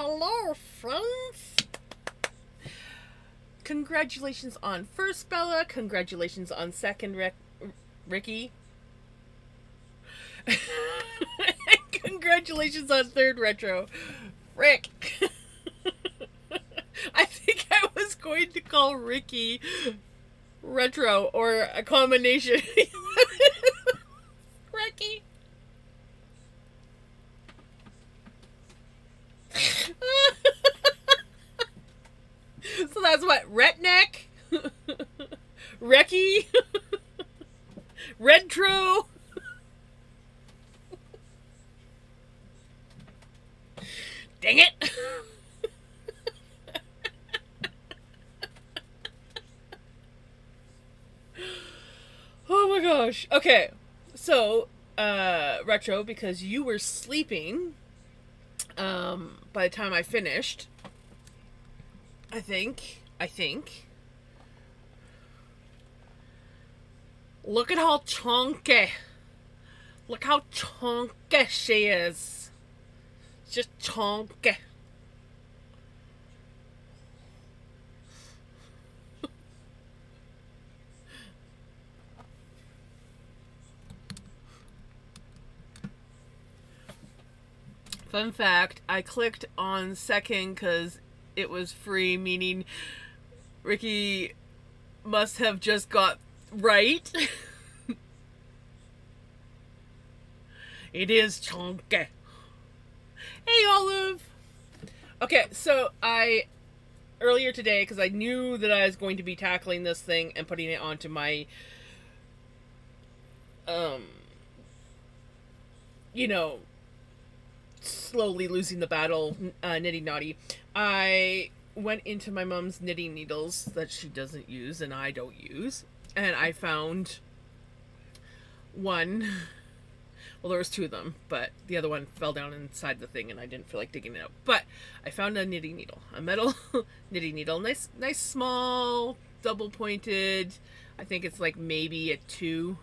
Hello, friends. Congratulations on first Bella. Congratulations on second Ricky. Congratulations on third retro Rick. I think I was going to call Ricky retro or a combination. Ricky. So that's what? Retneck? Recky? Retro? Dang it! Oh my gosh. Okay. So, retro, because you were sleeping by the time I finished. I think. Look at how chunky. Look how chunky she is. Just chunky. Fun fact, I clicked on second because it was free, meaning Ricky must have just got right. It is chunky. Hey, Olive. Okay, so earlier today, because I knew that I was going to be tackling this thing and putting it onto my, you know, slowly losing the battle knitting naughty, I went into my mom's knitting needles that she doesn't use and I don't use, and I found one. Well, there was two of them, but the other one fell down inside the thing and I didn't feel like digging it out. But I found a knitting needle, a metal knitting needle, nice small, double pointed. I think it's like maybe a 2.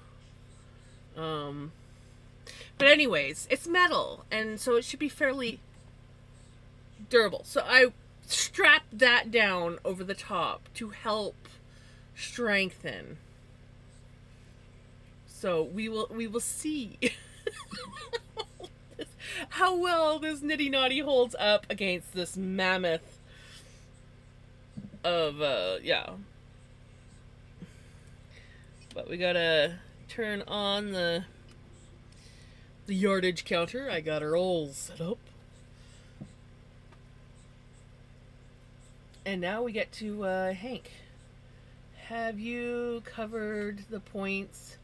But anyways, it's metal, and so it should be fairly durable. So I strapped that down over the top to help strengthen. So we will see how well this Nitty Naughty holds up against this mammoth of yeah. But we gotta turn on the yardage counter. I got her all set up. And now we get to Hank. Have you covered the points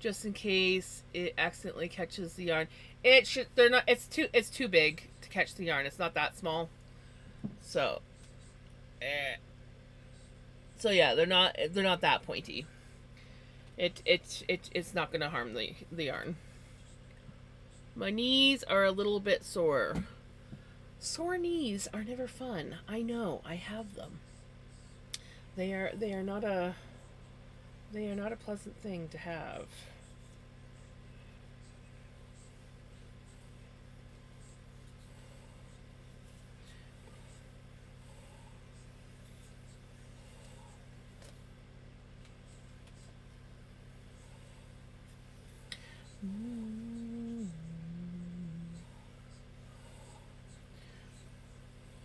just in case it accidentally catches the yarn? It should. They're not. It's too big to catch the yarn. It's not that small. So. So yeah, they're not that pointy. It's not gonna harm the yarn. My knees are a little bit sore. Sore knees are never fun. I know. I have them. They are not a pleasant thing to have.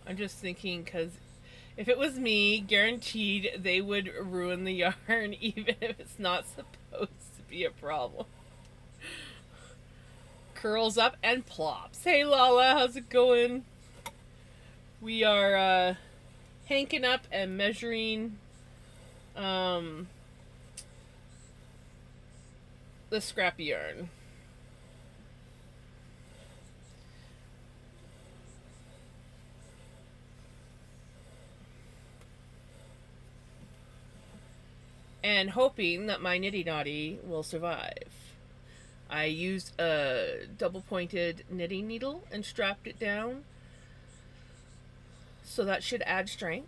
I'm just thinking because if it was me, guaranteed they would ruin the yarn even if it's not supposed to be a problem. Curls up and plops. Hey Lala, how's it going? We are hanking up and measuring the scrappy yarn. And hoping that my Nitty Naughty will survive. I used a double pointed knitting needle and strapped it down, so that should add strength.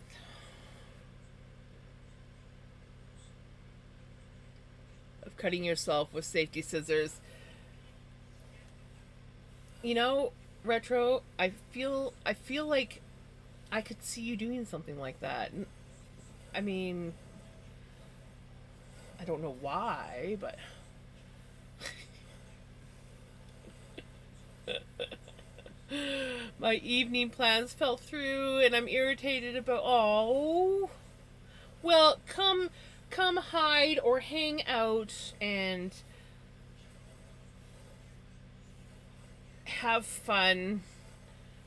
Of cutting yourself with safety scissors. You know, Retro, I feel like I could see you doing something like that. I mean, I don't know why, but my evening plans fell through and I'm irritated about oh. Well, come hide or hang out and have fun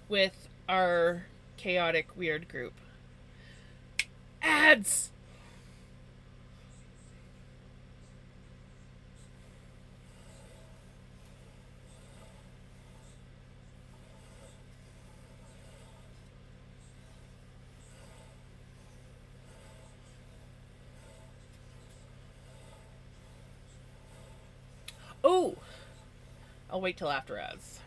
with our chaotic weird group. Ads. Oh, I'll wait till after ads.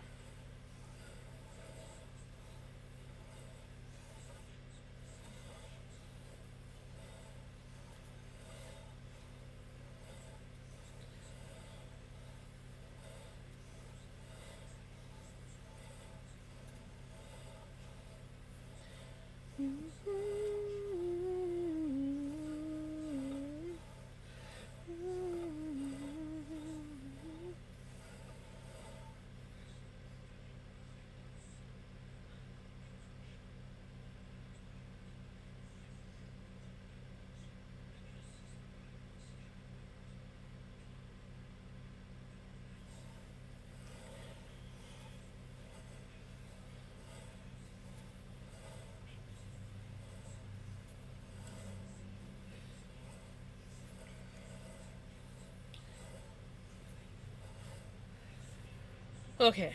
Okay,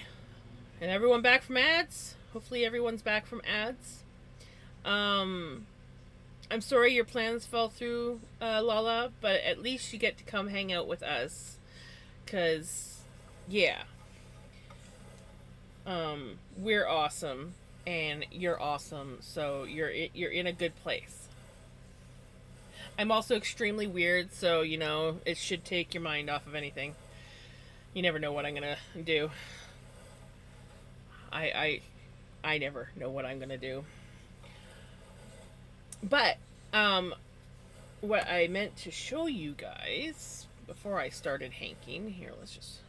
and everyone back from ads? Hopefully everyone's back from ads. Um, I'm sorry your plans fell through, Lala, but at least you get to come hang out with us. Cause, yeah, we're awesome, and you're awesome. So you're in a good place. I'm also extremely weird, so you know it should take your mind off of anything. You never know what I'm gonna do. I I never know what I'm gonna do. But what I meant to show you guys before I started hanking here, let's just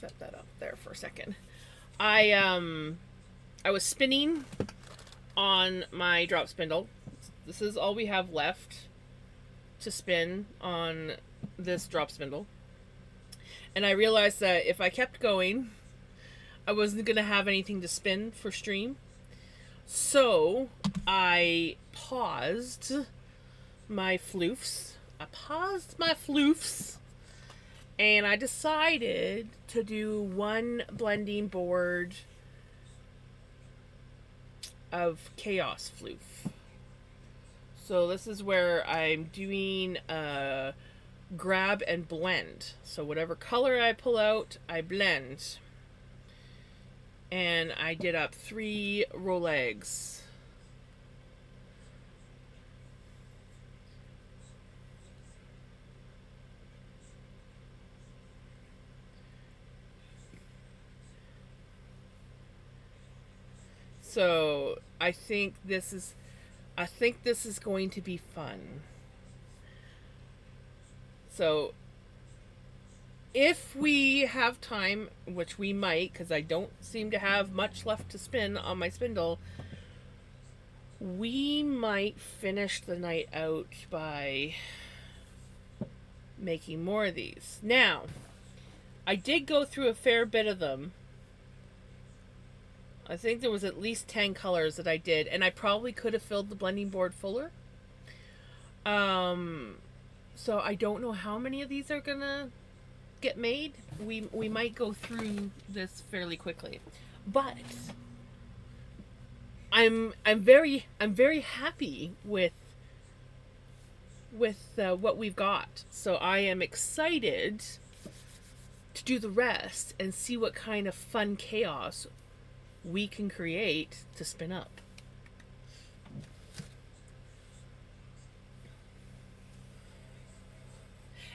set that up there for a second. I I was spinning on my drop spindle. This is all we have left to spin on this drop spindle. And I realized that if I kept going, I wasn't going to have anything to spin for stream. So I paused my floofs. And I decided to do one blending board of chaos floof. So this is where I'm doing a grab and blend. So whatever color I pull out, I blend. And I did up 3 roll eggs. So I think this is going to be fun. So if we have time, which we might, because I don't seem to have much left to spin on my spindle, we might finish the night out by making more of these. Now, I did go through a fair bit of them. I think there was at least 10 colors that I did, and I probably could have filled the blending board fuller. So I don't know how many of these are gonna get made. We might go through this fairly quickly, but I'm very happy with what we've got. So I am excited to do the rest and see what kind of fun chaos we can create to spin up.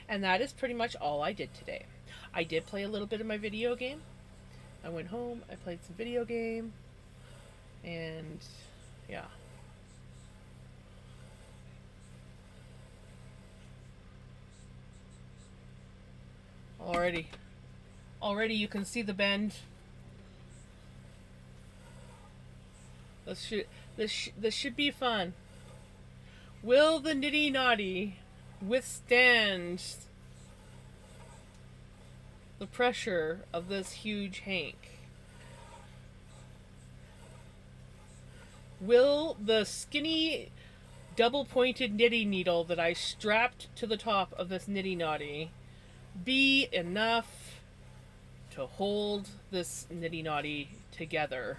And that is pretty much all I did today. I did play a little bit of my video game. I went home, I played some video game, and yeah. Already. Already you can see the bend. This should be fun. Will the Nitty Naughty withstand the pressure of this huge Hank? Will the skinny double pointed knitting needle that I strapped to the top of this Nitty Naughty be enough to hold this Nitty Naughty together?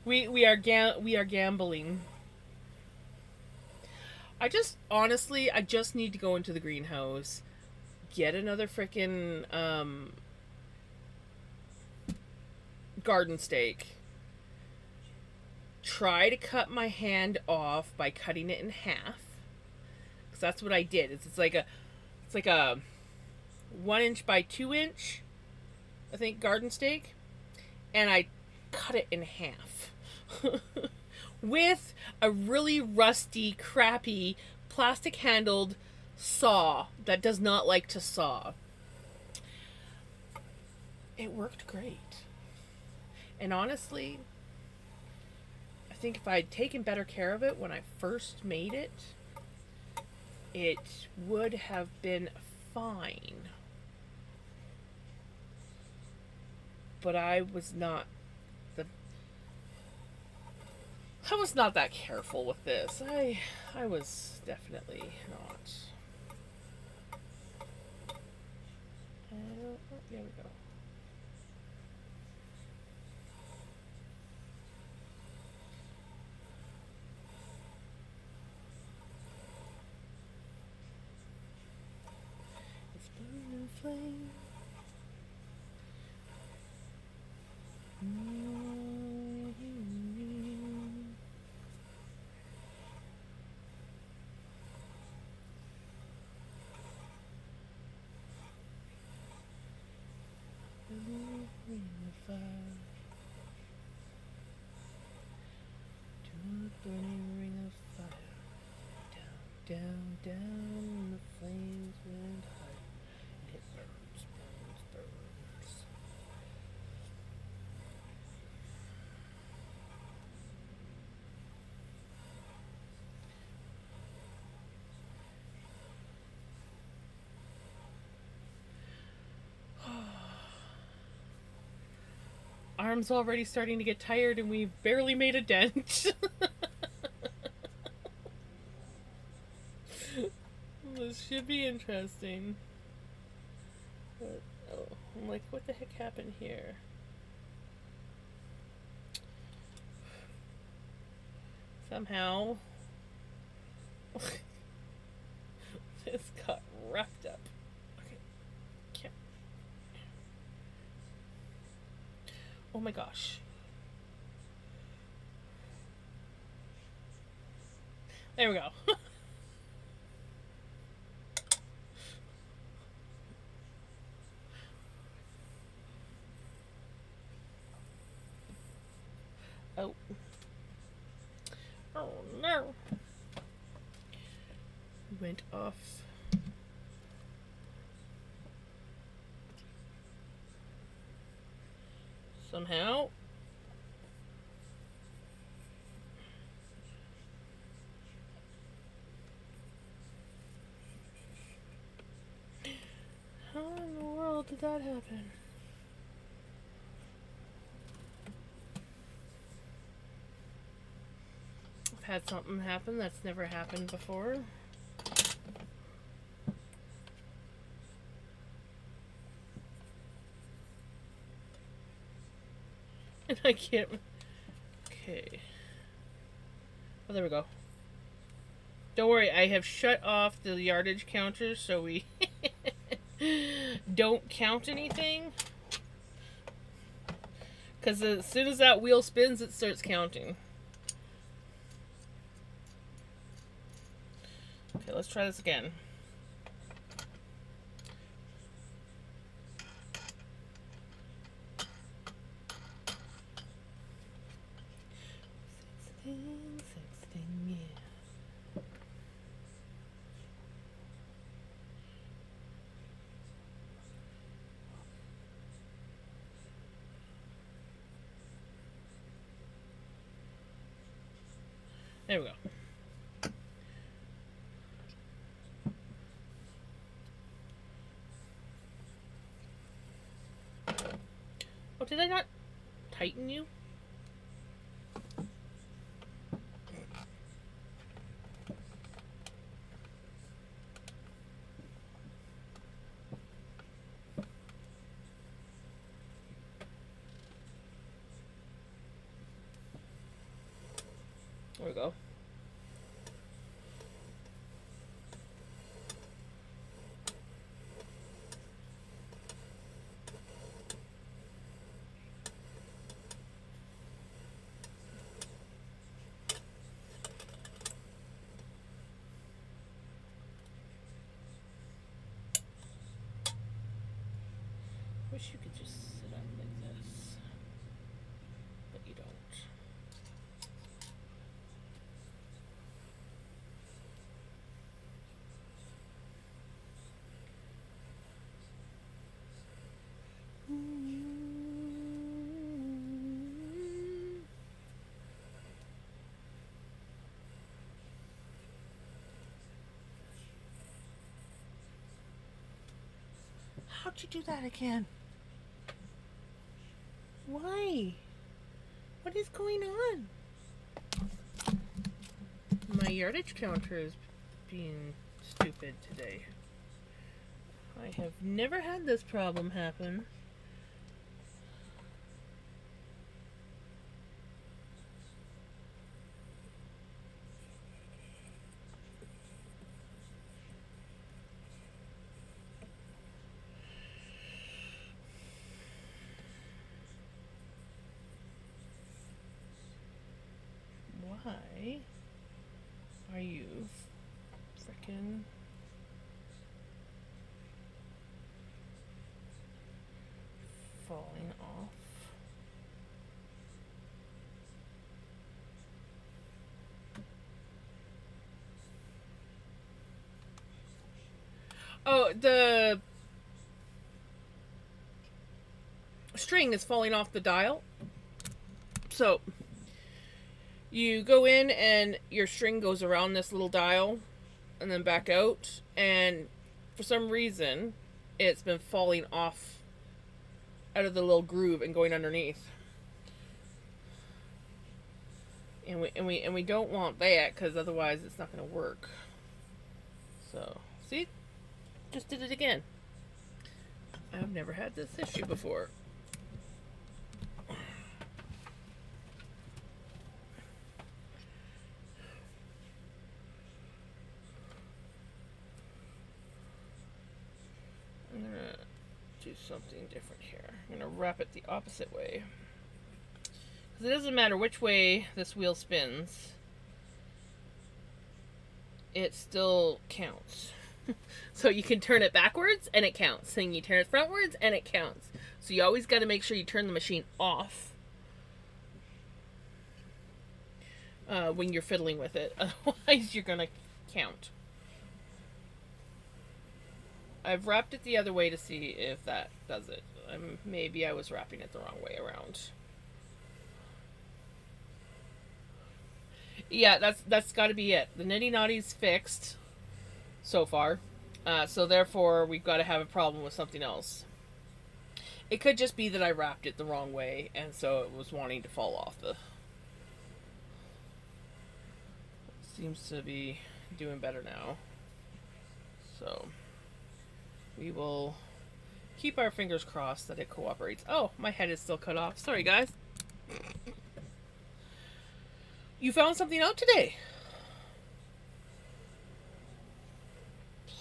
we are gambling. I just need to go into the greenhouse, get another frickin' garden stake, try to cut my hand off by cutting it in half, because that's what I did. It's like a 1 inch by 2 inch, I think, garden stake, and I cut it in half with a really rusty, crappy, plastic handled saw that does not like to saw. It worked great. And honestly, I think if I'd taken better care of it when I first made it, it would have been fine. But I was not that careful with this. I was definitely not. There we go. It's burning flame. Burning ring of fire. Down, down, down, the flames went high. And it burns, burns, burns. Arm's already starting to get tired and we've barely made a dent. This should be interesting. But, oh, I'm like, what the heck happened here? Somehow this got wrapped up. Okay. Can't. Oh my gosh. There we go. Oh. Oh no. Went off. Somehow. How in the world did that happen? I've had something happen that's never happened before. And I can't. Okay. Oh, there we go. Don't worry, I have shut off the yardage counter so we don't count anything. Because as soon as that wheel spins, it starts counting. Okay, let's try this again. Sexting, yeah. There we go. Oh, did I not tighten you? There we go. Wish you could just sit up like this, but you don't. How'd you do that again? Why? What is going on? My yardage counter is being stupid today. I have never had this problem happen. Why are you frickin' falling off? Oh, the string is falling off the dial. So you go in and your string goes around this little dial and then back out, and for some reason it's been falling off out of the little groove and going underneath. And we don't want that, because otherwise it's not going to work. So, see? Just did it again. I've never had this issue before. I'm going to do something different here. I'm going to wrap it the opposite way. Because it doesn't matter which way this wheel spins, it still counts. So you can turn it backwards and it counts. And you turn it frontwards and it counts. So you always got to make sure you turn the machine off when you're fiddling with it. Otherwise you're going to count. I've wrapped it the other way to see if that does it. Maybe I was wrapping it the wrong way around. Yeah, that's got to be it. The nitty naughty's fixed so far. So therefore, we've got to have a problem with something else. It could just be that I wrapped it the wrong way, and so it was wanting to fall off the... Seems to be doing better now. So, we will keep our fingers crossed that it cooperates. Oh, my head is still cut off. Sorry, guys. You found something out today.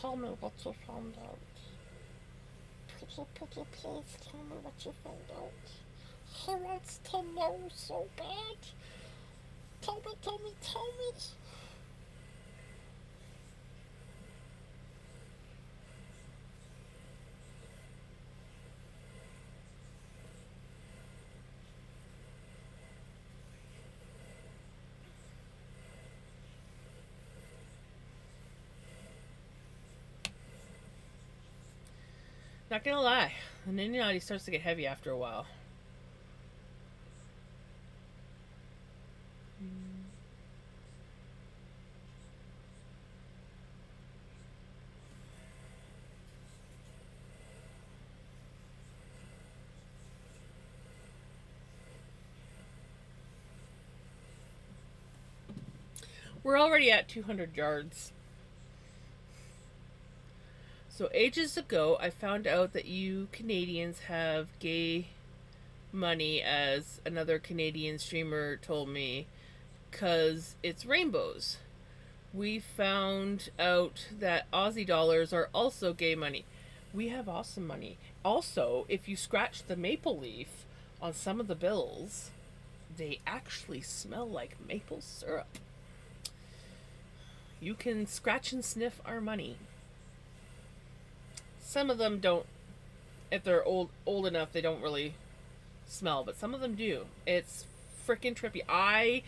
Tell me what you found out. Please tell me what you found out. He wants to know so bad. Tell me. Not gonna lie, the ninja starts to get heavy after a while. We're already at 200 yards. So ages ago, I found out that you Canadians have gay money, as another Canadian streamer told me, because it's rainbows. We found out that Aussie dollars are also gay money. We have awesome money. Also, if you scratch the maple leaf on some of the bills, they actually smell like maple syrup. You can scratch and sniff our money. Some of them don't. If they're old enough, they don't really smell, but some of them do. It's freaking trippy. I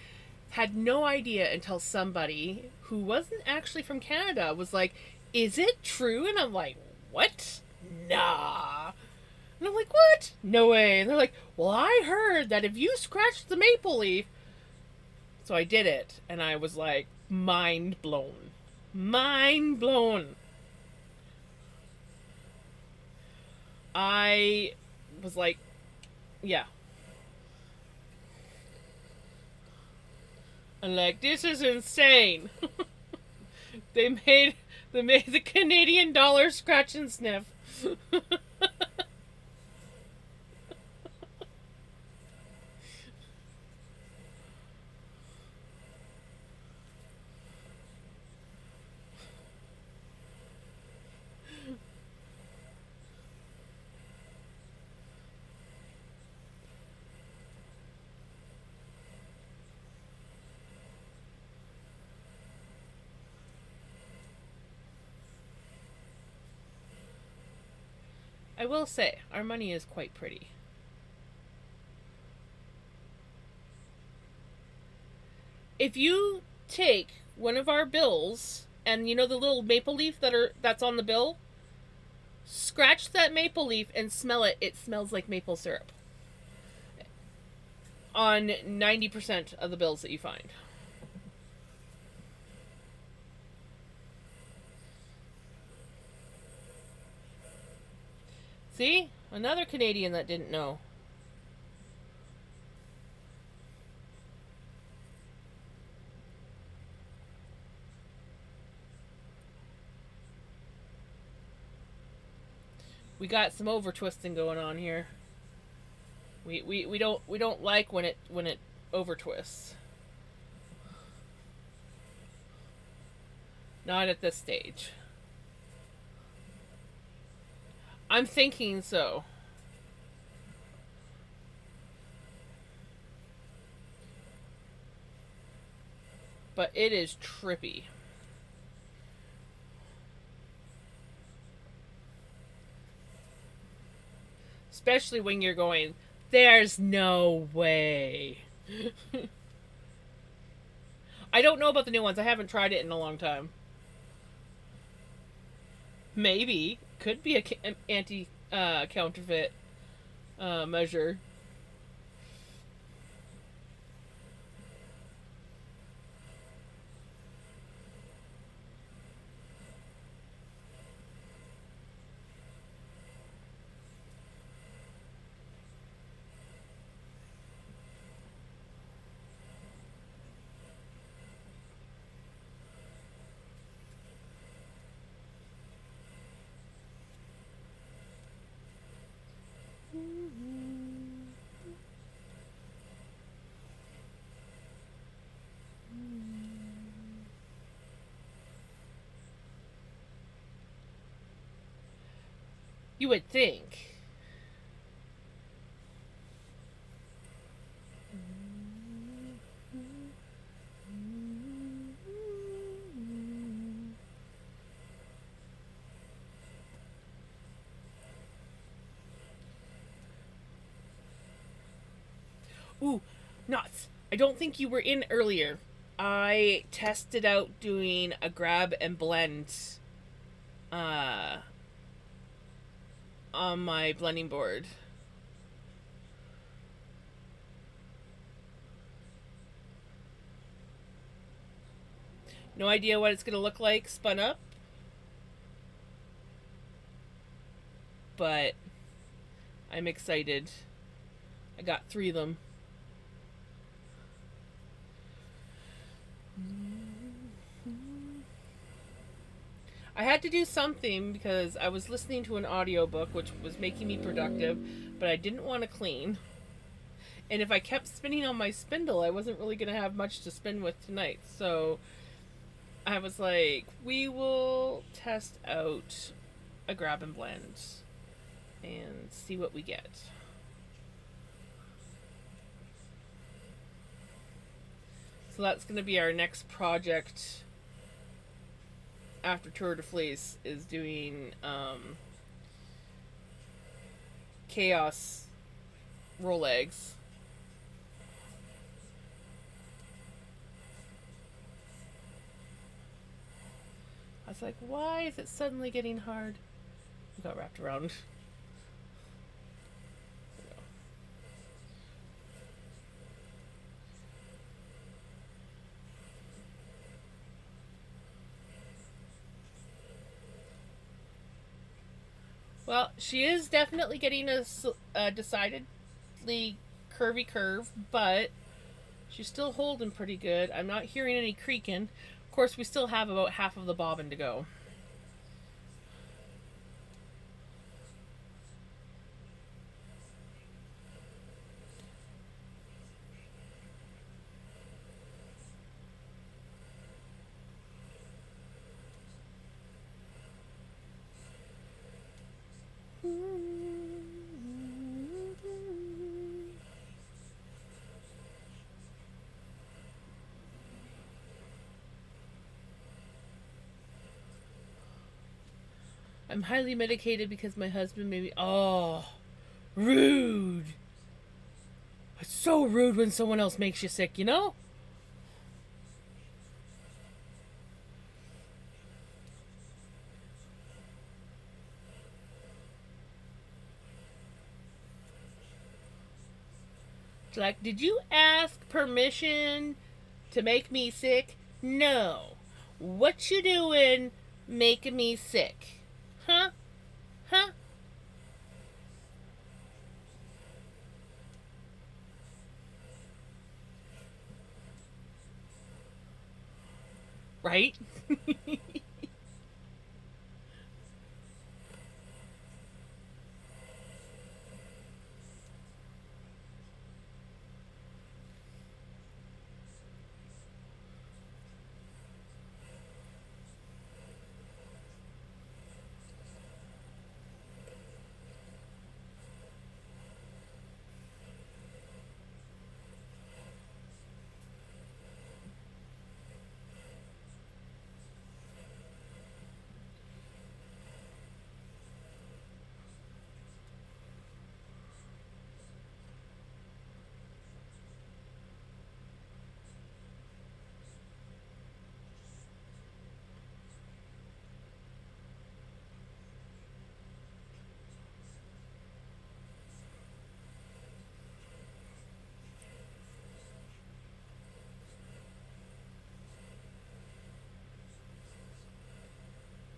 had no idea until somebody who wasn't actually from Canada was like, "Is it true?" And I'm like, "What? Nah." And I'm like, "What? No way." And they're like, "Well, I heard that if you scratch the maple leaf." So I did it, and I was like, mind blown. Mind blown. I was like, yeah. I'm like, this is insane. They made the Canadian dollar scratch and sniff. I will say, our money is quite pretty. If you take one of our bills and you know the little maple leaf that's on the bill, scratch that maple leaf and smell it. It smells like maple syrup on 90% of the bills that you find. See? Another Canadian that didn't know. We got some over twisting going on here. We don't like when it over twists. Not at this stage. I'm thinking so. But it is trippy. Especially when you're going, there's no way. I don't know about the new ones. I haven't tried it in a long time. Maybe. Could be an anti counterfeit measure. You would think. Ooh, nuts. I don't think you were in earlier. I tested out doing a grab and blend uh on my blending board. No idea what it's going to look like spun up, but I'm excited. I got 3 of them. I had to do something because I was listening to an audiobook which was making me productive, but I didn't want to clean. And if I kept spinning on my spindle, I wasn't really going to have much to spin with tonight. So I was like, we will test out a grab and blend and see what we get. So that's going to be our next project after Tour de Fleece, is doing chaos roll eggs. I was like, why is it suddenly getting hard? We got wrapped around. Well, she is definitely getting a decidedly curvy curve, but she's still holding pretty good. I'm not hearing any creaking. Of course, we still have about half of the bobbin to go. I'm highly medicated because my husband made me. Oh, rude. It's so rude when someone else makes you sick, you know? It's like, did you ask permission to make me sick? No. What you doing making me sick? Huh? Huh? Right?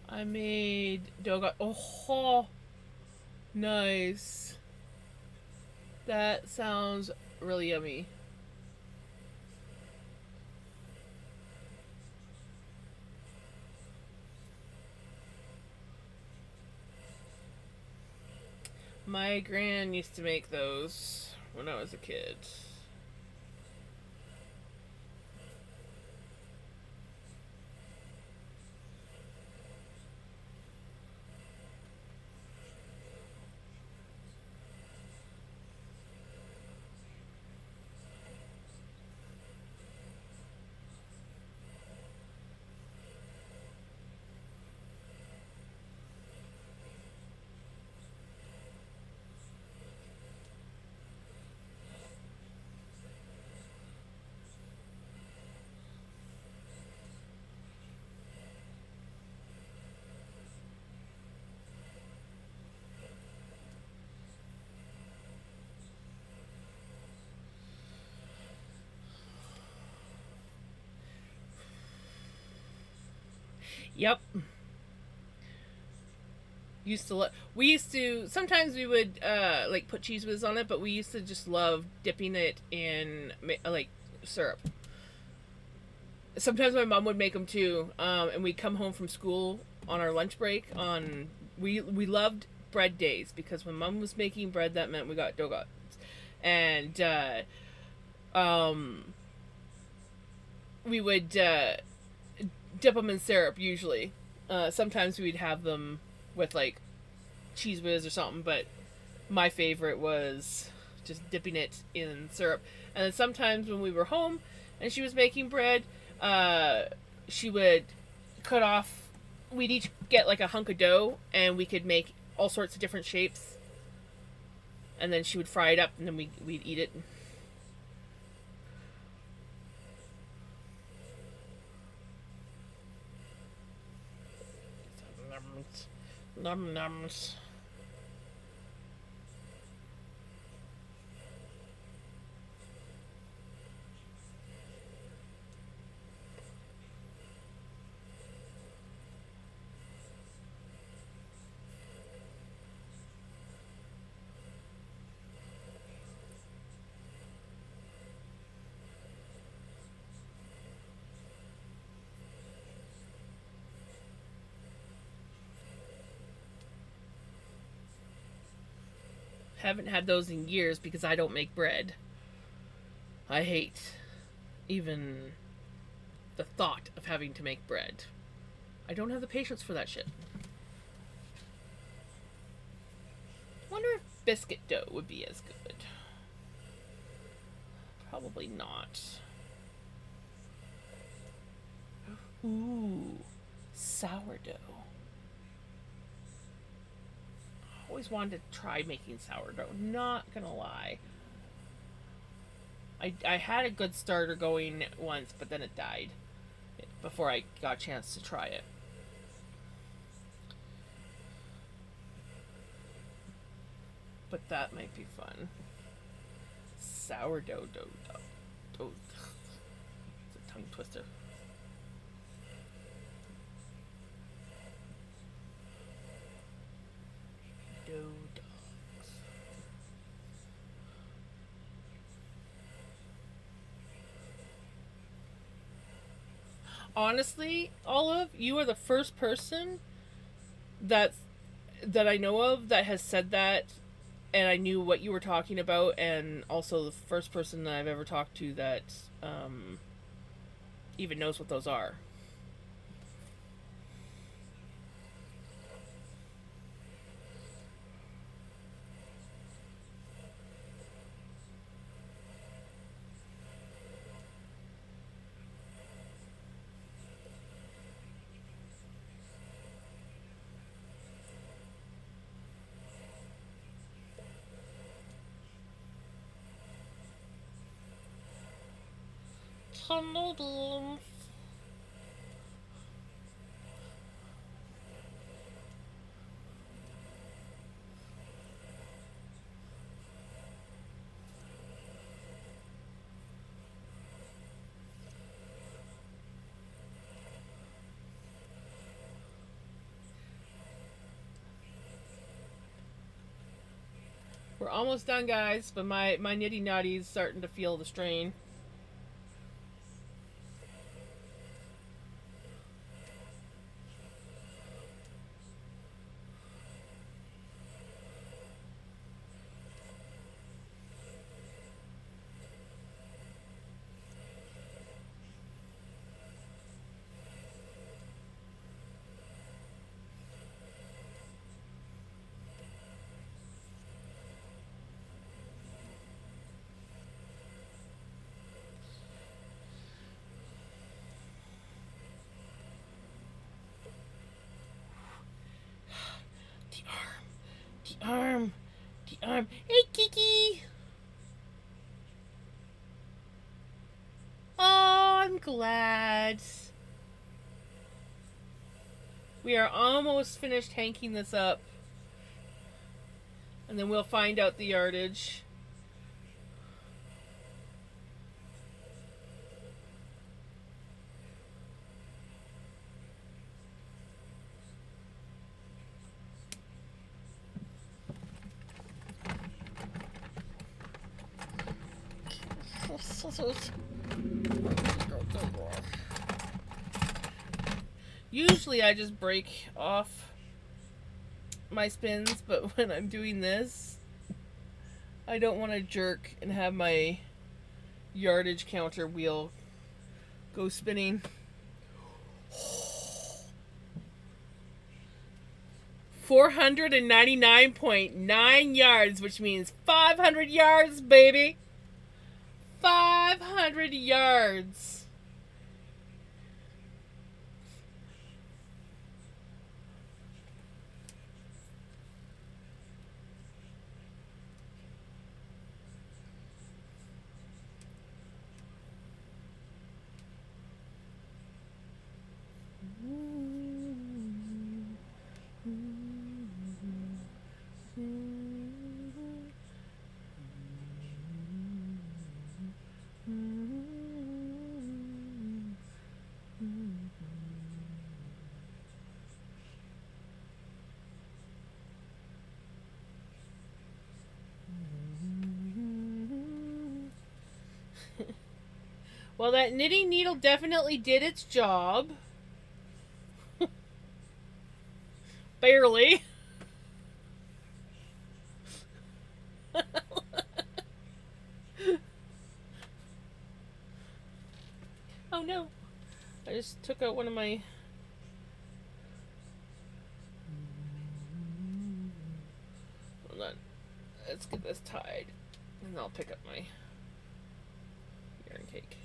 I made doga. Oh, nice. That sounds really yummy. My gran used to make those when I was a kid. Yep. We used to sometimes we would like put cheese whiz on it, but we used to just love dipping it in like syrup. Sometimes my mom would make them too, and we'd come home from school on our lunch break. We loved bread days because when mom was making bread, that meant we got donuts, and um, we would dip them in syrup usually. Sometimes we'd have them with like cheese whiz or something, but my favorite was just dipping it in syrup. And then sometimes when we were home and she was making bread, uh, she would cut off. We'd each get like a hunk of dough, and we could make all sorts of different shapes. And then she would fry it up, and then we'd eat it. Nums, nums. Haven't had those in years because I don't make bread. I hate even the thought of having to make bread. I don't have the patience for that shit. Wonder if biscuit dough would be as good. Probably not. Ooh, sourdough. Always wanted to try making sourdough. Not gonna lie. I had a good starter going once, but then it died before I got a chance to try it. But that might be fun. Sourdough dough. It's a tongue twister. Dough dogs. Honestly, Olive, you are the first person that that I know of that has said that, and I knew what you were talking about, and also the first person that I've ever talked to that um, even knows what those are. Tunnel. We're almost done, guys, but my nitty nutty's starting to feel the strain. The arm, the arm, the arm. Hey, Kiki! Oh, I'm glad. We are almost finished hanking this up, and then we'll find out the yardage. Usually I just break off my spins, but when I'm doing this, I don't want to jerk and have my yardage counter wheel go spinning. 499.9 yards, which means 500 yards, baby. 500 yards. Well, that knitting needle definitely did its job. Barely. Oh no. I just took out one of my... Hold on. Let's get this tied. And I'll pick up my yarn cake.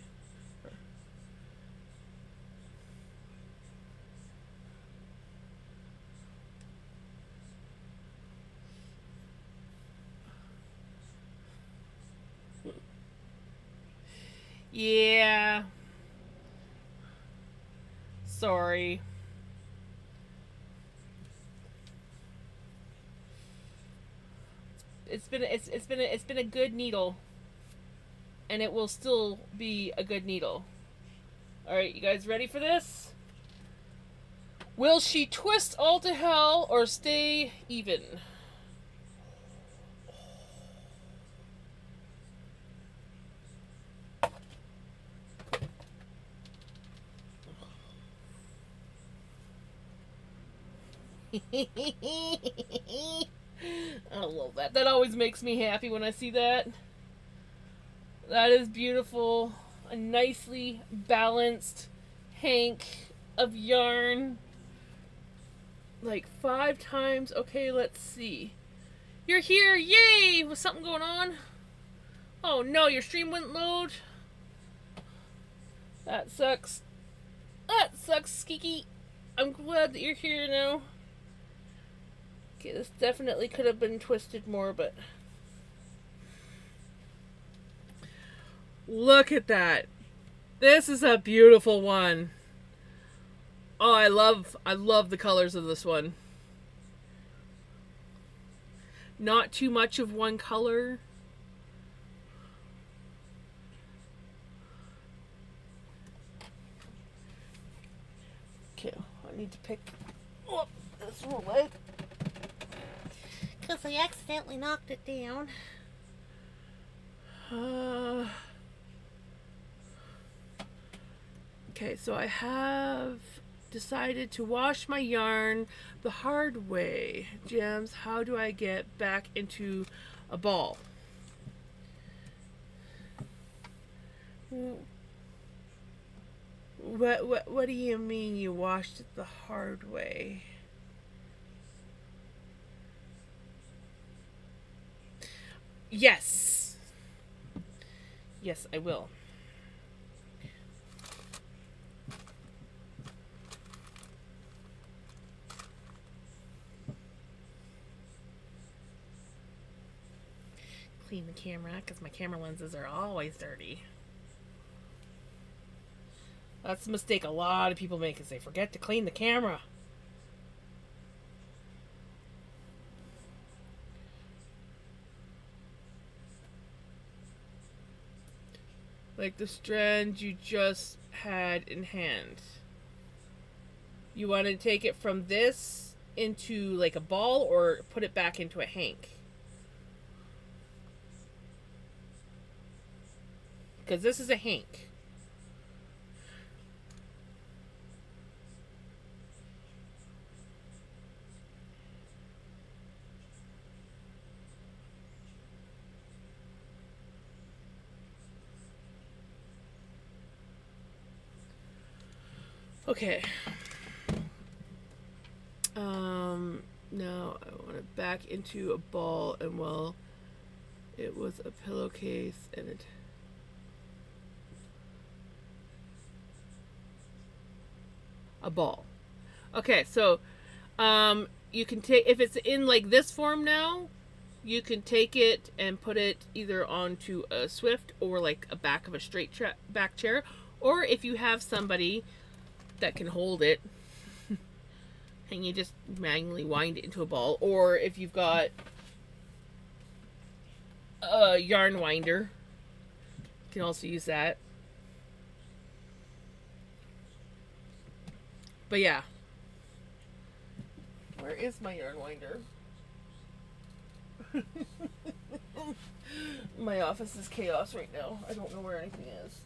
Yeah. Sorry. It's been a good needle, and it will still be a good needle. All right, you guys ready for this? Will she twist all to hell or stay even? I love that. That always makes me happy when I see that. That is beautiful. A nicely balanced hank of yarn. Like 5 times. Okay, let's see. You're here. Yay! Was something going on? Oh no, your stream wouldn't load. That sucks. That sucks, Skiki. I'm glad that you're here now. Okay, this definitely could have been twisted more, but... Look at that. This is a beautiful one. Oh, I love the colors of this one. Not too much of one color. Okay, I need to pick up this roulette. Because I accidentally knocked it down. Okay, so I have decided to wash my yarn the hard way. Gems, how do I get back into a ball? What do you mean you washed it the hard way? Yes. Yes, I will. Clean the camera because my camera lenses are always dirty. That's a mistake a lot of people make, is they forget to clean the camera. Like the strand you just had in hand. You want to take it from this into like a ball or put it back into a hank? because this is a hank. Okay. Now I want it back into a ball, and well, it was a pillowcase, and it. A ball. Okay, so you can take, if it's in like this form now, you can take it and put it either onto a Swift or like a back of a straight back chair, or if you have somebody that can hold it, and you just manually wind it into a ball, or if you've got a yarn winder, you can also use that. But yeah. Where is my yarn winder? My office is chaos right now. I don't know where anything is.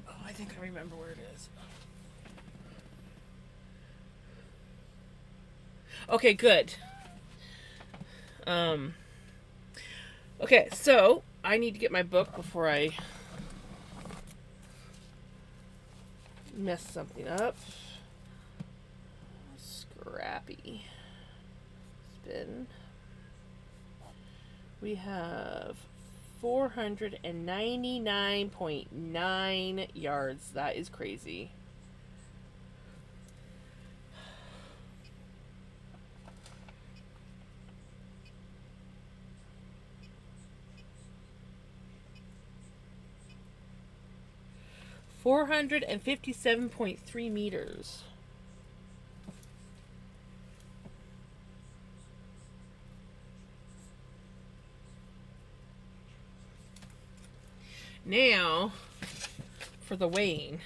Oh, I think I remember where it is. Okay, good. Okay, so I need to get my book before I mess something up. Scrappy. Spin. We have 499.9 yards. That is crazy. $457.3 meters. Now, for the weighing.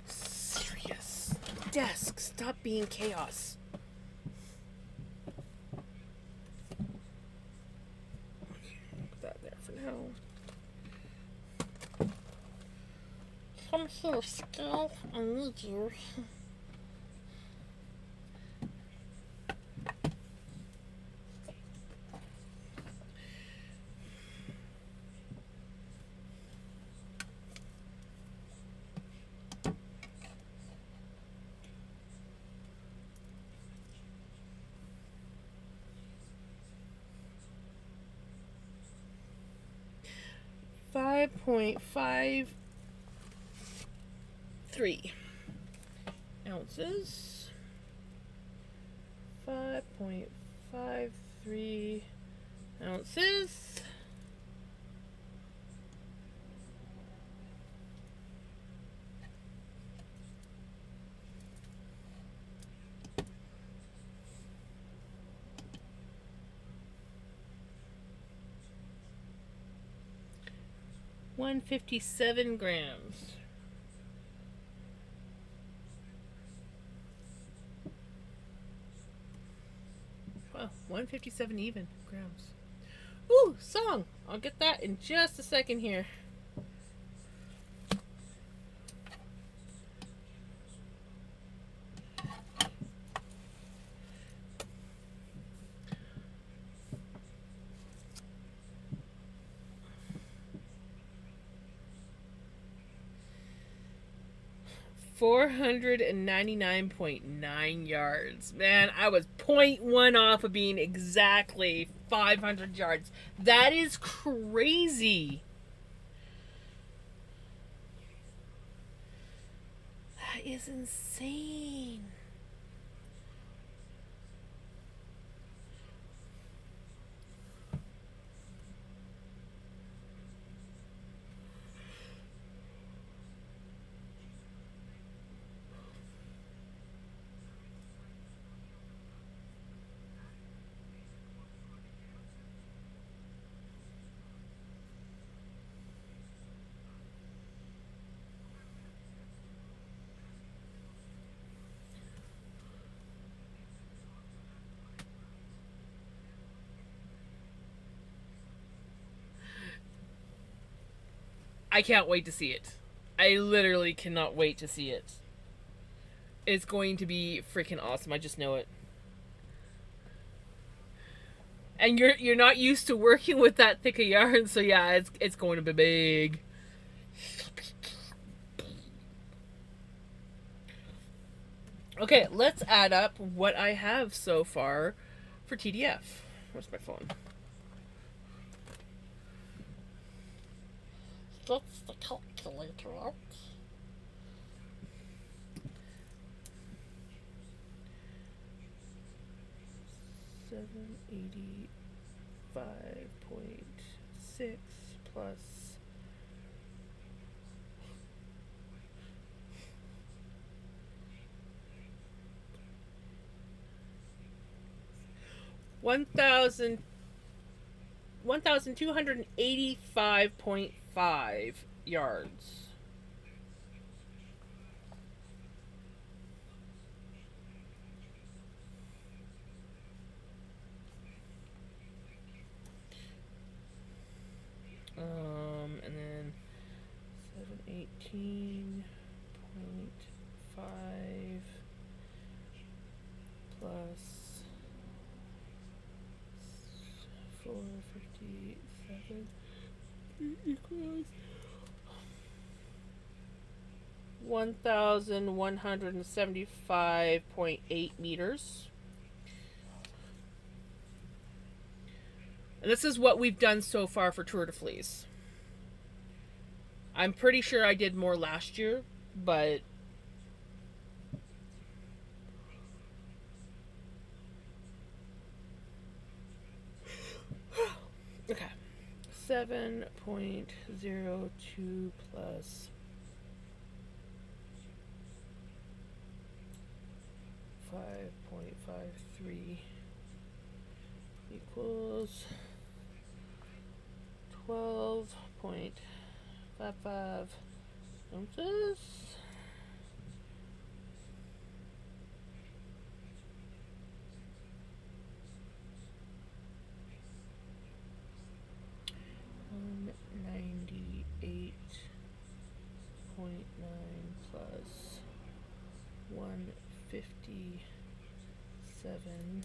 Serious. Desk, stop being chaos. Put that there for now. Come here, Skull. I need you. .53 ounces. 5.53 ounces. $157 grams. Wow, 157 even grams. Ooh, song! I'll get that in just a second here. 499.9 yards. Man, I was .1 off of being exactly 500 yards. That is crazy. That is insane. I can't wait to see it. I literally cannot wait to see it. It's going to be freaking awesome. I just know it. And you're not used to working with that thick of yarn, so yeah, it's going to be big. Okay, let's add up what I have so far for TDF. Where's my phone? That's the calculator out. $785.6 plus $1,285.5 yards. And then 718.5 plus 457 equals 1,175.8 meters. And this is what we've done so far for Tour de Fleece. I'm pretty sure I did more last year, but okay. 7.02 plus 5.53 equals 12.55 ounces. .9 plus 157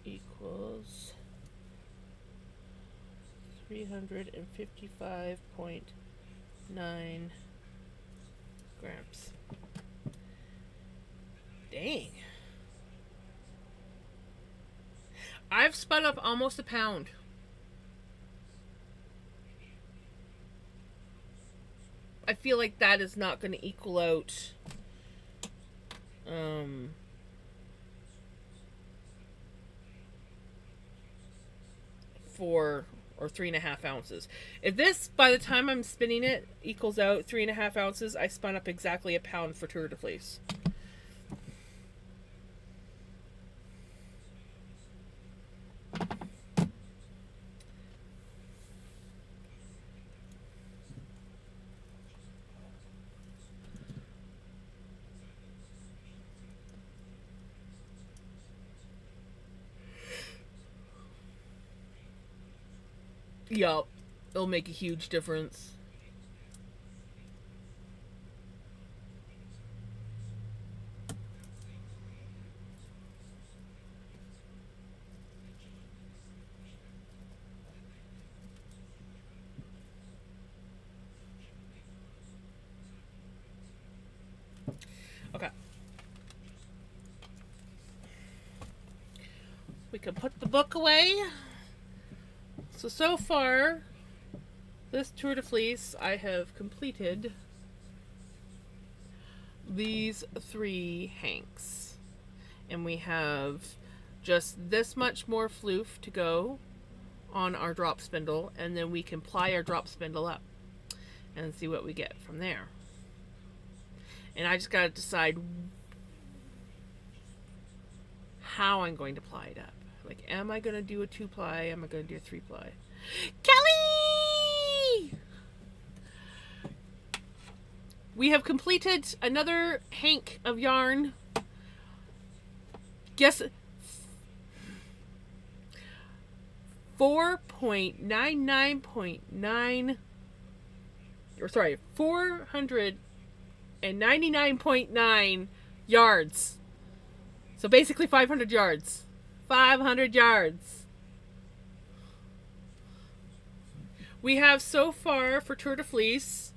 equals 355.9 grams. Dang. I've spun up almost a pound. I feel like that is not going to equal out 4 or 3.5 ounces. If this, by the time I'm spinning it, equals out 3.5 ounces, I spun up exactly a pound for Tour de Fleece. Yup, it'll make a huge difference. Okay. We can put the book away. So far, this tour de fleece, I have completed these 3 hanks. And we have just this much more floof to go on our drop spindle, and then we can ply our drop spindle up and see what we get from there. And I just got to decide how I'm going to ply it up. Like, am I going to do a 2-ply? Am I going to do a 3-ply? Kelly! We have completed another hank of yarn. Guess 499.9, or sorry, 499.9 yards. So basically 500 yards. 500 yards. We have so far for Tour de Fleece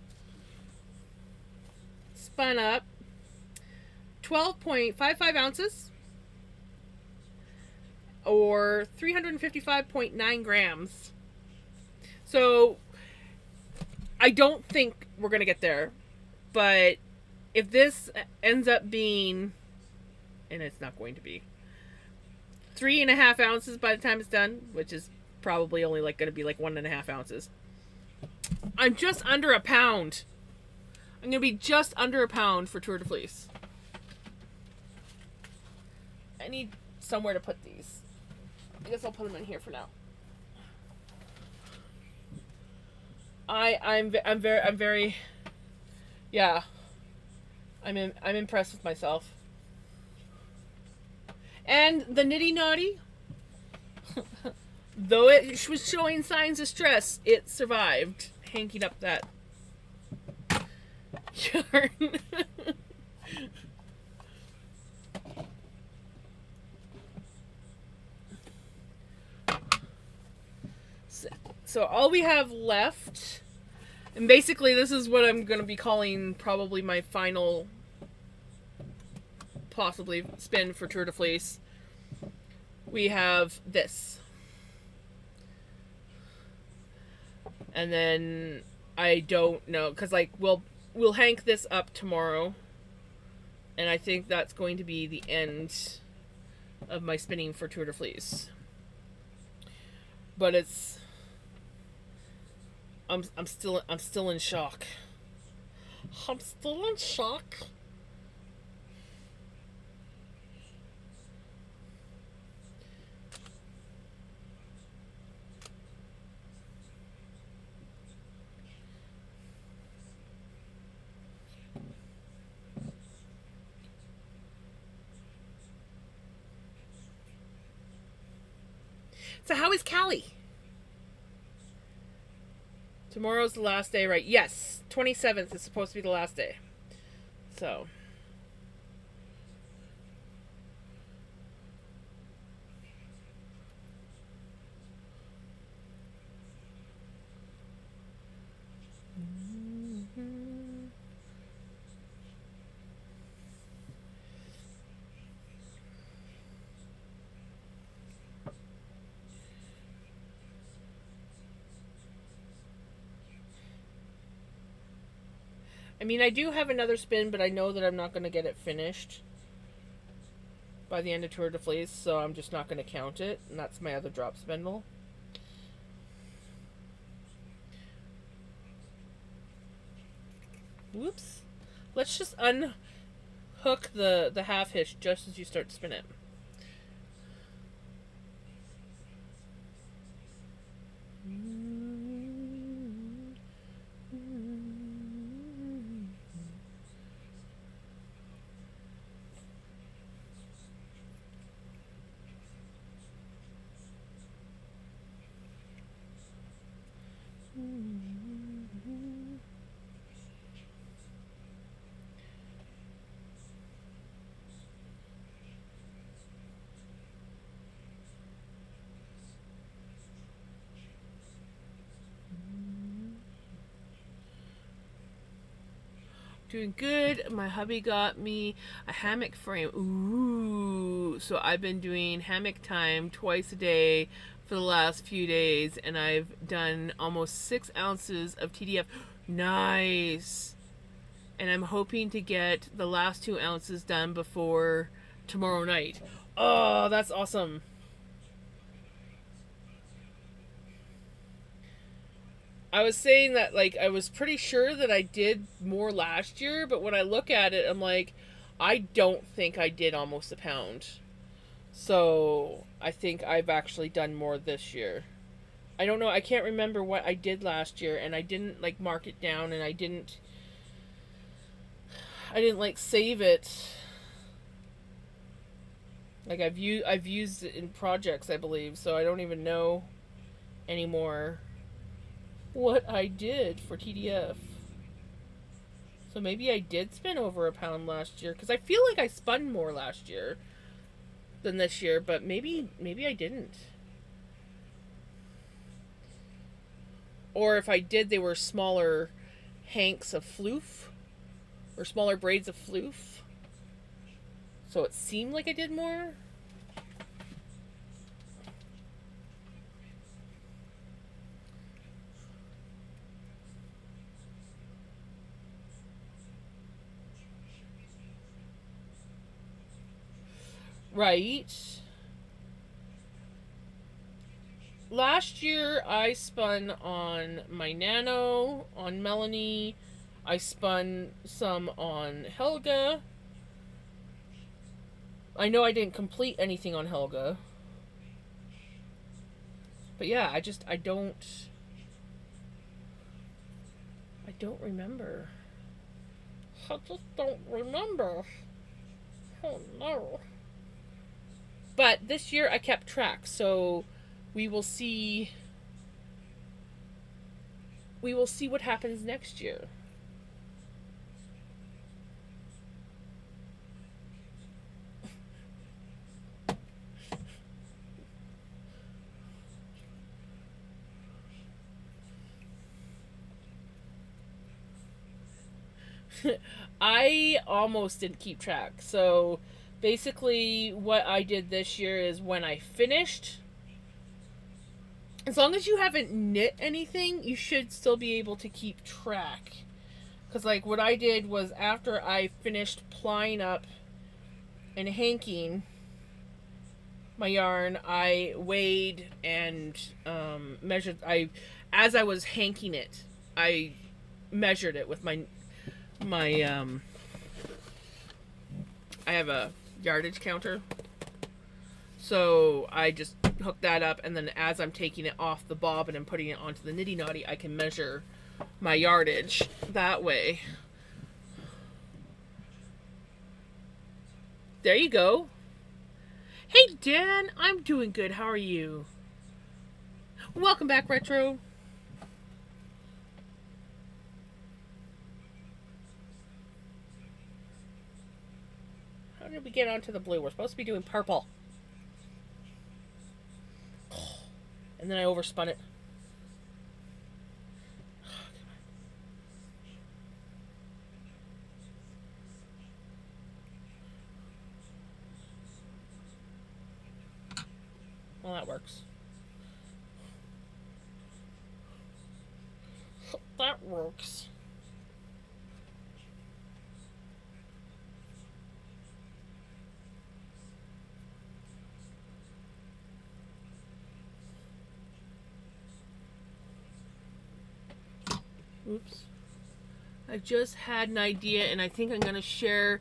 spun up 12.55 ounces or 355.9 grams. So I don't think we're going to get there. But if this ends up being, and it's not going to be, 3.5 ounces by the time it's done, which is probably only like going to be like 1.5 ounces. I'm just under a pound. I'm going to be just under a pound for Tour de Fleece. I need somewhere to put these. I guess I'll put them in here for now. I'm very yeah. I'm impressed with myself. And the Nitty Naughty, though it was showing signs of stress, it survived hanking up that yarn. So all we have left, and basically this is what I'm going to be calling probably my final, possibly, spin for Tour de Fleece. We have this. And then I don't know, because like we'll hank this up tomorrow. And I think that's going to be the end of my spinning for Tour de Fleece. But it's I'm still in shock. I'm still in shock. So how is Callie? Tomorrow's the last day, right? Yes, 27th is supposed to be the last day. So. I mean, I do have another spin, but I know that I'm not going to get it finished by the end of Tour de Fleece, so I'm just not going to count it, and that's my other drop spindle. Whoops. Let's just unhook the half hitch just as you start to spin it. Doing good. My hubby got me a hammock frame. Ooh. So I've been doing hammock time twice a day for the last few days, and I've done almost 6 ounces of TDF. Nice. And I'm hoping to get the last 2 ounces done before tomorrow night. Oh, that's awesome. I was saying that, like, I was pretty sure that I did more last year, but when I look at it, I'm like, I don't think I did almost a pound. So I think I've actually done more this year. I don't know. I can't remember what I did last year, and I didn't like mark it down, and I didn't like save it. Like I've used it in projects, I believe, so I don't even know anymore what I did for TDF. So maybe I did spend over a pound last year, because I feel like I spun more last year than this year, but maybe I didn't. Or if I did, they were smaller hanks of floof or smaller braids of floof. So it seemed like I did more. Right. Last year I spun on my Nano, on Melanie. I spun some on Helga. I know I didn't complete anything on Helga. But yeah, I don't remember. I just don't remember. Oh no. But this year I kept track, so we will see what happens next year. I almost didn't keep track. So basically what I did this year is when I finished, as long as you haven't knit anything, you should still be able to keep track. Because, like, what I did was after I finished plying up and hanking my yarn, I weighed and measured. As I was hanking it, I measured it with my. I have a yardage counter, so I just hook that up, and then as I'm taking it off the bobbin and putting it onto the nitty knotty, I can measure my yardage that way. There you go. Hey Dan, I'm doing good. How are you? Welcome back, Retro. How did we get onto the blue? We're supposed to be doing purple. And then I overspun it. Well, that works. That works. Oops. I just had an idea, and I think I'm going to share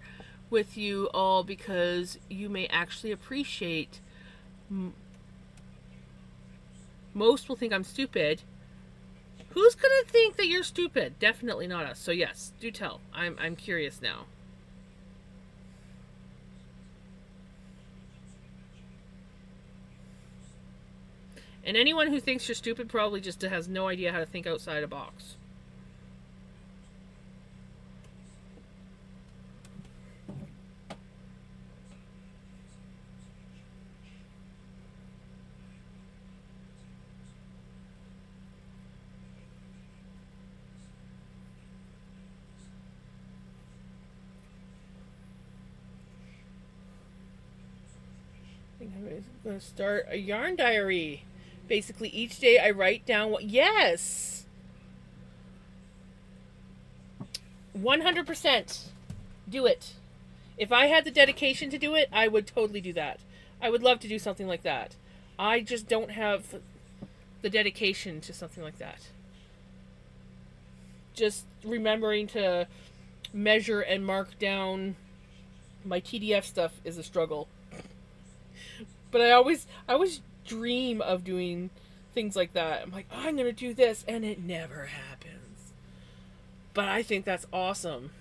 with you all because you may actually appreciate. Most will think I'm stupid. Who's going to think that you're stupid? Definitely not us. So yes, do tell. I'm curious now. And anyone who thinks you're stupid probably just has no idea how to think outside a box. I'm going to start a yarn diary. Basically, each day I write down what. Yes! 100%. Do it. If I had the dedication to do it, I would totally do that. I would love to do something like that. I just don't have the dedication to something like that. Just remembering to measure and mark down my TDF stuff is a struggle. But I always dream of doing things like that. I'm like, oh, I'm gonna do this, and it never happens. But I think that's awesome.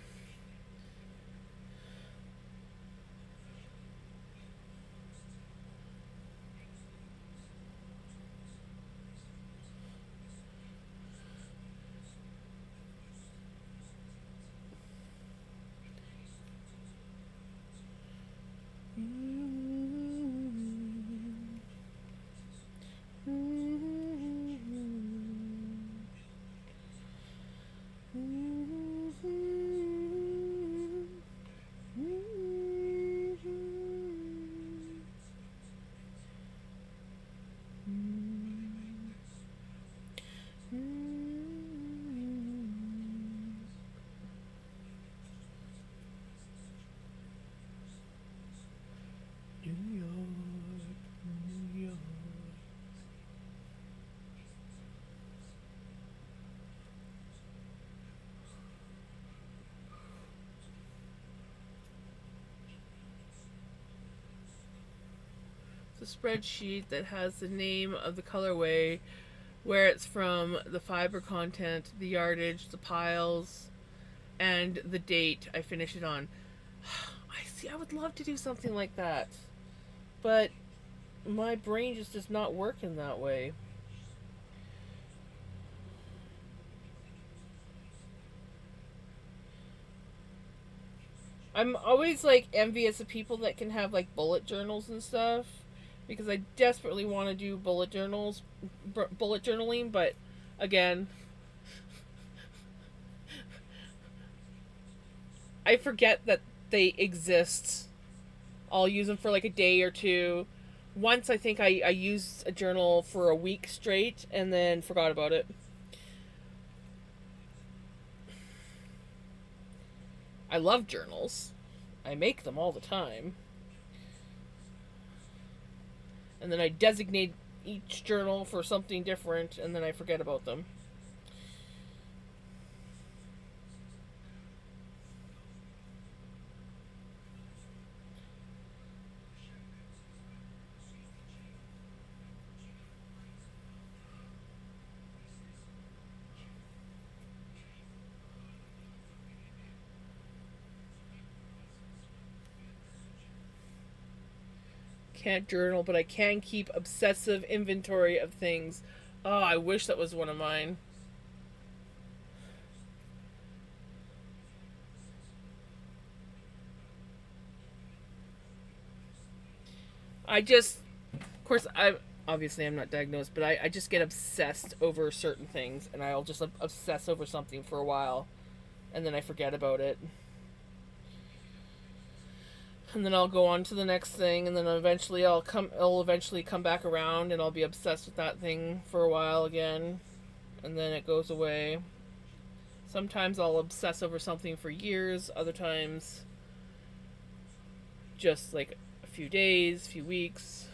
New York, New York. It's a spreadsheet that has the name of the colorway, where it's from, the fiber content, the yardage, the piles, and the date I finish it on. I see. I would love to do something like that, but my brain just does not work in that way. I'm always like envious of people that can have like bullet journals and stuff, because I desperately want to do bullet journaling, but again, I forget that they exist. I'll use them for like a day or two. Once I think I used a journal for a week straight and then forgot about it. I love journals. I make them all the time. And then I designate each journal for something different, and then I forget about them. Can't journal, but I can keep obsessive inventory of things. Oh, I wish that was one of mine. I just, of course, I'm not diagnosed, but I just get obsessed over certain things, and I'll just obsess over something for a while, and then I forget about it. And then I'll go on to the next thing, and then it'll eventually come back around, and I'll be obsessed with that thing for a while again, and then it goes away. Sometimes I'll obsess over something for years, other times just like a few days, few weeks.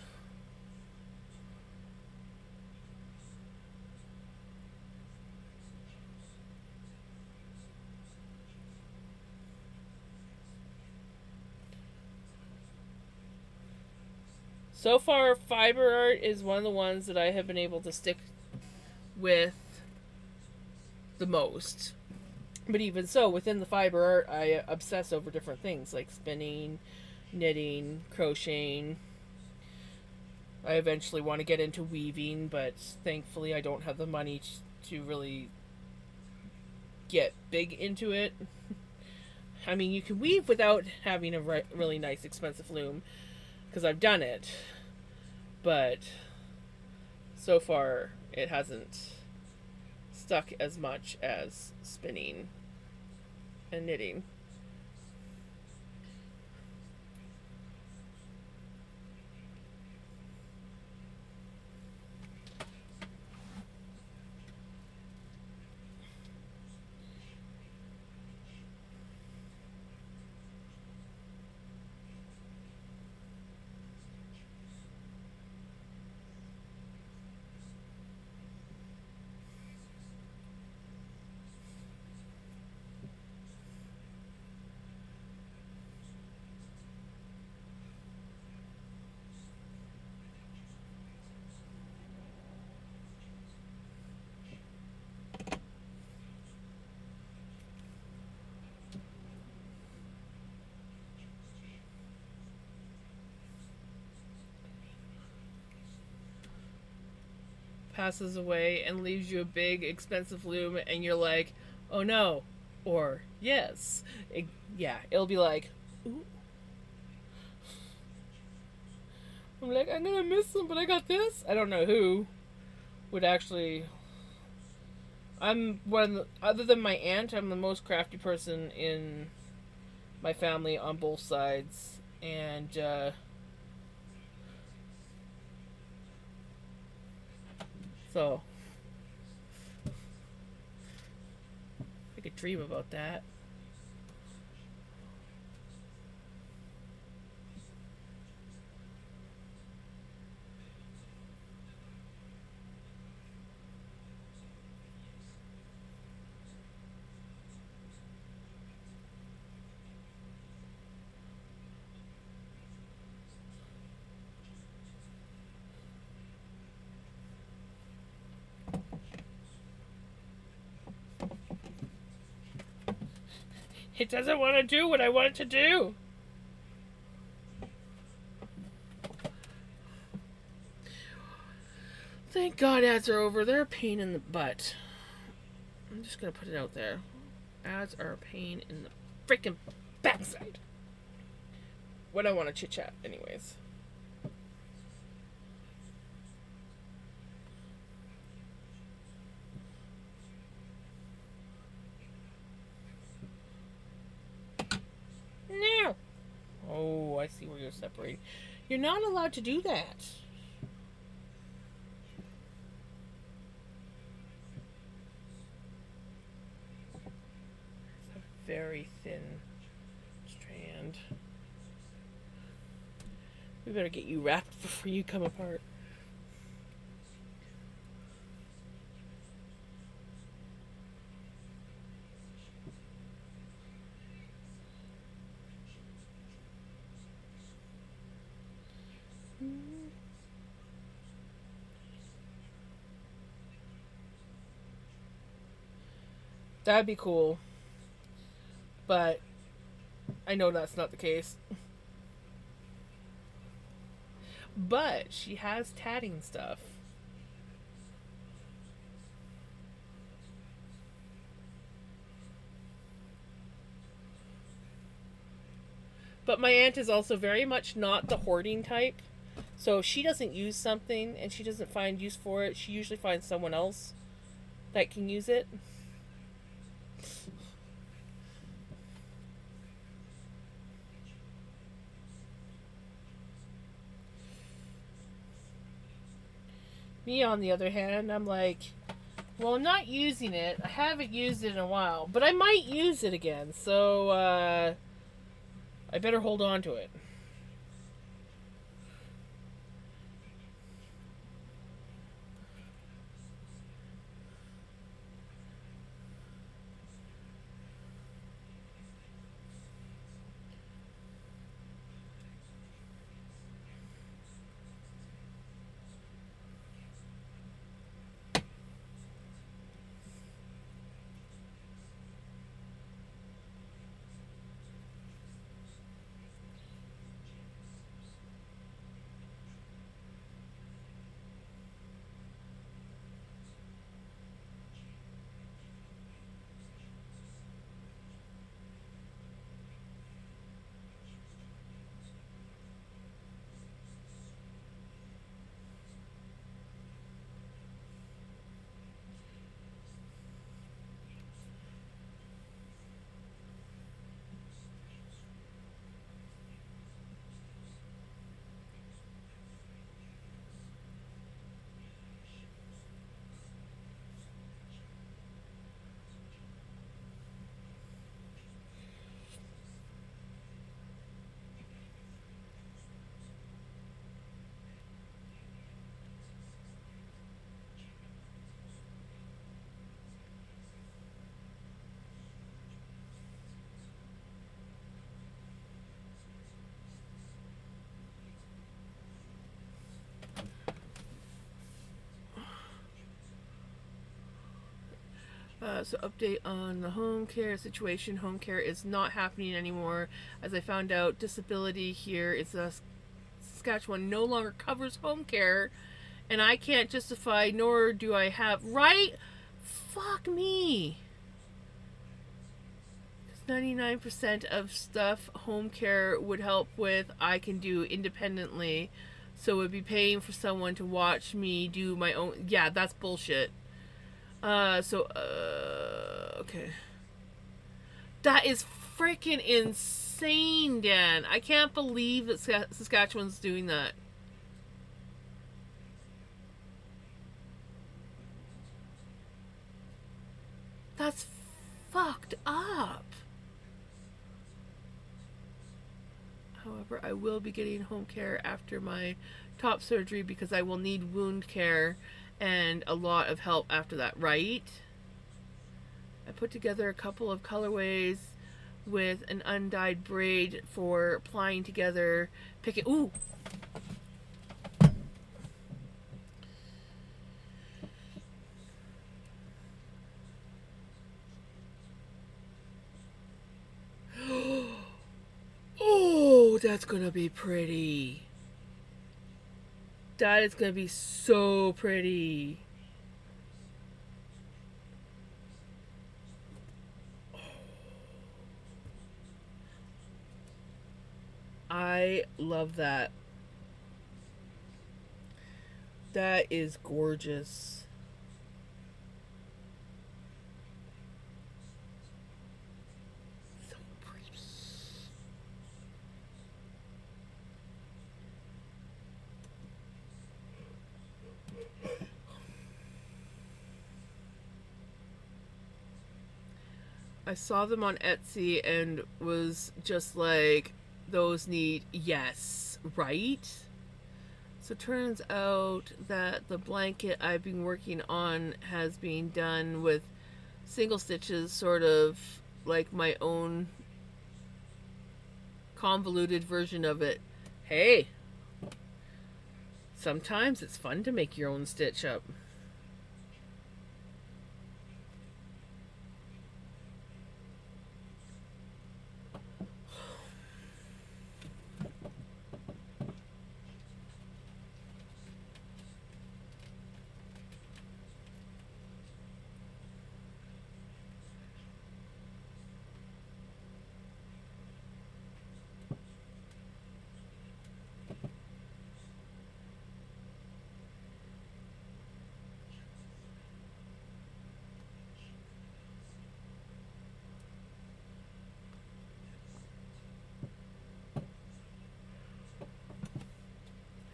So far, fiber art is one of the ones that I have been able to stick with the most. But even so, within the fiber art, I obsess over different things like spinning, knitting, crocheting. I eventually want to get into weaving, but thankfully I don't have the money to really get big into it. I mean, you can weave without having a really nice, expensive loom, because I've done it, but so far it hasn't stuck as much as spinning and knitting. passes away and leaves you a big, expensive loom, and you're like, oh no, or yes. Yeah, it'll be like, ooh. I'm like, I'm gonna miss them, but I got this. I don't know who would actually. I'm one, other than my aunt, I'm the most crafty person in my family on both sides. And, so, I could dream about that. It doesn't want to do what I want it to do. Thank God ads are over. They're a pain in the butt. I'm just gonna put it out there. Ads are a pain in the freaking backside. When I want to chit chat, anyways. No! Oh, I see where you're separating. You're not allowed to do that. It's a very thin strand. We better get you wrapped before you come apart. That'd be cool. But I know that's not the case. But she has tatting stuff. But my aunt is also very much not the hoarding type. So if she doesn't use something and she doesn't find use for it, she usually finds someone else that can use it. Me, on the other hand, I'm like, well, I'm not using it. I haven't used it in a while, but I might use it again. So I better hold on to it. So update on the home care situation. Home care is not happening anymore. As I found out, disability here is a Saskatchewan no longer covers home care, and I can't justify, nor do I have, right? Fuck me. 99% of stuff home care would help with, I can do independently. So it would be paying for someone to watch me do my own. Yeah, that's bullshit. Okay. That is freaking insane, Dan. I can't believe that Saskatchewan's doing that. That's fucked up. However, I will be getting home care after my top surgery because I will need wound care and a lot of help after that, right? I put together a couple of colorways with an undyed braid for applying together, picking. Ooh! Oh, that's gonna be pretty. That is gonna be so pretty. I love that. That is gorgeous. So pretty. I saw them on Etsy and was just like, those need, yes, right? So turns out that the blanket I've been working on has been done with single stitches, sort of like my own convoluted version of it. Hey, sometimes it's fun to make your own stitch up.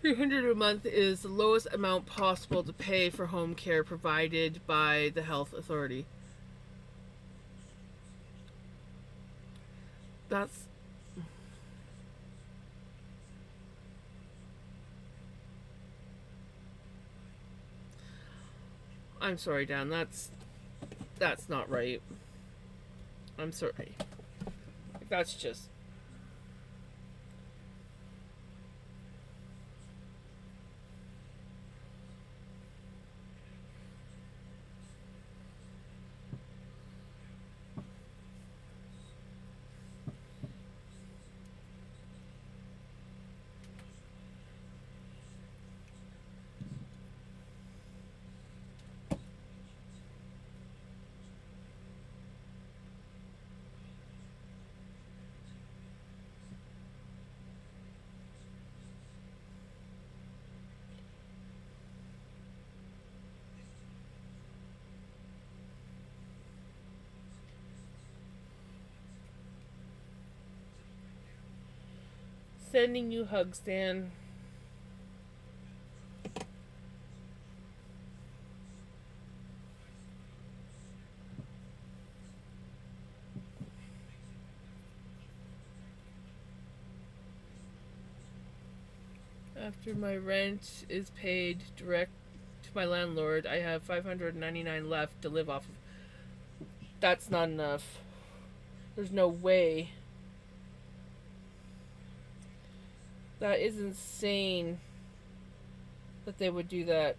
300 a month is the lowest amount possible to pay for home care provided by the health authority. That's I'm sorry, Dan. That's not right. I'm sorry. That's just 'Sending you hugs, Dan. After my rent is paid direct to my landlord, I have 599 left to live off of. That's not enough. There's no way. That is insane that they would do that.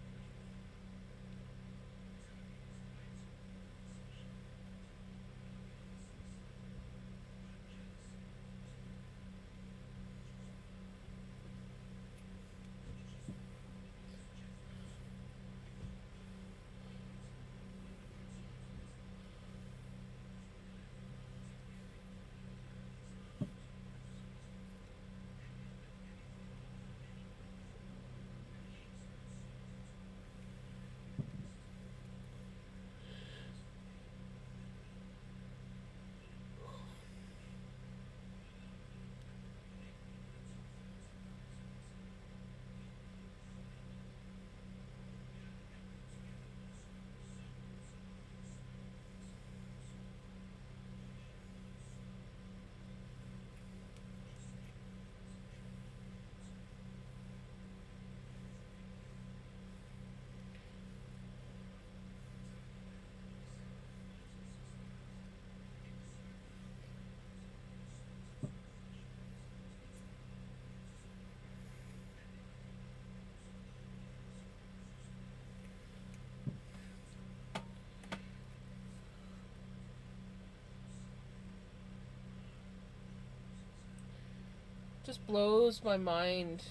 just blows my mind.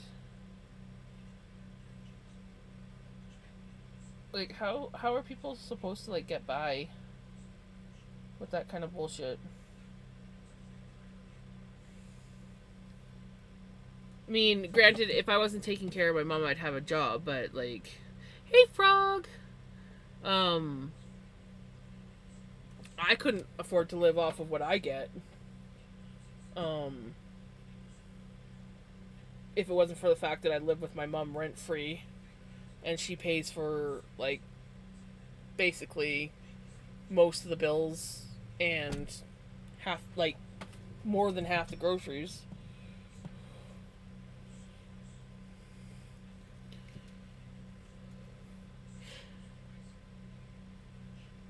Like, how are people supposed to, like, get by with that kind of bullshit? I mean, granted, if I wasn't taking care of my mom, I'd have a job, but, like, hey, frog! Um, I couldn't afford to live off of what I get. Um, if it wasn't for the fact that I live with my mom rent free and she pays for, like, basically most of the bills and half, like, more than half the groceries.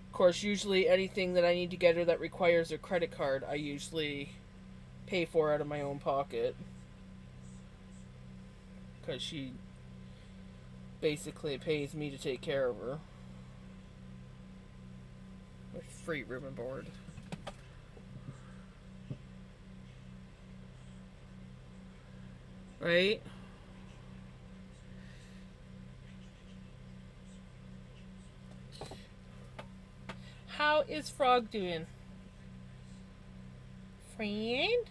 Of course, usually anything that I need to get her that requires a credit card, I usually pay for out of my own pocket. Because she basically pays me to take care of her. With free room and board. Right? How is Frog doing? Friend?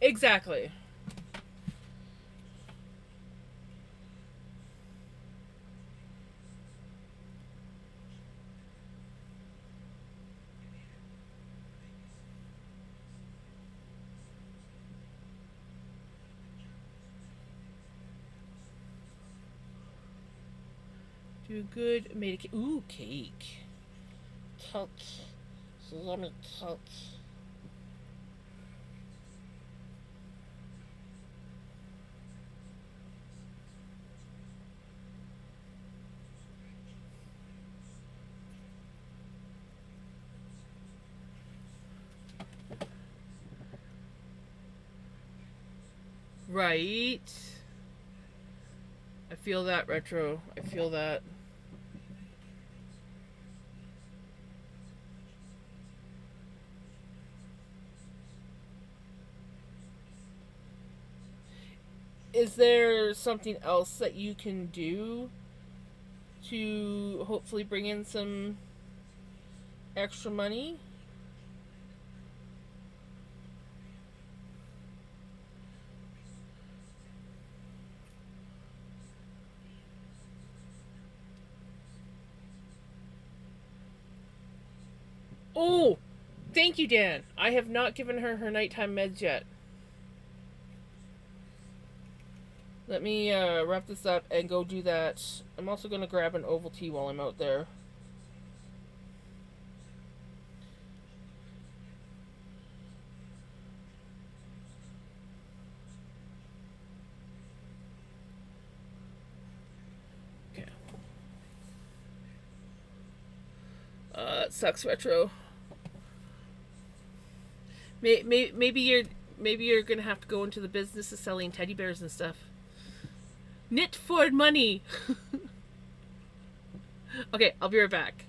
Exactly. Do good. Made a cake. Ooh, cake. Cake. Yummy cake. Right. I feel that, Retro. I feel that. Is there something else that you can do to hopefully bring in some extra money? Oh, thank you, Dan. I have not given her her nighttime meds yet. Let me wrap this up and go do that. I'm also going to grab an oval tea while I'm out there. Okay. It sucks, Retro. Maybe you're gonna have to go into the business of selling teddy bears and stuff. Knit for money. Okay, I'll be right back.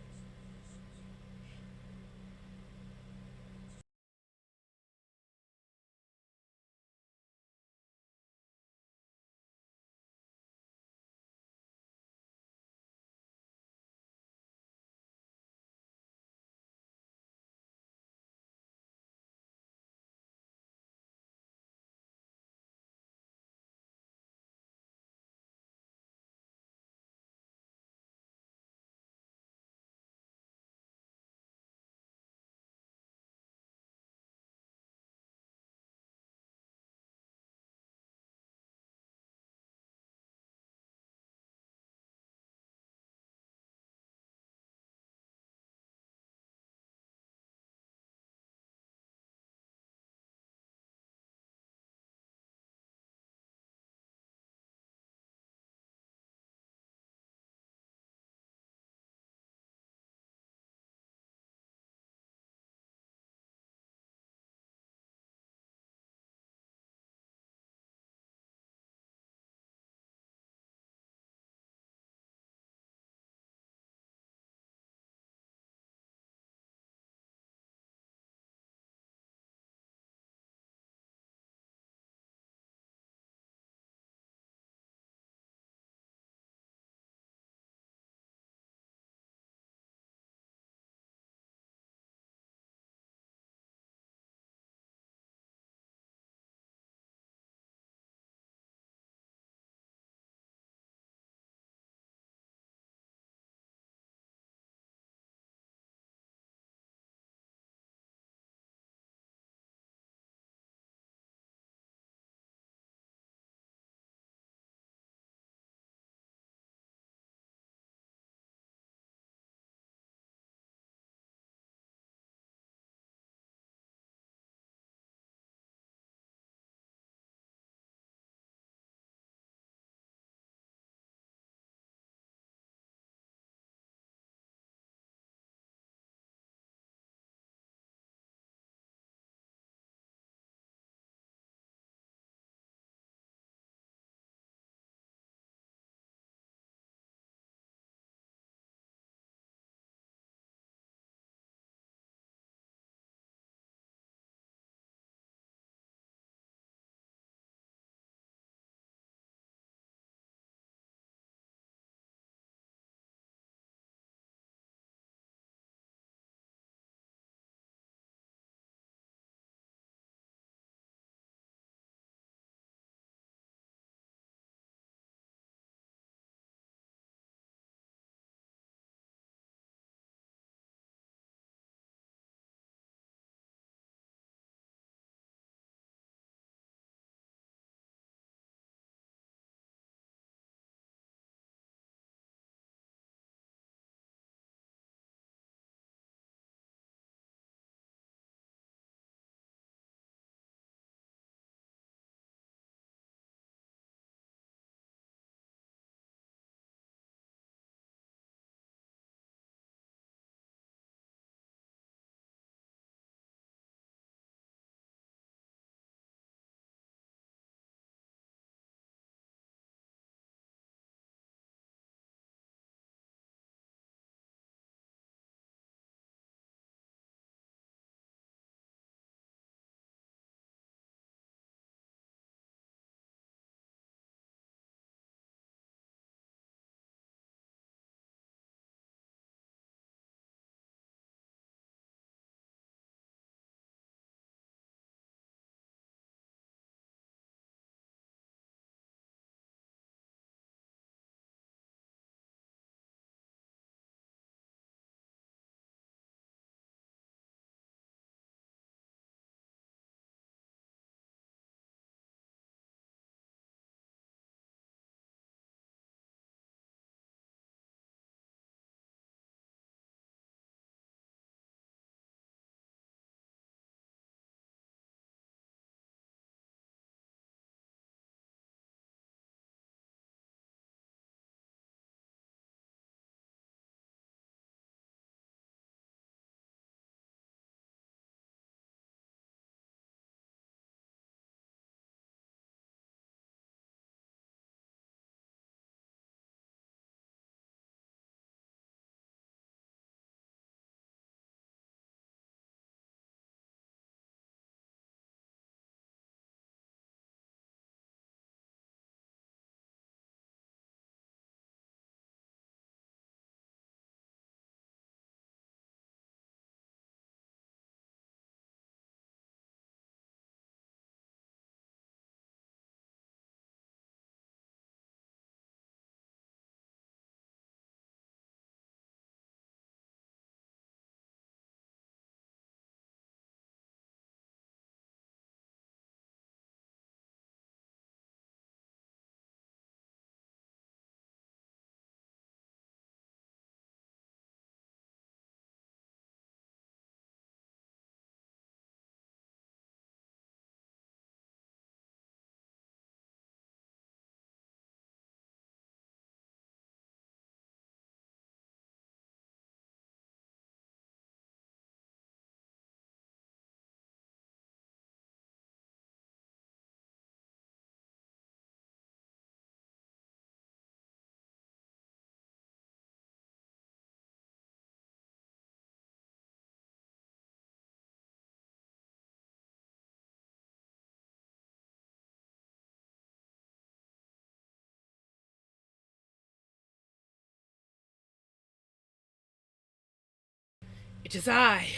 It is I,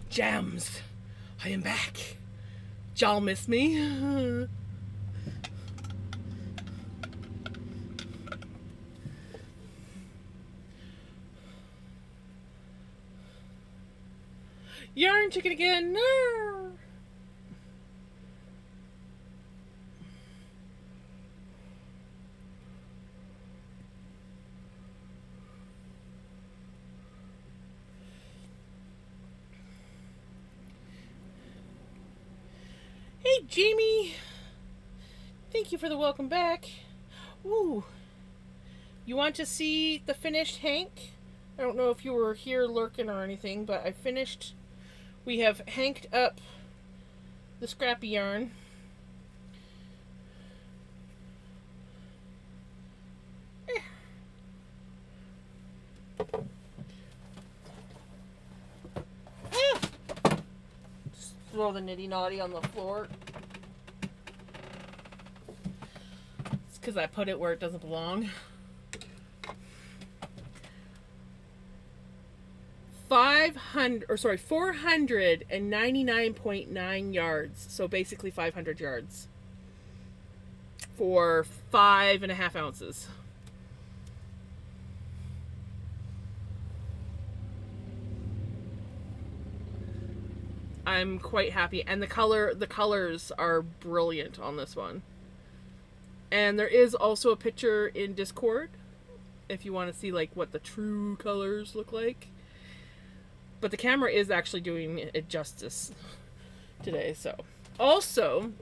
Jams. I am back. Y'all miss me? Yarn chicken again. No. Hey, Jamie. Thank you for the welcome back. Ooh. You want to see the finished hank? I don't know if you were here lurking or anything, but I finished. We have hanked up the scrappy yarn. Just throw the nitty naughty on the floor. It's because I put it where it doesn't belong. 499.9 yards. So basically 500 yards. For 5.5 ounces. I'm quite happy, and the colors are brilliant on this one. And there is also a picture in Discord if you want to see like what the true colors look like. But the camera is actually doing it justice today. So also,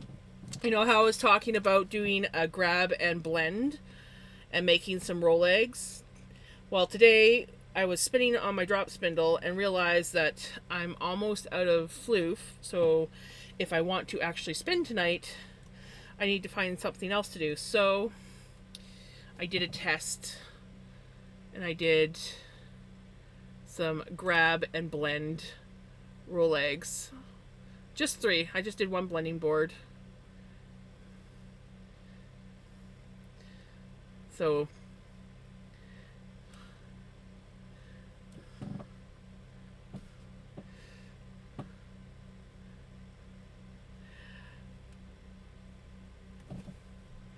you know how I was talking about doing a grab and blend and making some roll eggs? Well, today I was spinning on my drop spindle and realized that I'm almost out of floof. So if I want to actually spin tonight, I need to find something else to do. So I did a test and I did some grab and blend roll eggs. Just 3. I just did 1 blending board. So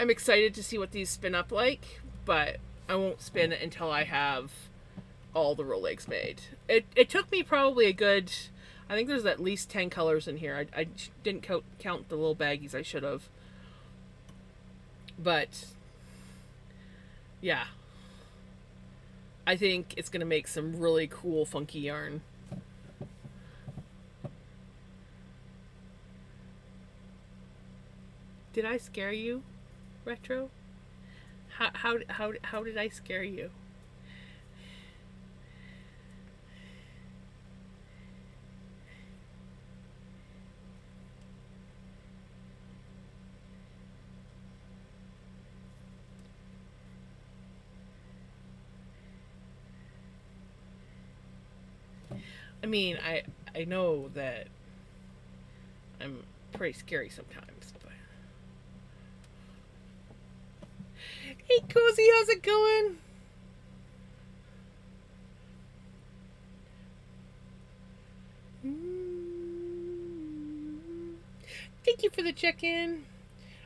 I'm excited to see what these spin up like, but I won't spin it until I have all the roll eggs made. It took me probably a good, I think there's at least 10 colors in here. I didn't count the little baggies. I should have. But yeah, I think it's gonna make some really cool funky yarn. Did I scare you, Retro? How did I scare you? I mean, I know that I'm pretty scary sometimes, but hey, Cozy, how's it going? Thank you for the check-in.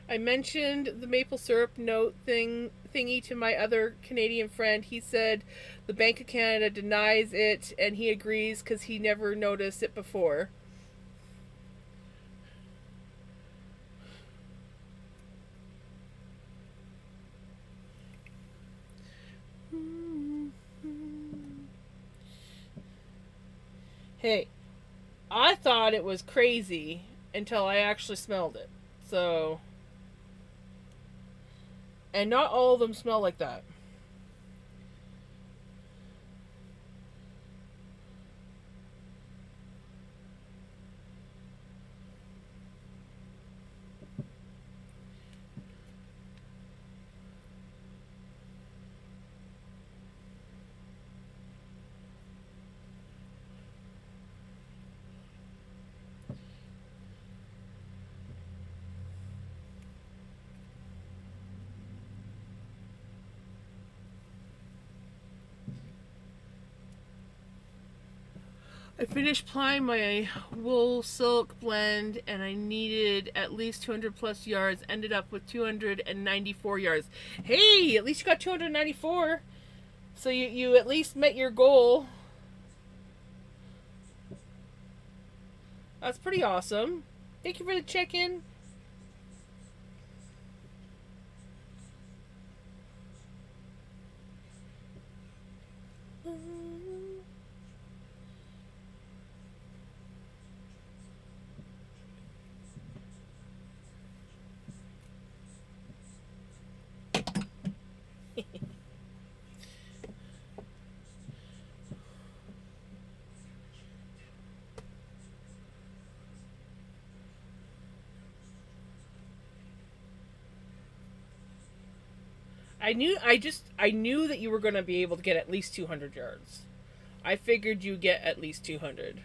I mentioned the maple syrup note thingy to my other Canadian friend. He said the Bank of Canada denies it, and he agrees because he never noticed it before. Hey, I thought it was crazy until I actually smelled it. So, and not all of them smell like that. I finished plying my wool silk blend and I needed at least 200 plus yards. Ended up with 294 yards. Hey, at least you got 294. So you at least met your goal. That's pretty awesome. Thank you for the check-in. I knew that you were going to be able to get at least 200 yards. I figured you get at least 200.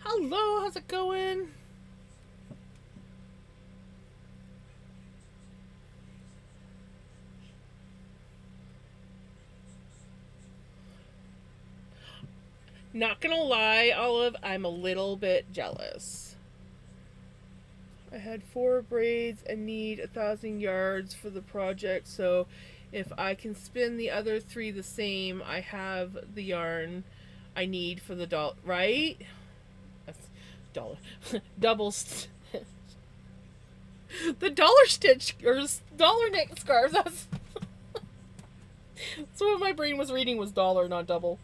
Hello, how's it going? Not gonna lie, Olive, I'm a little bit jealous. I had 4 braids and need 1,000 yards for the project, so if I can spin the other 3 the same, I have the yarn I need for the doll. Right? That's dollar. Double. The dollar stitch or dollar knit scarves. That's what my brain was reading was dollar, not double.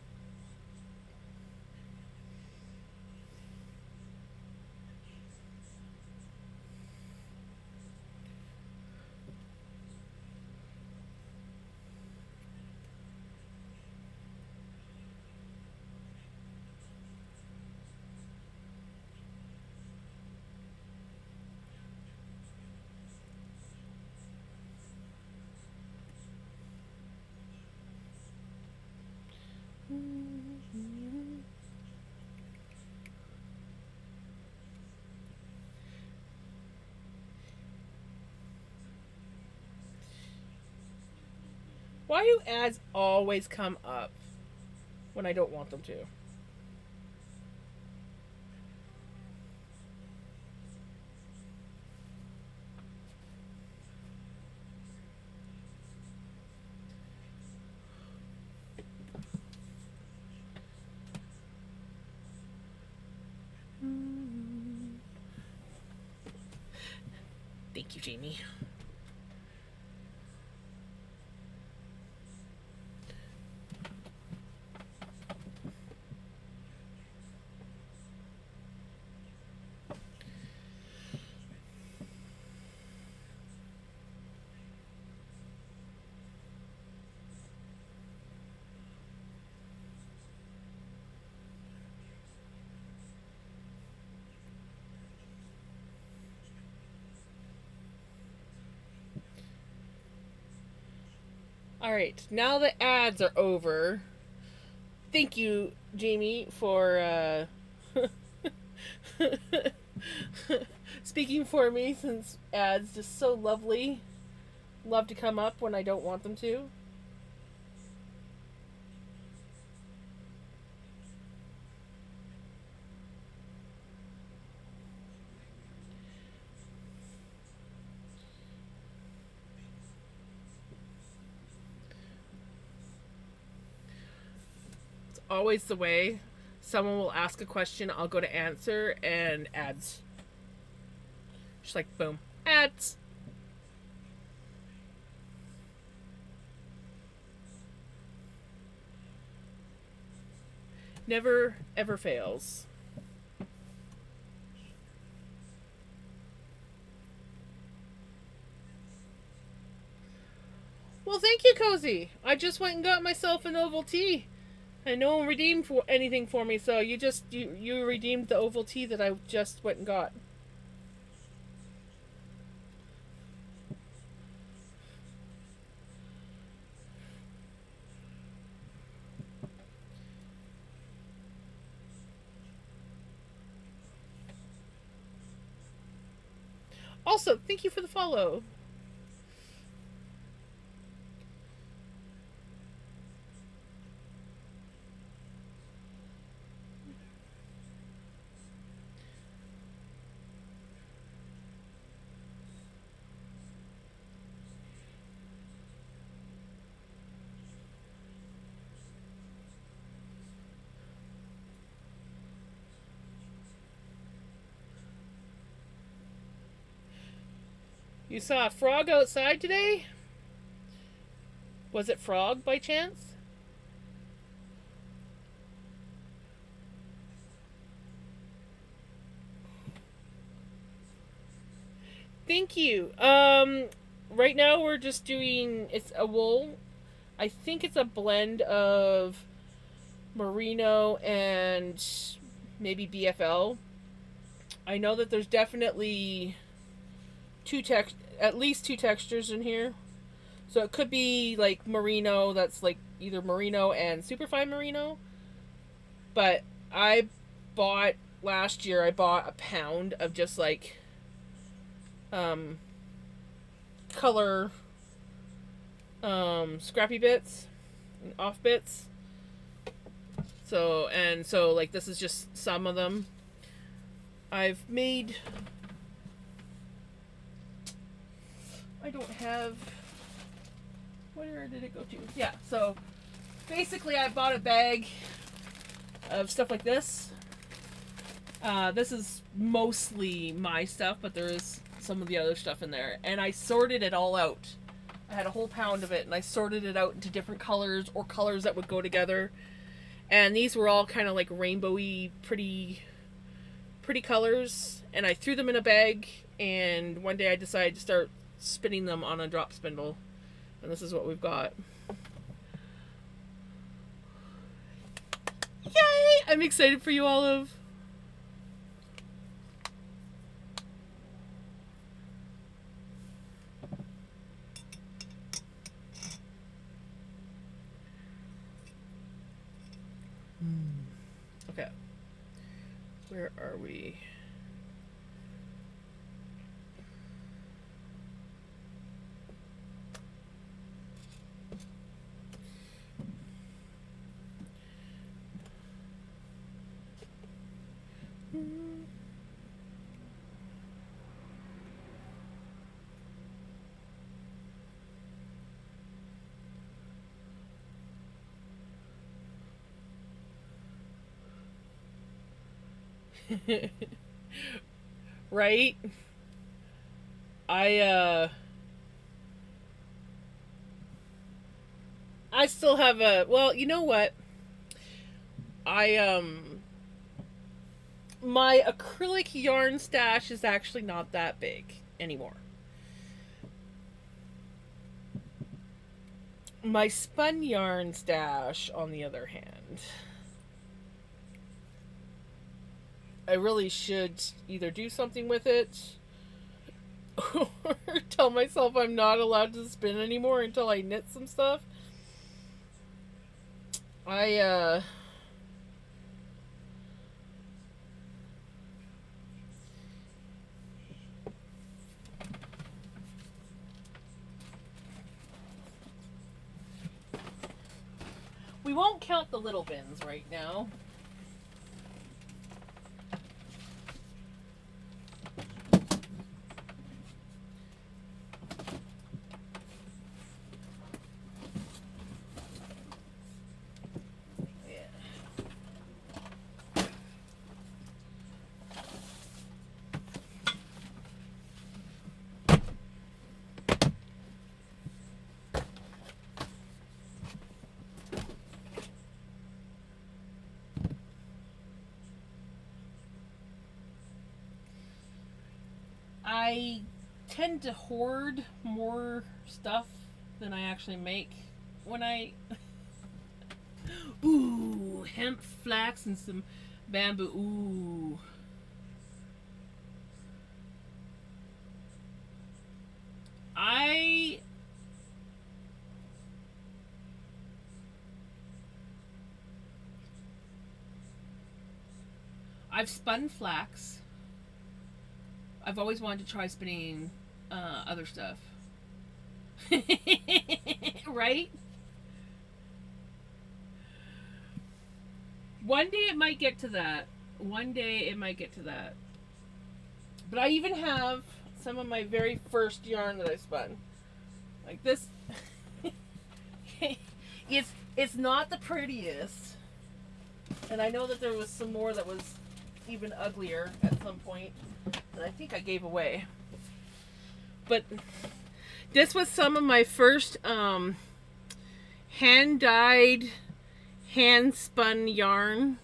Why do ads always come up when I don't want them to? Thank you, Jamie. All right, now the ads are over. Thank you, Jamie, for speaking for me since ads just so lovely. Love to come up when I don't want them to. It's always the way. Someone will ask a question, I'll go to answer, and ads. Just like boom, ads. Never ever fails. Well, thank you, Cozy. I just went and got myself an oval tea. And no one redeemed for anything for me, so you redeemed the oval tea that I just went and got. Also, thank you for the follow. You saw a frog outside today? Was it frog by chance? Thank you. Right now we're just doing it's a wool. I think it's a blend of merino and maybe BFL. I know that there's definitely at least two textures in here. So it could be like merino that's like either merino and superfine merino. But I bought last year I bought a pound of just like um color scrappy bits and off bits. So like this is just some of them. I've made I don't have where did it go to? Yeah, so basically I bought a bag of stuff like this. This is mostly my stuff, but there is some of the other stuff in there. And I sorted it all out. I had a whole pound of it, and I sorted it out into different colors or colors that would go together. And these were all kind of like rainbowy, pretty colors. And I threw them in a bag, and one day I decided to start spinning them on a drop spindle. And this is what we've got. Yay! I'm excited for you, Olive. Okay. Where are we? Right? I I still have a well, you know what? I my acrylic yarn stash is actually not that big anymore. My spun yarn stash, on the other hand, I really should either do something with it or tell myself I'm not allowed to spin anymore until I knit some stuff. I we won't count the little bins right now. I tend to hoard more stuff than I actually make when I. Ooh, hemp, flax, and some bamboo. Ooh. I I've spun flax. I've always wanted to try spinning other stuff. Right? One day it might get to that. One day it might get to that. But I even have some of my very first yarn that I spun. Like this. it's not the prettiest. And I know that there was some more that was even uglier at some point that I think I gave away. But this was some of my first hand-dyed, hand-spun yarn.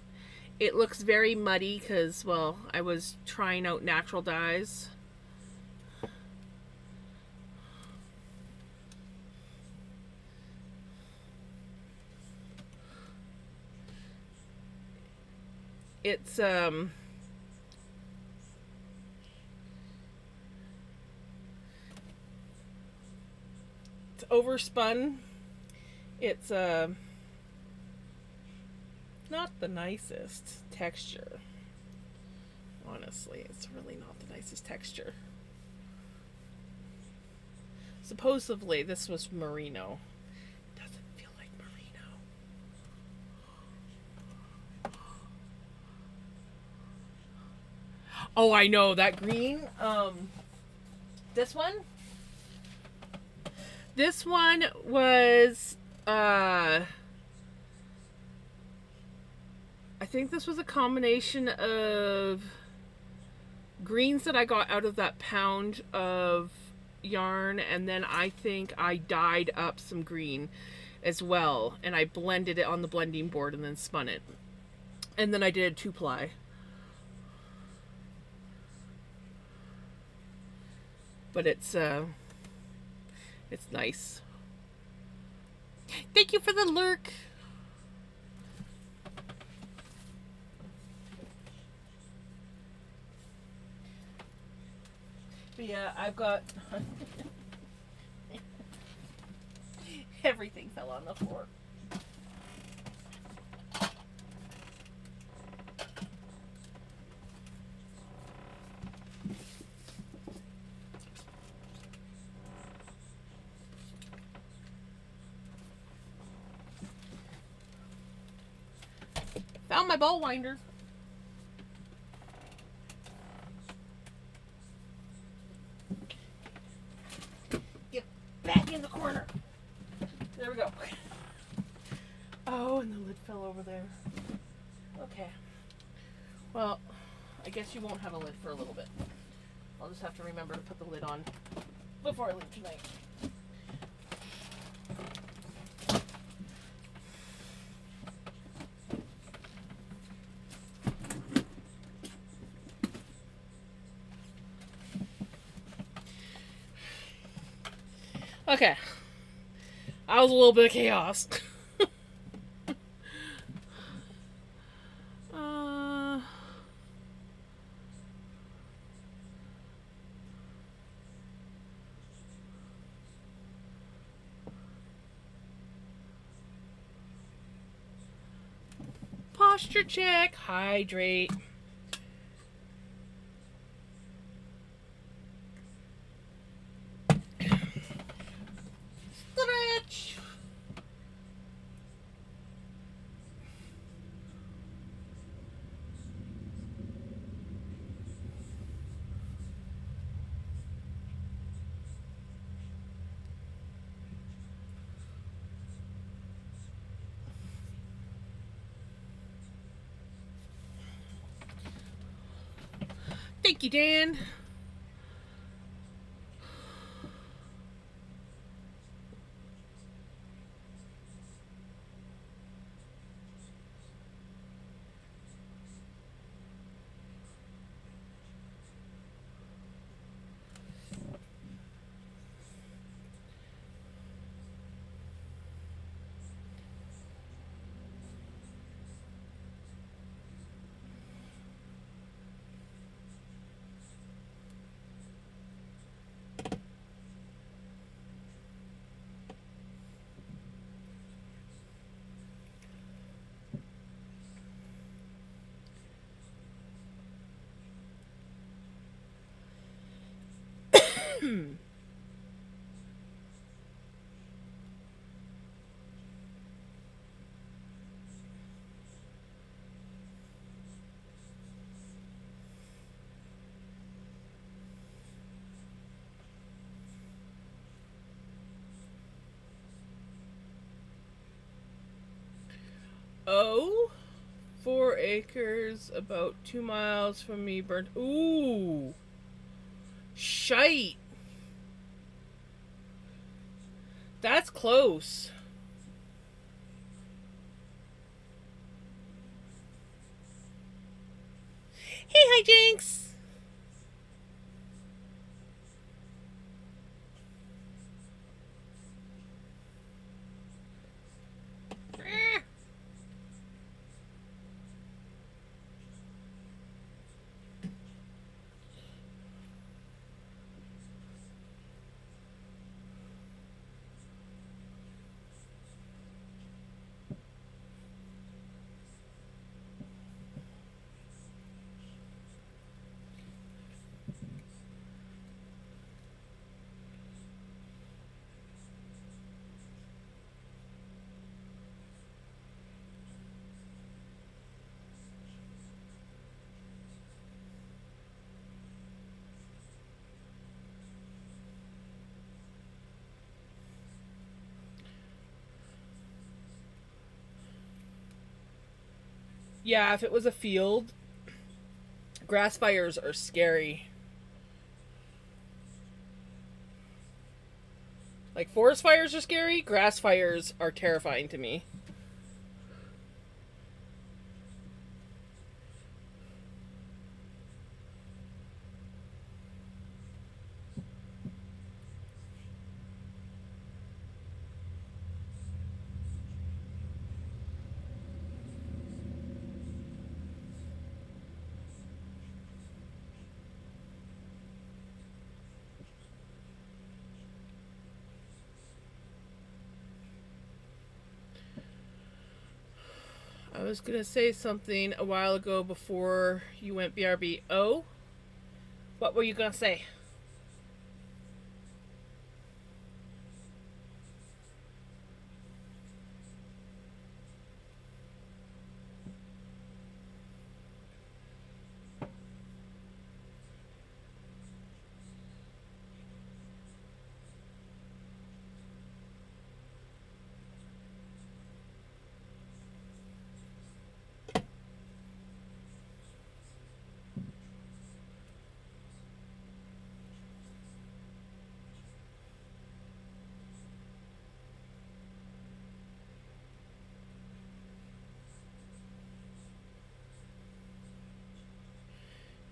It looks very muddy because, well, I was trying out natural dyes. It's overspun. It's not the nicest texture. Honestly, it's really not the nicest texture. Supposedly, this was merino. Doesn't feel like merino. Oh, I know that green. This one. This one was. I think this was a combination of greens that I got out of that pound of yarn, and then I think I dyed up some green as well, and I blended it on the blending board and then spun it, and then I did a 2-ply. But it's nice. Thank you for the lurk. But yeah, I've got everything fell on the floor. Found my ball winder. Get back in the corner. There we go. Oh, and the lid fell over there. Okay. Well, I guess you won't have a lid for a little bit. I'll just have to remember to put the lid on before I leave tonight. Okay. I was a little bit of chaos. Posture check. Hydrate. Stretch. Thank you, Dan. Oh, 4 acres, about 2 miles from me, burnt. Ooh, shite. That's close. Hey, hijinks. Yeah, if it was a field, grass fires are scary. Like forest fires are scary, grass fires are terrifying to me. I was gonna say something a while ago before you went BRB. Oh, what were you gonna say?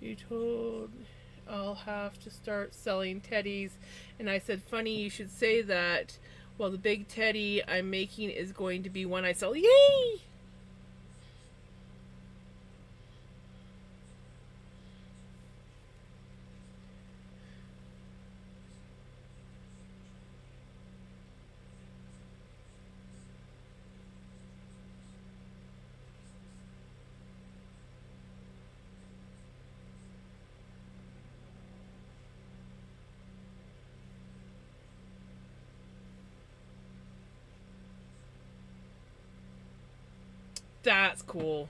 You told I'll have to start selling teddies, and I said, funny you should say that. Well, the big teddy I'm making is going to be one I sell. Yay! That's cool.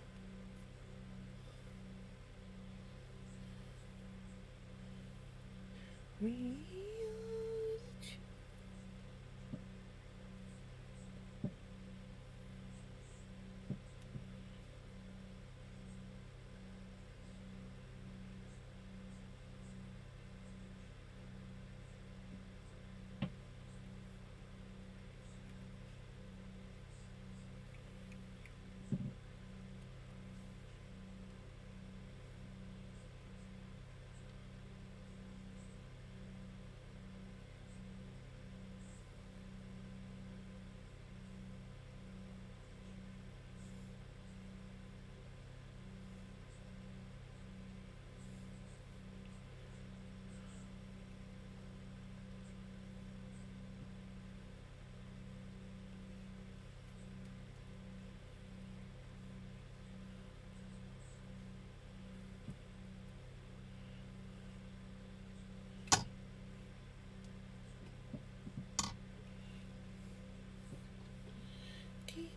Shape.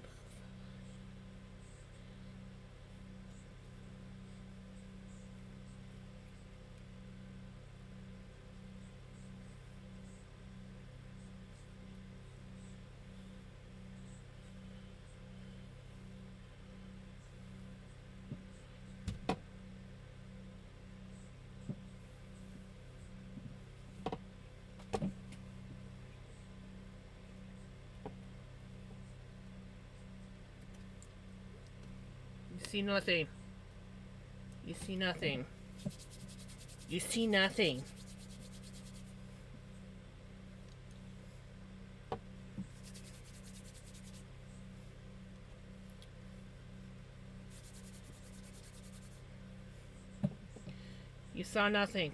You see nothing. You see nothing. You see nothing. You saw nothing.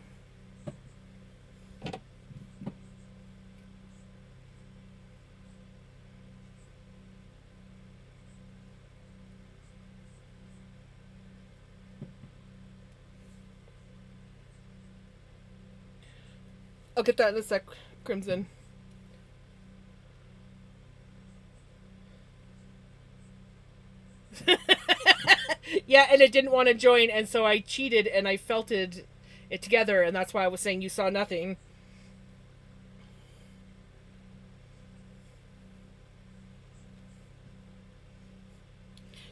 I'll get that in a sec, Crimson. Yeah, and it didn't want to join, and so I cheated and I felted it together, and that's why I was saying you saw nothing.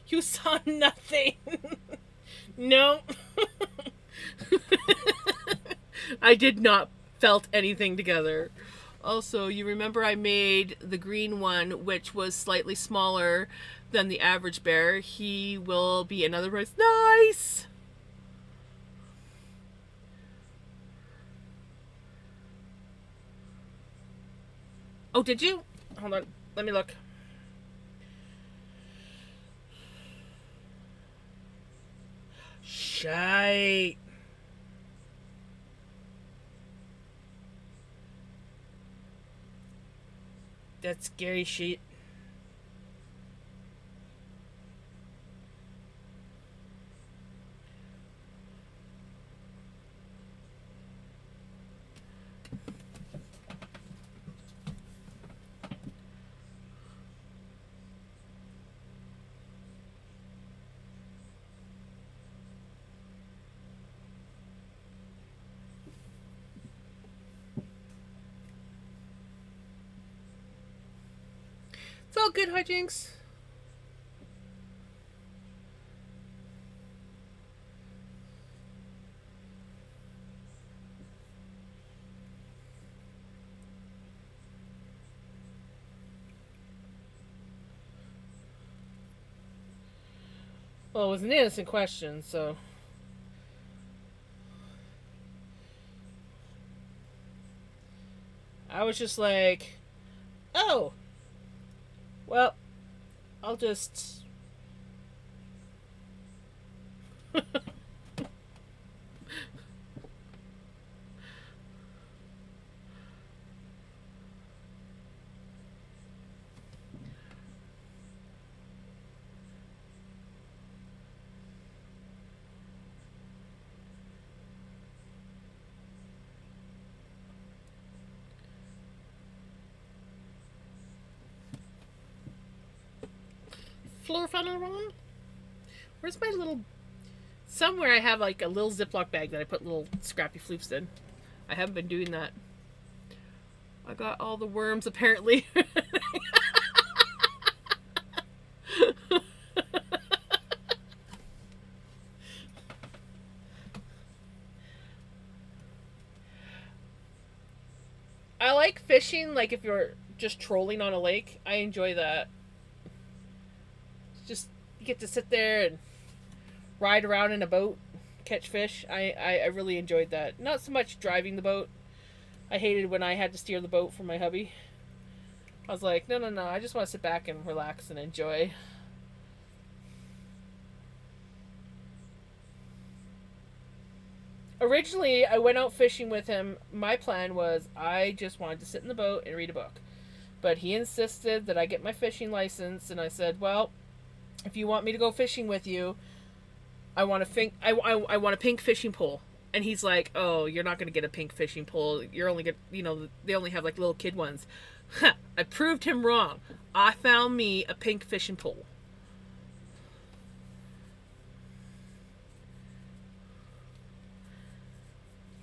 You saw nothing. No. I did not felt anything together. Also, you remember I made the green one, which was slightly smaller than the average bear. He will be another price. Nice! Oh, did you? Hold on. Let me look. Shite. That's scary shit. It's all good, hijinks. Well, it was an innocent question, so. I was just like, oh, well, I'll just. Floor funnel on? Where's my little. Somewhere I have like a little Ziploc bag that I put little scrappy floofs in. I haven't been doing that. I got all the worms apparently. I like fishing, like if you're just trolling on a lake. I enjoy that. Just you get to sit there and ride around in a boat, catch fish. I really enjoyed that. Not so much driving the boat. I hated when I had to steer the boat for my hubby. I was like, no, no, no. I just want to sit back and relax and enjoy. Originally, I went out fishing with him. My plan was I just wanted to sit in the boat and read a book. But he insisted that I get my fishing license, and I said, well, if you want me to go fishing with you, I want I want a pink fishing pole. And he's like, oh, you're not going to get a pink fishing pole. You're only going to, they only have like little kid ones. I proved him wrong. I found me a pink fishing pole.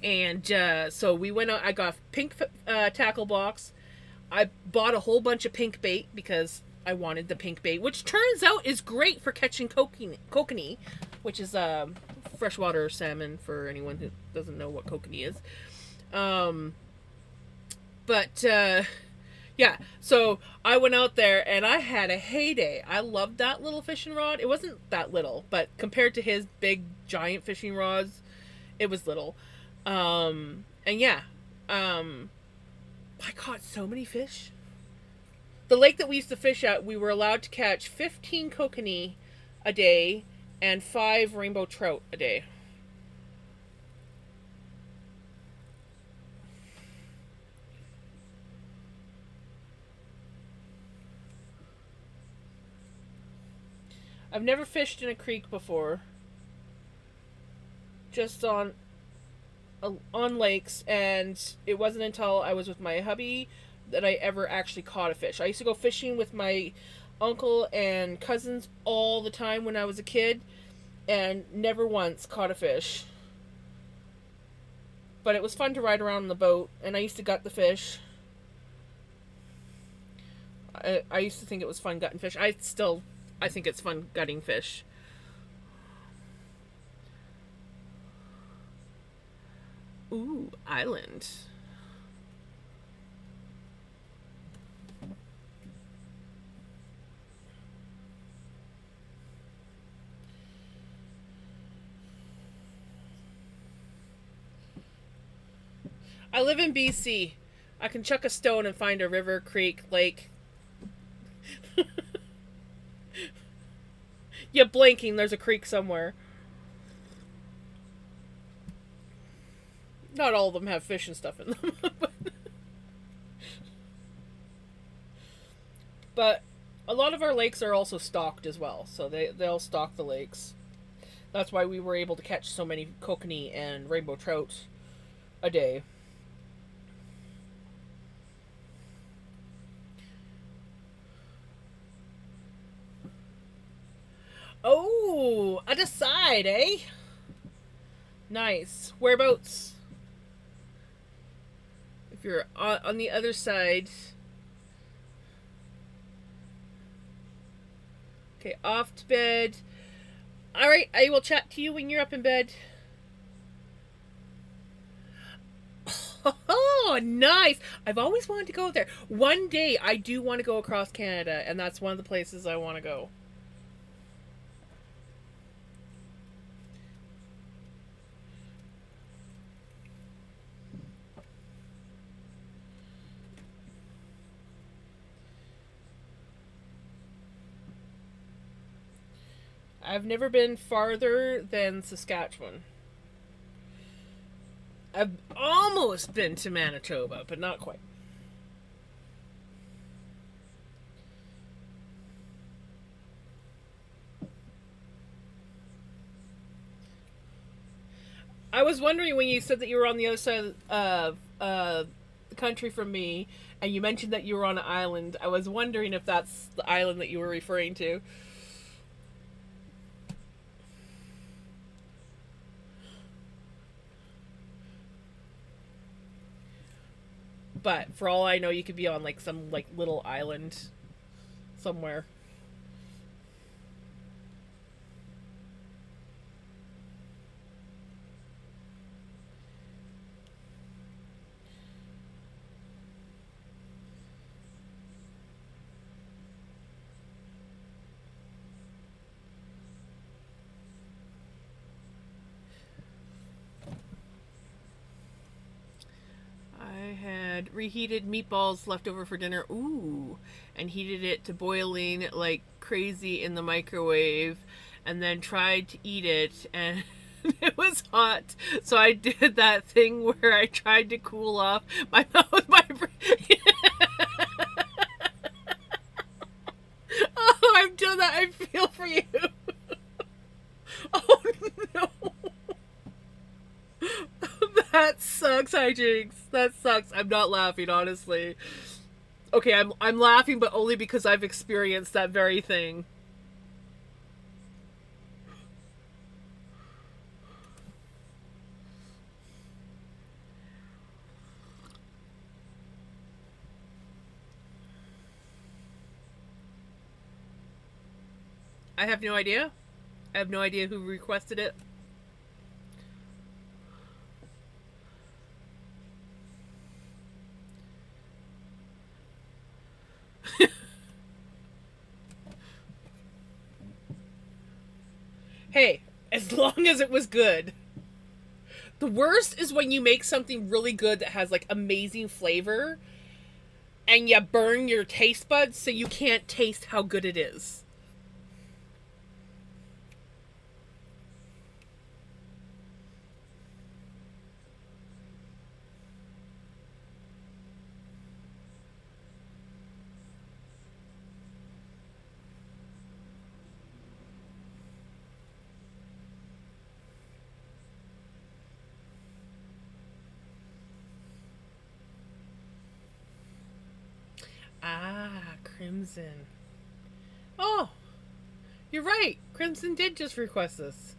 And so we went out. I got a pink tackle box. I bought a whole bunch of pink bait because I wanted the pink bait, which turns out is great for catching kokanee, which is freshwater salmon for anyone who doesn't know what kokanee is. Um, but yeah, so I went out there and I had a heyday. I loved that little fishing rod. It wasn't that little, but compared to his big giant fishing rods, it was little. And yeah, I caught so many fish. The lake that we used to fish at, we were allowed to catch 15 kokanee a day and 5 rainbow trout a day. I've never fished in a creek before. Just on lakes, and it wasn't until I was with my hubby that I ever actually caught a fish. I used to go fishing with my uncle and cousins all the time when I was a kid, and never once caught a fish. But it was fun to ride around on the boat, and I used to gut the fish. I used to think it was fun gutting fish. I think it's fun gutting fish. Ooh, island. I live in BC. I can chuck a stone and find a river, creek, lake. You're blinking, there's a creek somewhere. Not all of them have fish and stuff in them. But a lot of our lakes are also stocked as well. So they'll stock the lakes. That's why we were able to catch so many kokanee and rainbow trout a day. Oh, I decide, eh? Nice. Whereabouts? If you're on the other side. Okay, off to bed. Alright, I will chat to you when you're up in bed. Oh, nice. I've always wanted to go there. One day I do want to go across Canada, and that's one of the places I want to go. I've never been farther than Saskatchewan. I've almost been to Manitoba, but not quite. I was wondering when you said that you were on the other side of the country from me, and you mentioned that you were on an island. I was wondering if that's the island that you were referring to. But for all I know, you could be on like some like little island somewhere. I had reheated meatballs left over for dinner. Ooh, and heated it to boiling like crazy in the microwave, and then tried to eat it, and it was hot. So I did that thing where I tried to cool off my mouth. My oh, I've done that. I feel for you. Oh no. That sucks, hijinks. That sucks. I'm not laughing, honestly. Okay, I'm laughing, but only because I've experienced that very thing. I have no idea. I have no idea who requested it. Hey, as long as it was good. The worst is when you make something really good that has like amazing flavor and you burn your taste buds so you can't taste how good it is. Ah, Crimson. Oh, you're right. Crimson did just request this.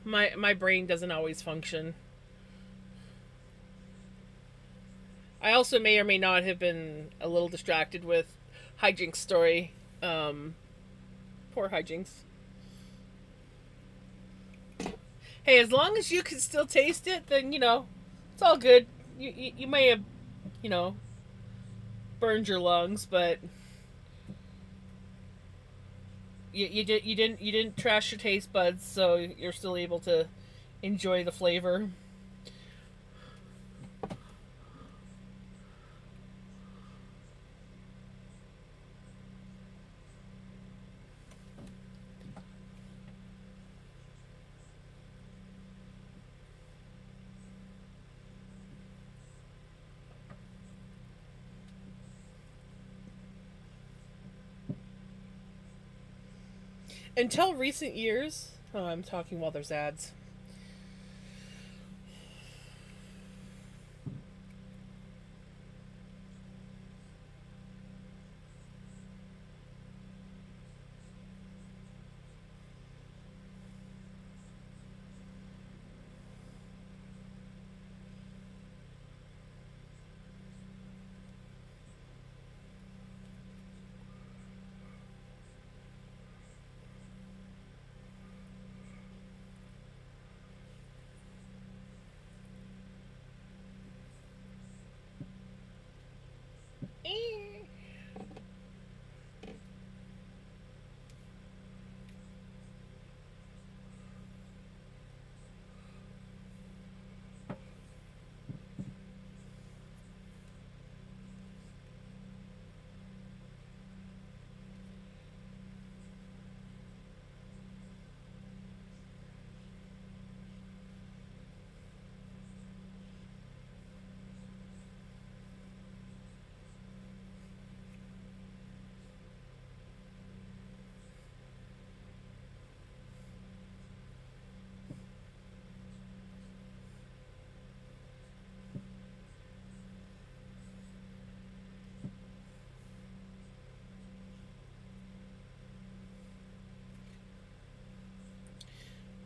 My brain doesn't always function. I also may or may not have been a little distracted with Hijinks' story. Um, Poor Hijinks. Hey, as long as you can still taste it, then it's all good. You may have you know burned your lungs, but you didn't trash your taste buds, so you're still able to enjoy the flavor. Until recent years, oh, I'm talking while there's ads.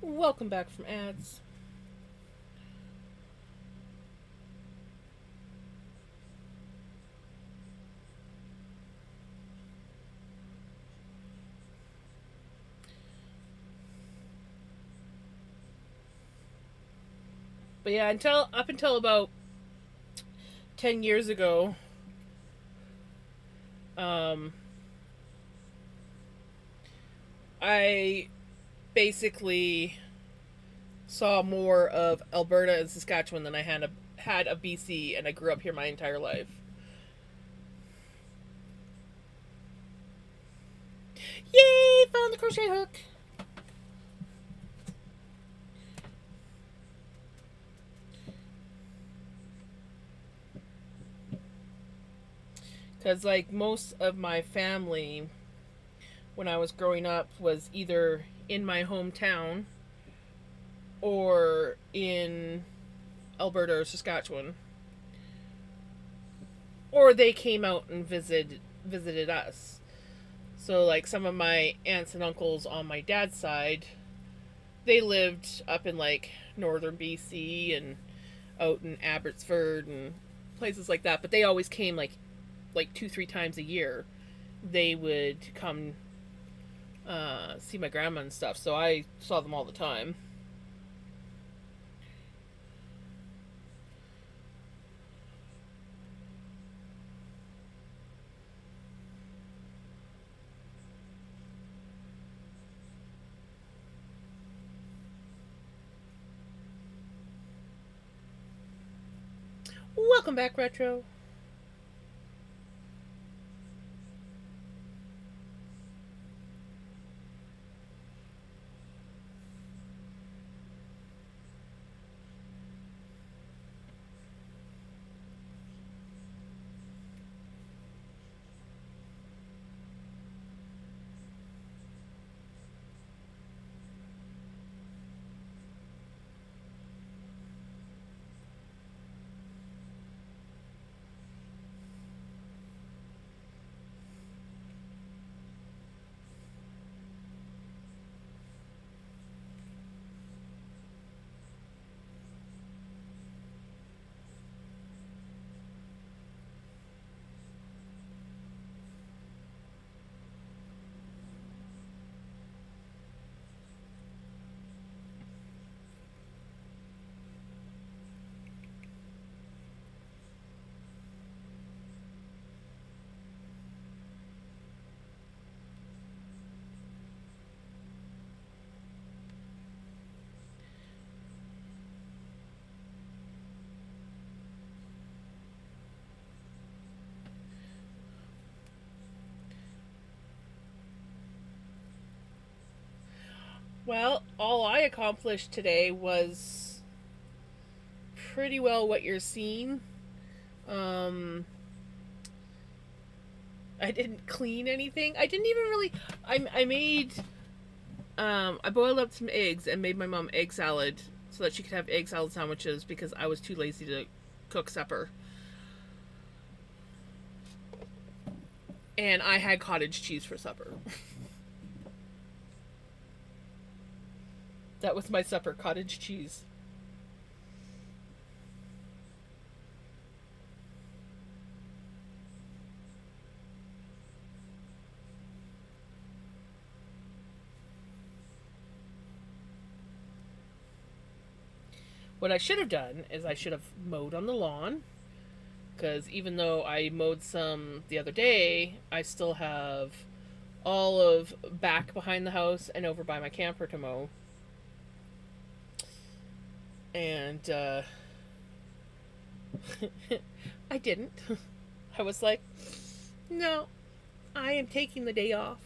Welcome back from ads. But yeah, until up until about 10 years ago, um, I basically saw more of Alberta and Saskatchewan than I had of BC, and I grew up here my entire life. Yay! Found the crochet hook. Because like most of my family, when I was growing up, was either in my hometown or in Alberta or Saskatchewan, or they came out and visited us. So like some of my aunts and uncles on my dad's side, they lived up in like northern BC and out in Abbotsford and places like that. But they always came like 2-3 times a year. They would come see my grandma and stuff. So I saw them all the time. Welcome back, Retro. Well, all I accomplished today was pretty well what you're seeing. Um, I didn't clean anything. I didn't even really. I made. I boiled up some eggs and made my mom egg salad so that she could have egg salad sandwiches because I was too lazy to cook supper. And I had cottage cheese for supper. That was my supper, cottage cheese. What I should have done is I should have mowed on the lawn because even though I mowed some the other day, I still have all of back behind the house and over by my camper to mow. And I didn't. I was like, no, I am taking the day off.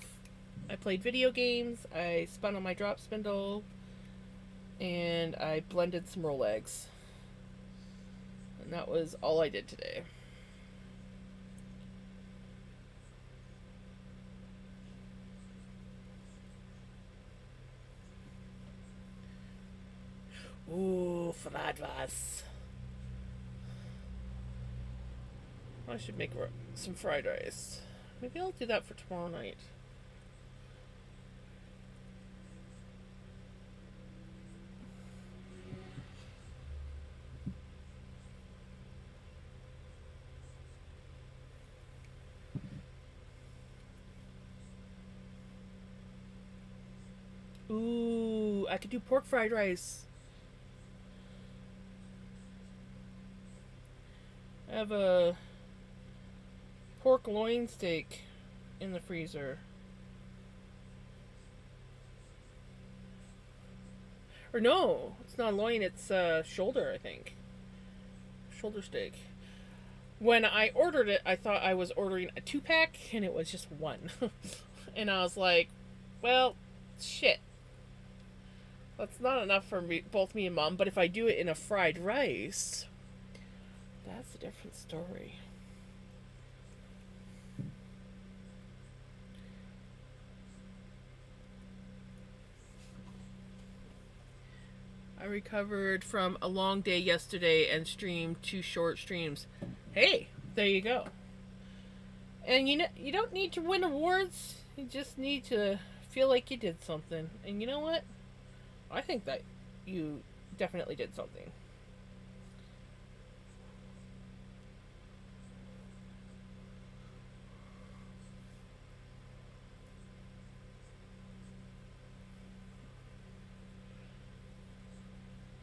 I played video games, I spun on my drop spindle, and I blended some roll eggs. And that was all I did today. Ooh, Fradwas. I should make some fried rice. Maybe I'll do that for tomorrow night. Ooh, I could do pork fried rice. I have a pork loin steak in the freezer. Or no, it's not loin, it's shoulder, I think. Shoulder steak. When I ordered it, I thought I was ordering a 2-pack, and it was just one. And I was like, well, shit. That's not enough for both me and mom, but if I do it in a fried rice, that's a different story. I recovered from a long day yesterday and streamed 2 short streams. Hey, there you go. And you don't need to win awards. You just need to feel like you did something. And you know what? I think that you definitely did something.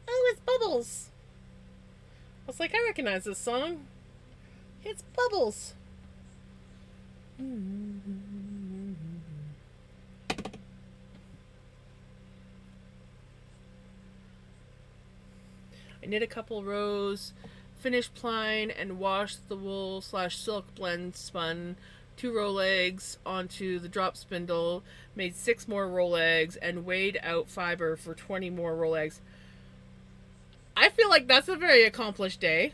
Oh, it's Bubbles. I was like, I recognize this song. It's Bubbles. I knit a couple rows, finished plying, and washed the wool slash silk blend spun 2 row legs onto the drop spindle, made 6 more roll legs, and weighed out fiber for 20 more roll legs. I feel like that's a very accomplished day.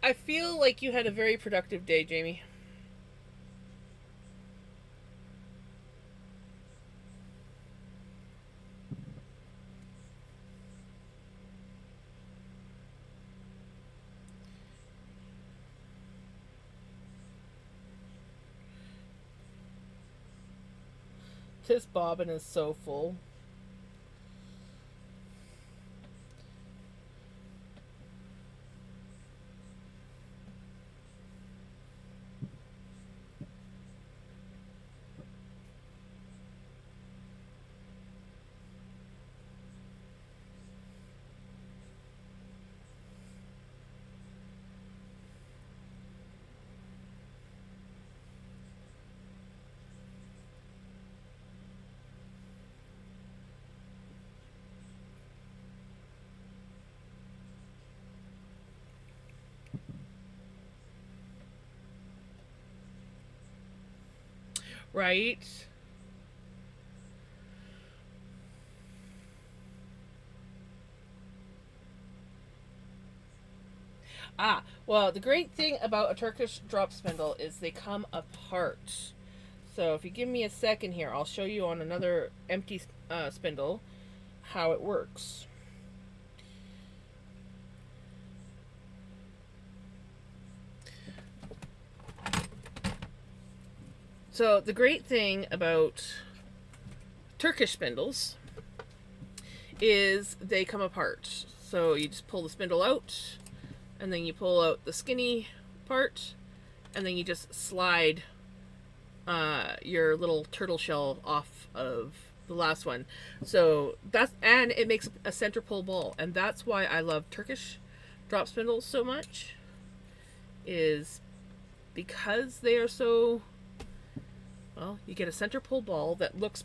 I feel like you had a very productive day, Jamie. This bobbin is so full. Right? Well, the great thing about a Turkish drop spindle is they come apart. So if you give me a second here, I'll show you on another empty spindle how it works. So the great thing about Turkish spindles is they come apart. So you just pull the spindle out, and then you pull out the skinny part, and then you just slide your little turtle shell off of the last one. So and it makes a center pull ball, and that's why I love Turkish drop spindles so much, is because they are so, well, you get a center pull ball that looks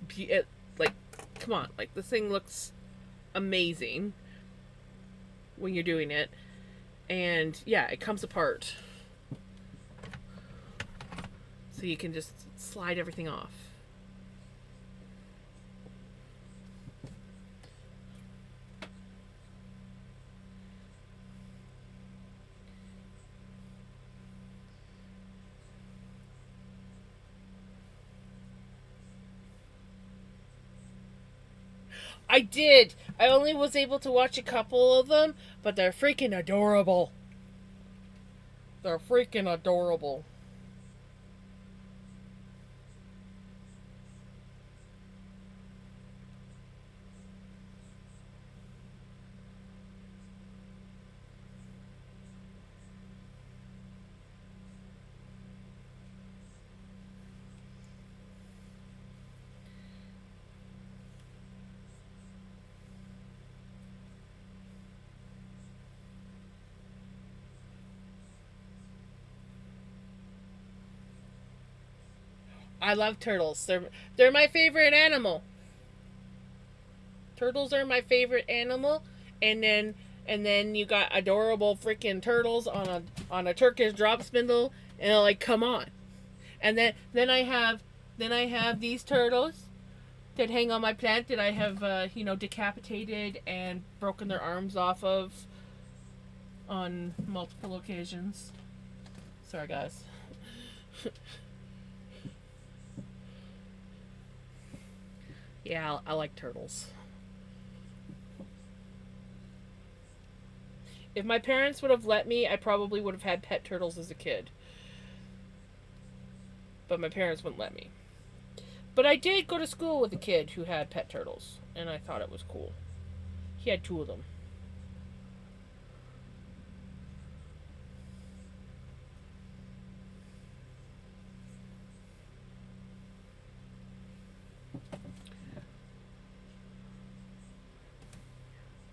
like, come on, like this thing looks amazing when you're doing it, and yeah, it comes apart, so you can just slide everything off. I did. I only was able to watch a couple of them, but they're freaking adorable. They're freaking adorable. I love turtles. They're my favorite animal. Turtles are my favorite animal, and then you got adorable freaking turtles on a Turkish drop spindle, and I'm like, come on. And then I have these turtles that hang on my plant that I have decapitated and broken their arms off of on multiple occasions. Sorry, guys. Yeah, I like turtles. If my parents would have let me, I probably would have had pet turtles as a kid. But my parents wouldn't let me. But I did go to school with a kid who had pet turtles, and I thought it was cool. He had two of them.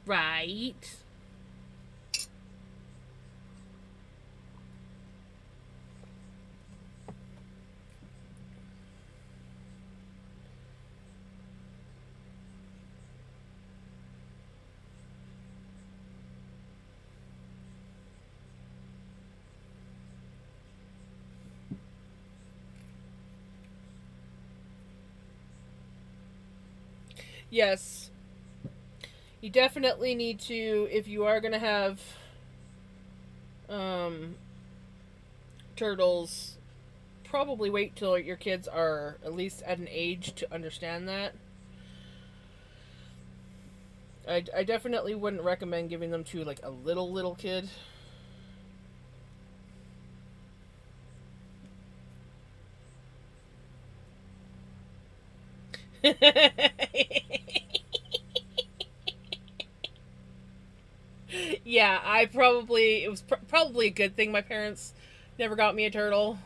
Right. Yes. You definitely need to, if you are going to have um, turtles, probably wait till your kids are at least at an age to understand that. I definitely wouldn't recommend giving them to like a little kid. Yeah, I probably it was probably a good thing my parents never got me a turtle.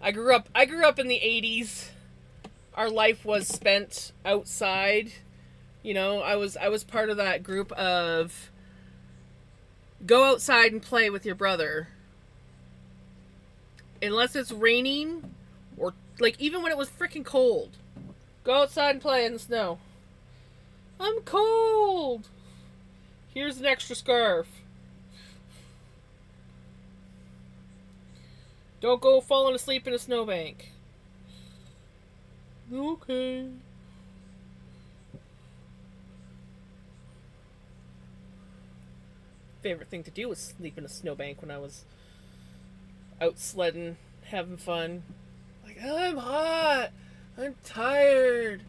I grew up in the 80s. Our life was spent outside. I was part of that group of go outside and play with your brother. Unless it's raining or like even when it was freaking cold. Go outside and play in the snow. I'm cold. Here's an extra scarf. Don't go falling asleep in a snowbank. Okay. Favorite thing to do was sleep in a snowbank when I was out sledding, having fun. Like, I'm hot. I'm tired.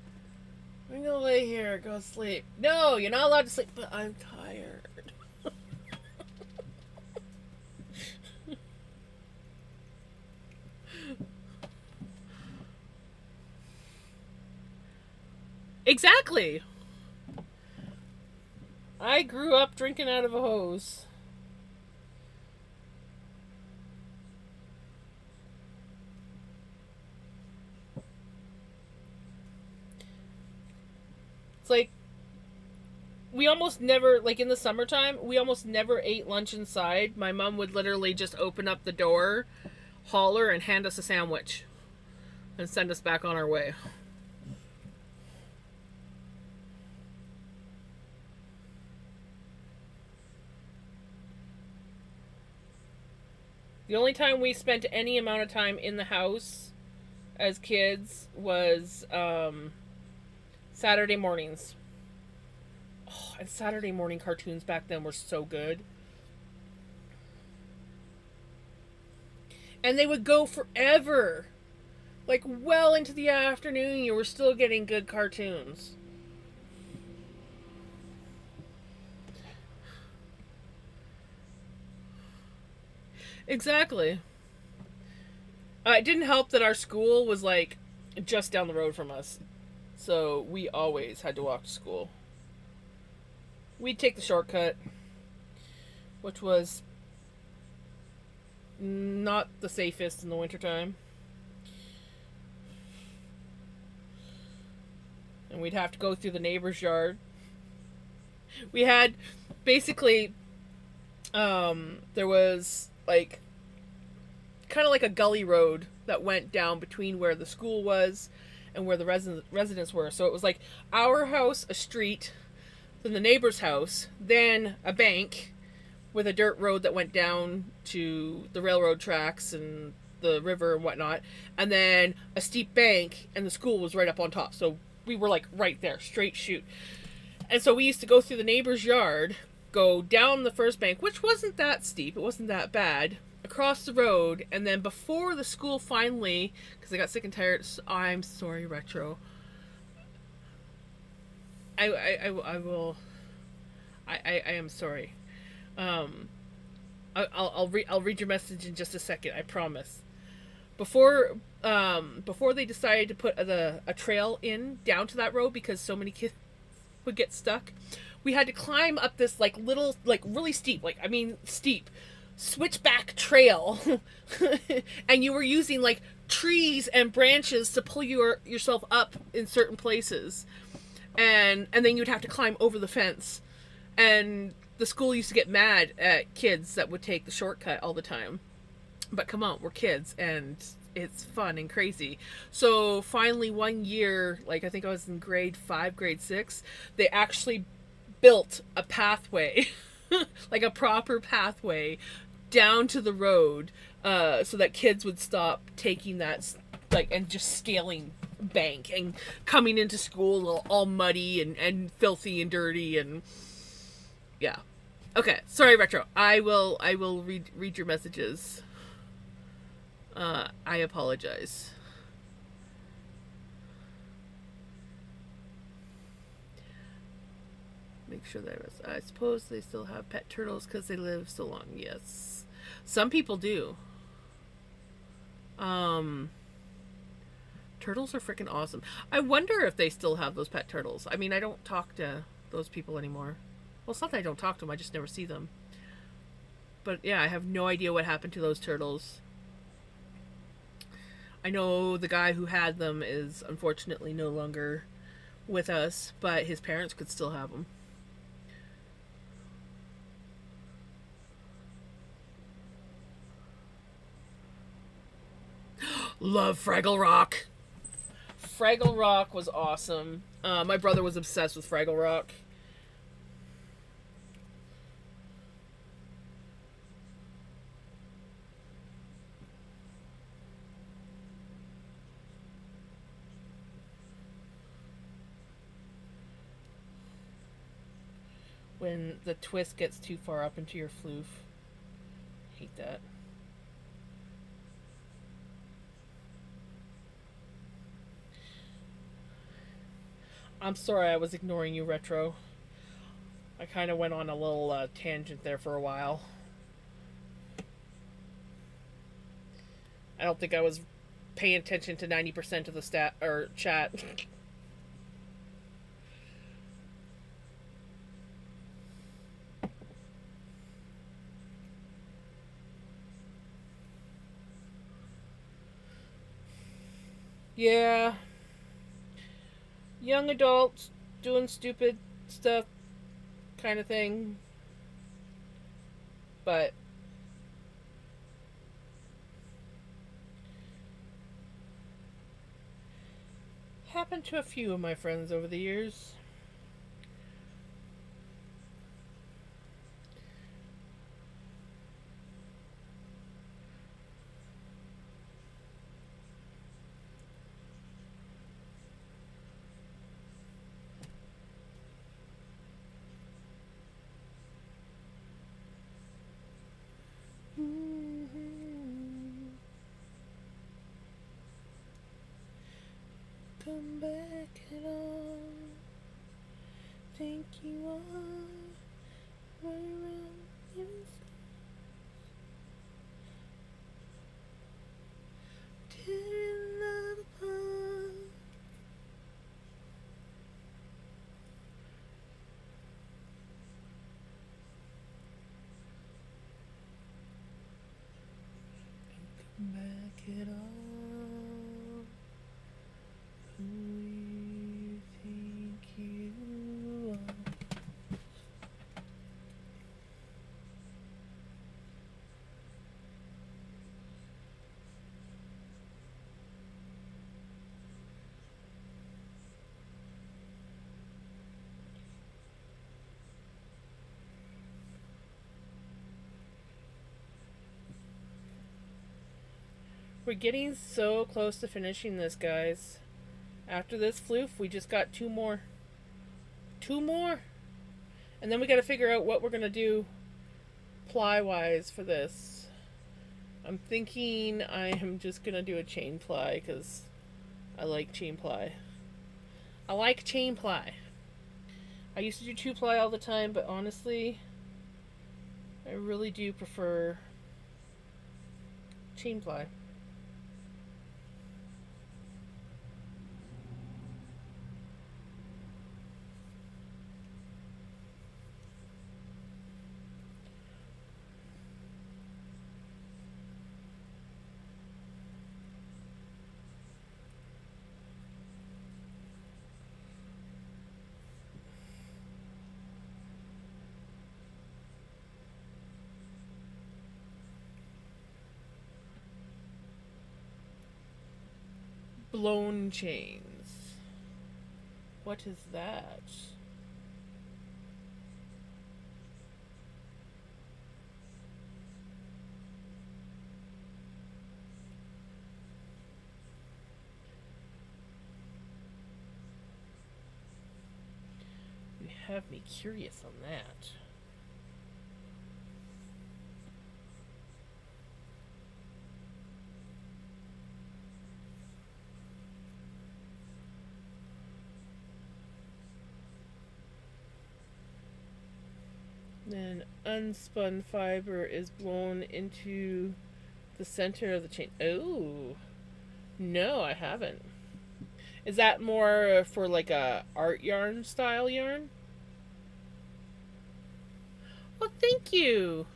I'm gonna lay here, go sleep. No, you're not allowed to sleep, but I'm tired. Exactly. I grew up drinking out of a hose. It's like we almost never like in the summertime, we almost never ate lunch inside. My mom would literally just open up the door, holler and hand us a sandwich and send us back on our way. The only time we spent any amount of time in the house as kids was Saturday mornings. Oh, and Saturday morning cartoons back then were so good. And they would go forever. Like well into the afternoon, you were still getting good cartoons. Exactly. It didn't help that our school was like just down the road from us. So we always had to walk to school. We'd take the shortcut, which was not the safest in the wintertime. And we'd have to go through the neighbor's yard. We had basically there was like kind of like a gully road that went down between where the school was and where the residents were. So it was like our house, a street, then the neighbor's house, then a bank with a dirt road that went down to the railroad tracks and the river and whatnot, and then a steep bank, and the school was right up on top. So we were like right there, straight shoot. And so we used to go through the neighbor's yard, go down the first bank, which wasn't that steep, it wasn't that bad, across the road, and then before the school finally, because I got sick and tired, I'm sorry, Retro. I will. I am sorry. Um, I'll read your message in just a second. I promise. Before they decided to put a trail in down to that road because so many kids would get stuck, we had to climb up this like little like really steep, like I mean steep, switchback trail, and you were using like trees and branches to pull yourself up in certain places, and then you'd have to climb over the fence, and the school used to get mad at kids that would take the shortcut all the time. But come on, we're kids and it's fun and crazy. So finally one year, like I think I was in grade 5, grade 6, they actually built a pathway, like a proper pathway down to the road, so that kids would stop taking that like and just scaling bank and coming into school all muddy and filthy and dirty and yeah. Okay, sorry, Retro. I will read your messages. I apologize. Make sure that I suppose they still have pet turtles because they live so long. Yes, some people do. Turtles are freaking awesome. I wonder if they still have those pet turtles. I mean, I don't talk to those people anymore. Well, it's not that I don't talk to them. I just never see them. But yeah, I have no idea what happened to those turtles. I know the guy who had them is unfortunately no longer with us, but his parents could still have them. Love Fraggle Rock. Fraggle Rock was awesome. My brother was obsessed with Fraggle Rock. When the twist gets too far up into your floof. Hate that. I'm sorry I was ignoring you, Retro. I kind of went on a little tangent there for a while. I don't think I was paying attention to 90% of the stat or chat. Yeah, young adults doing stupid stuff kind of thing. But happened to a few of my friends over the years. Come back at all. Think you are right around tearing love apart. Come back at all. Who do you think you are? We're getting so close to finishing this, guys. After this floof, we just got two more. Two more. And then we got to figure out what we're going to do ply-wise for this. I'm thinking I am just going to do a chain ply because I like chain ply. I like chain ply. I used to do two ply all the time, but honestly, I really do prefer chain ply. Blown chains. What is that? You have me curious on that. Then unspun fiber is blown into the center of the chain. Oh, no, I haven't. Is that more for like a art yarn style yarn? Well, thank you.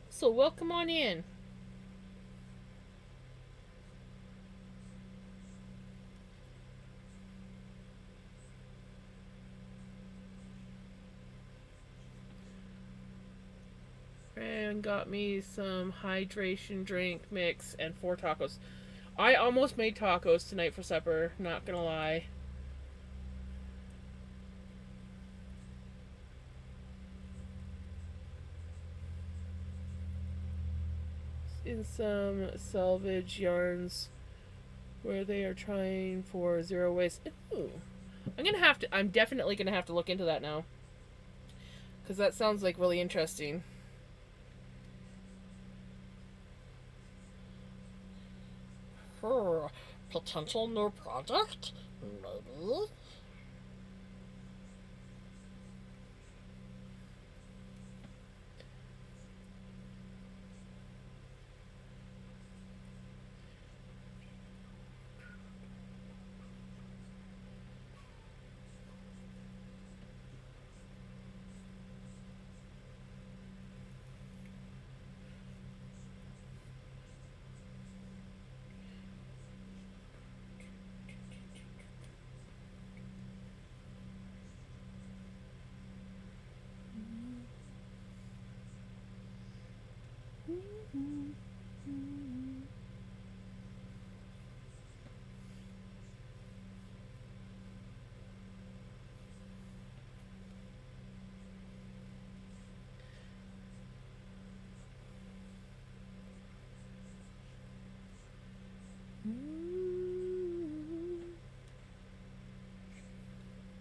So welcome on in. And got me some hydration drink mix and 4 tacos. I almost made tacos tonight for supper, not gonna lie. In some salvage yarns where they are trying for zero waste. Ooh. I'm definitely gonna have to look into that now. Because that sounds like really interesting. Potential new project? Maybe?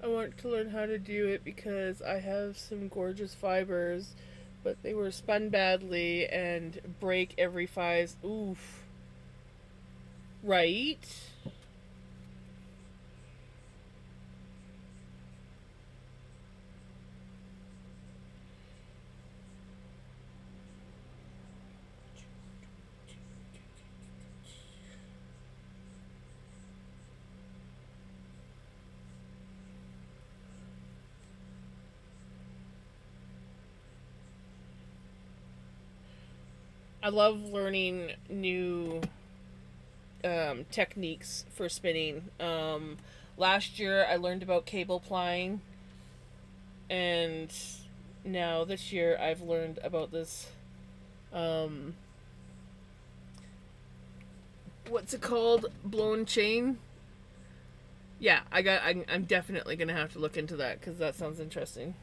I want to learn how to do it because I have some gorgeous fibers, but they were spun badly and break every 5. Oof. Right? I love learning new techniques for spinning. Last year I learned about cable plying, and now this year I've learned about this. Um, what's it called? Blown chain. Yeah, I'm definitely gonna have to look into that because that sounds interesting.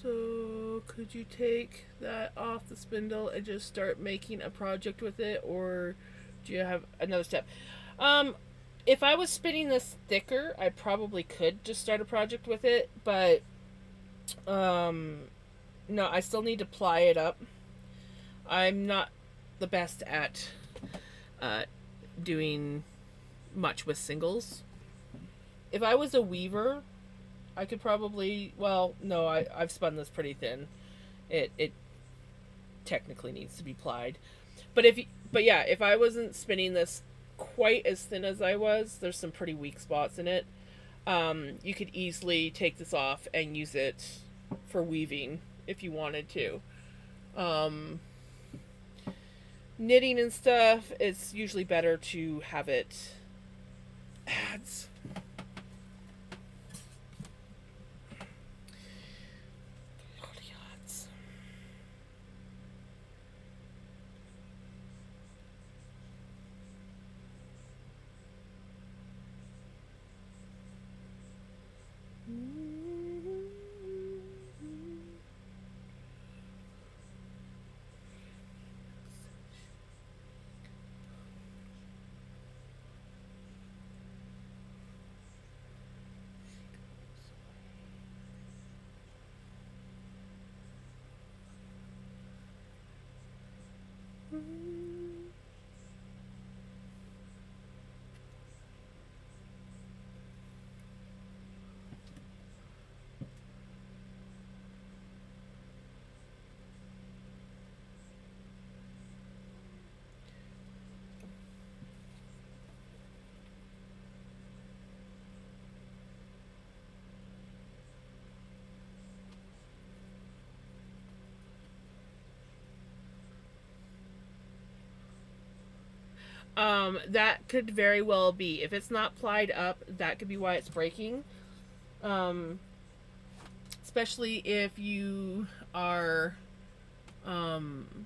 So, could you take that off the spindle and just start making a project with it, or do you have another step? Um, if I was spinning this thicker, I probably could just start a project with it, but um, no, I still need to ply it up. I'm not the best at uh, doing much with singles. If I was a weaver, I could probably. Well, no, I've spun this pretty thin. It technically needs to be plied, but but yeah, if I wasn't spinning this quite as thin as I was, there's some pretty weak spots in it. You could easily take this off and use it for weaving if you wanted to. Um, Knitting and stuff, it's usually better to have it ads. That could very well be. If it's not plied up, that could be why it's breaking. Um, Especially if you are, um,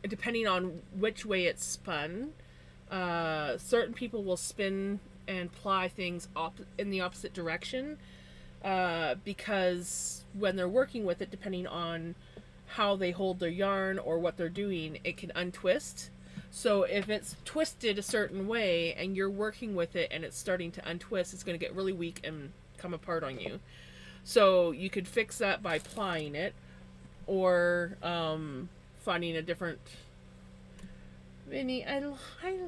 depending on which way it's spun. Certain people will spin and ply things in the opposite direction, because when they're working with it, depending on how they hold their yarn or what they're doing, it can untwist. So if it's twisted a certain way and you're working with it and it's starting to untwist, it's going to get really weak and come apart on you. So you could fix that by plying it, or finding a different. Vinny, I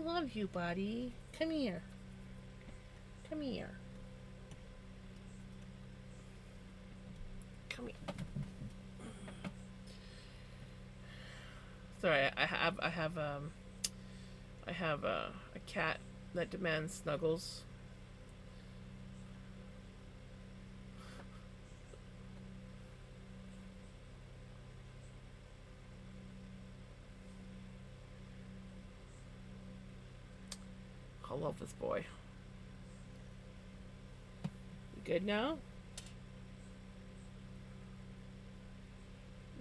love you, buddy. Come here. Come here. Come here. Sorry, I have a cat that demands snuggles. I love this boy. You good now?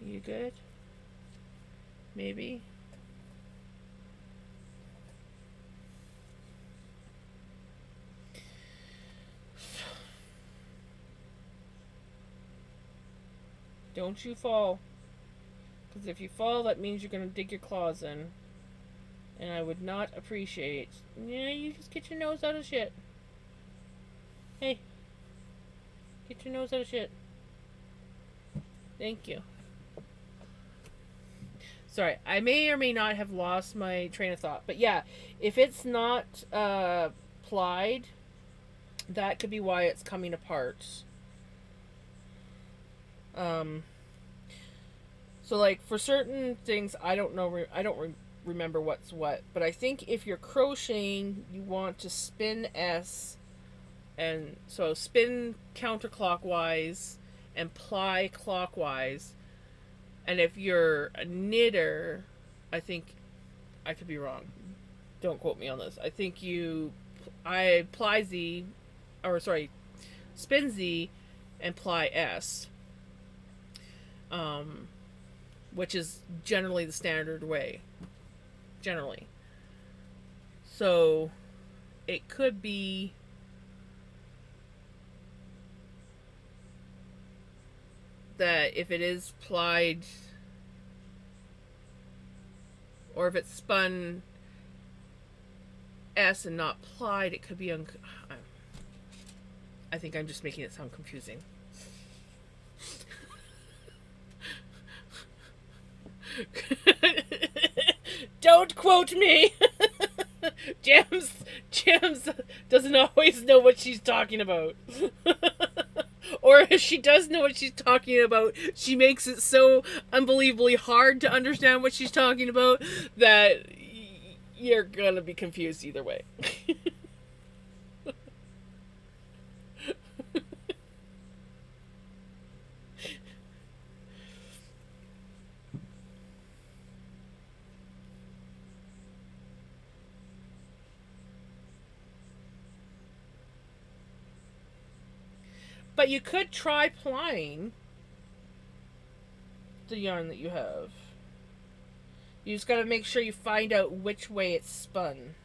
You good? Maybe? Don't you fall. Because if you fall, that means you're going to dig your claws in. And I would not appreciate. Yeah, you just get your nose out of shit. Hey. Get your nose out of shit. Thank you. Sorry, I may or may not have lost my train of thought. But yeah, if it's not plied, that could be why it's coming apart. So like for certain things, I don't know. I don't remember what's what. But I think if you're crocheting, you want to spin S, and so spin counterclockwise and ply clockwise. And if you're a knitter, I think I could be wrong. Don't quote me on this. I think I ply Z, or sorry, spin Z and ply S, which is generally the standard way. Generally. So it could be that if it is plied, or if it's spun S and not plied, it could be I think I'm just making it sound confusing. Don't quote me. Jams doesn't always know what she's talking about. Or if she does know what she's talking about, she makes it so unbelievably hard to understand what she's talking about that you're gonna be confused either way. But you could try plying the yarn that you have. You just gotta make sure you find out which way it's spun.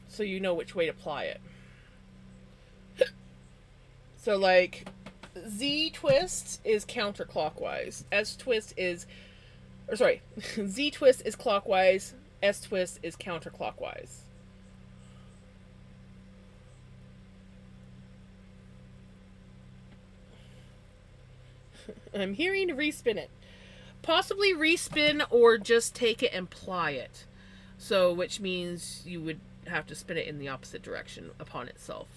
So you know which way to ply it. So like Z twist is counterclockwise. S twist is Z twist is clockwise, S twist is counterclockwise. I'm hearing respin it. Possibly respin or just take it and ply it. So, which means you would have to spin it in the opposite direction upon itself.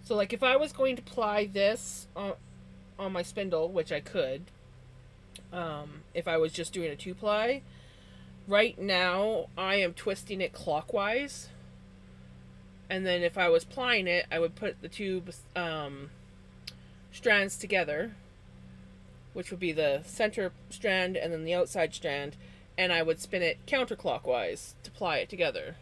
So, like, if I was going to ply this on my spindle, which I could, if I was just doing a 2-ply, right now I am twisting it clockwise. And then if I was plying it, I would put the two strands together, which would be the center strand and then the outside strand, and I would spin it counterclockwise to ply it together.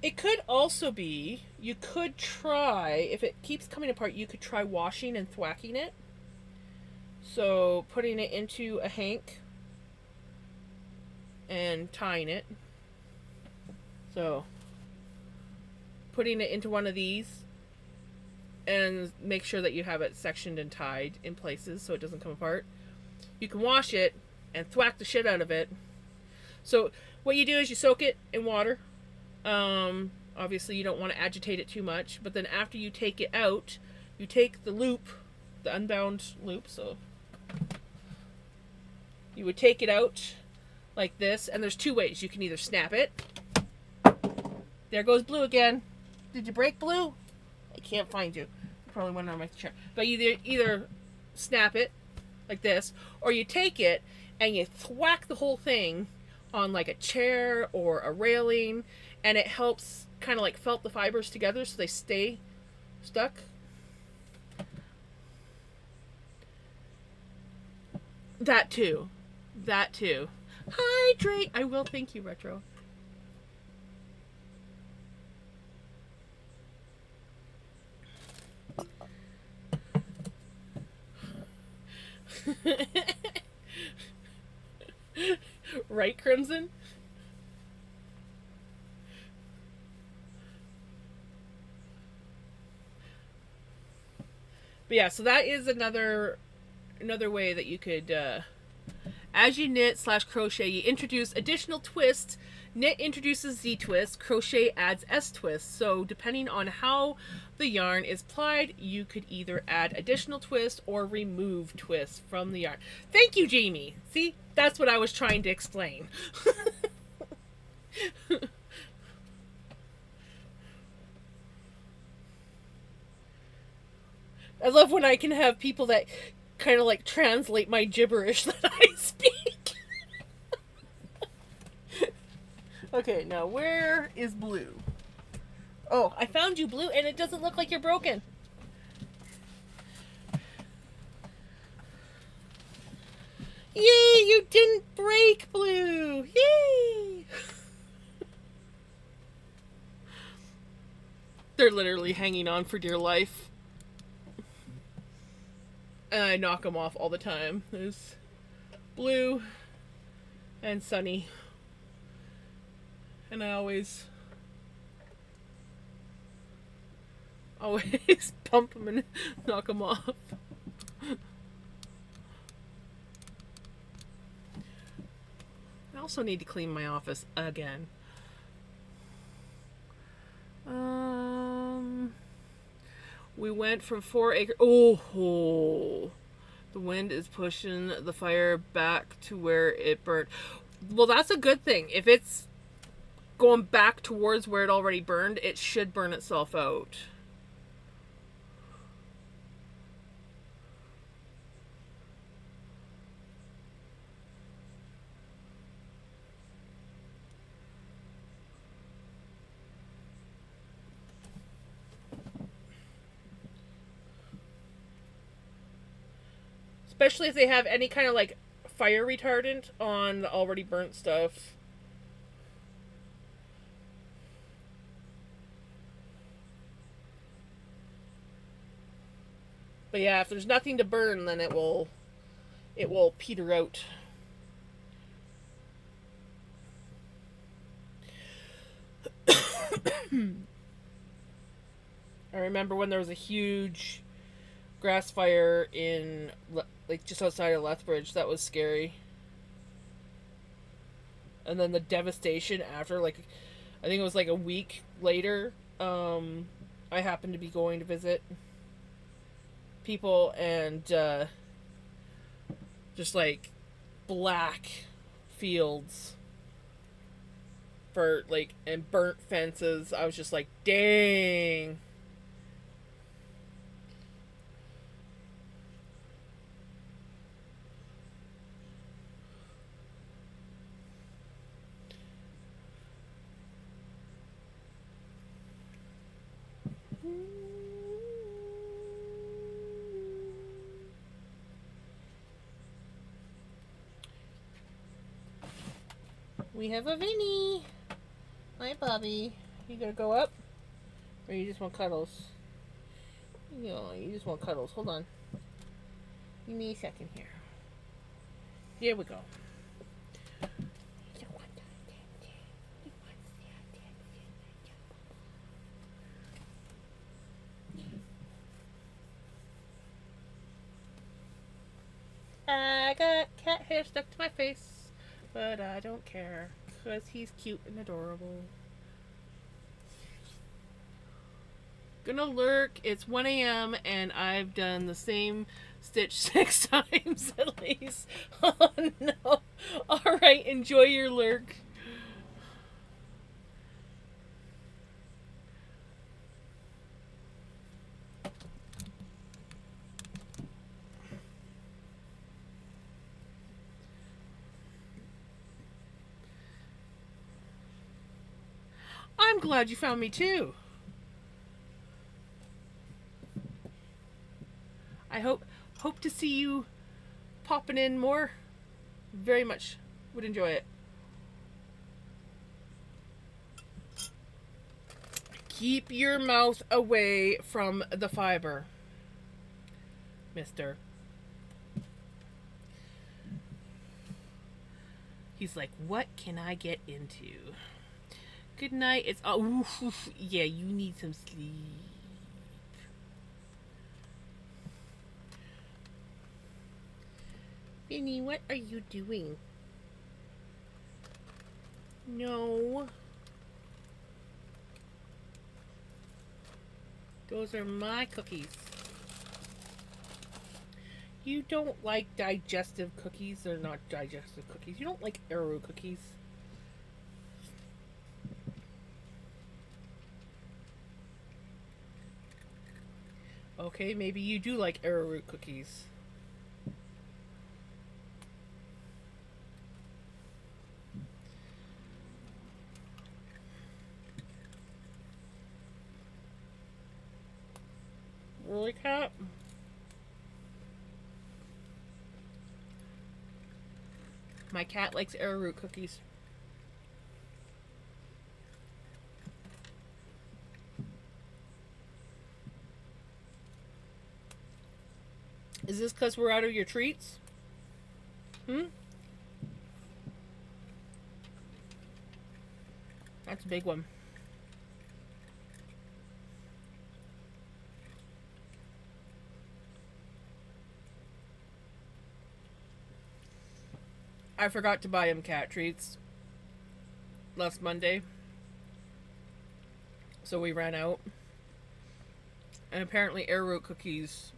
It could also be, you could try, if it keeps coming apart, you could try washing and thwacking it. So putting it into a hank and tying it. So putting it into one of these and make sure that you have it sectioned and tied in places so it doesn't come apart. You can wash it and thwack the shit out of it. So what you do is you soak it in water. Obviously you don't want to agitate it too much, but then after you take it out, you take the loop, the unbound loop, so you would take it out like this, and there's two ways. You can either snap it. There goes Blue again. Did you break Blue? I can't find you. You probably went on my chair. But you either snap it like this, or you take it and you thwack the whole thing on like a chair or a railing, and it helps kind of like felt the fibers together so they stay stuck. That too. That too. Hydrate. I will. Thank you, Retro. Right, Crimson? But yeah, so that is another way that you could, as you knit / crochet, you introduce additional twists. Knit introduces Z twist, crochet adds S twist. So depending on how the yarn is plied, you could either add additional twist or remove twist from the yarn. Thank you, Jamie. See, that's what I was trying to explain. I love when I can have people that kind of like translate my gibberish that I speak. Okay, now where is Blue? Oh, I found you, Blue, and it doesn't look like you're broken. Yay, you didn't break, Blue! Yay! They're literally hanging on for dear life. And I knock them off all the time. There's Blue and Sunny. And I always pump them and knock them off. I also need to clean my office again. We went from 4 acres. Oh, the wind is pushing the fire back to where it burned. Well, that's a good thing. If it's going back towards where it already burned, it should burn itself out. Especially if they have any kind of like fire retardant on the already burnt stuff. But yeah, if there's nothing to burn, then it will peter out. I remember when there was a huge grass fire in like just outside of Lethbridge. That was scary. And then the devastation after, like, I think it was like a week later. I happened to be going to visit people, and just like black fields for like and burnt fences. I was just like, dang. We have a Vinny. Hi, Bobby. You gonna go up? Or you just want cuddles? No, you just want cuddles. Hold on. Give me a second here. Here we go. I got cat hair stuck to my face, but I don't care, because he's cute and adorable. Gonna lurk. It's 1 a.m. and I've done the same stitch 6 times at least. Oh no. Alright, enjoy your lurk. I'm glad you found me too. I hope to see you popping in more. Very much would enjoy it. Keep your mouth away from the fiber, mister. He's like, what can I get into? Good night. It's yeah, you need some sleep. Vinny, what are you doing? No. Those are my cookies. You don't like digestive cookies. They're not digestive cookies. You don't like arrow cookies. Okay, maybe you do like arrowroot cookies. Really, cat? My cat likes arrowroot cookies. Is this because we're out of your treats? Hmm? That's a big one. I forgot to buy him cat treats last Monday. So we ran out. And apparently arrowroot cookies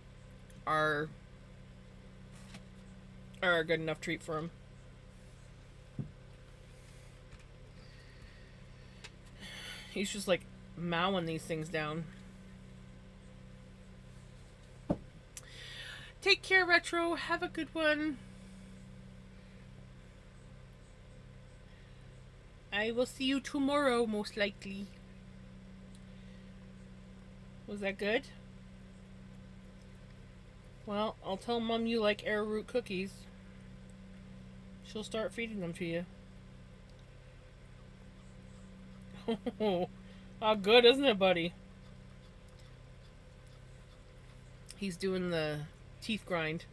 are a good enough treat for him. He's just like mowing these things down. Take care, Retro. Have a good one. I will see you tomorrow, most likely. Was that good? Well, I'll tell Mom you like arrowroot cookies. She'll start feeding them to you. Oh, how good, isn't it, buddy? He's doing the teeth grind.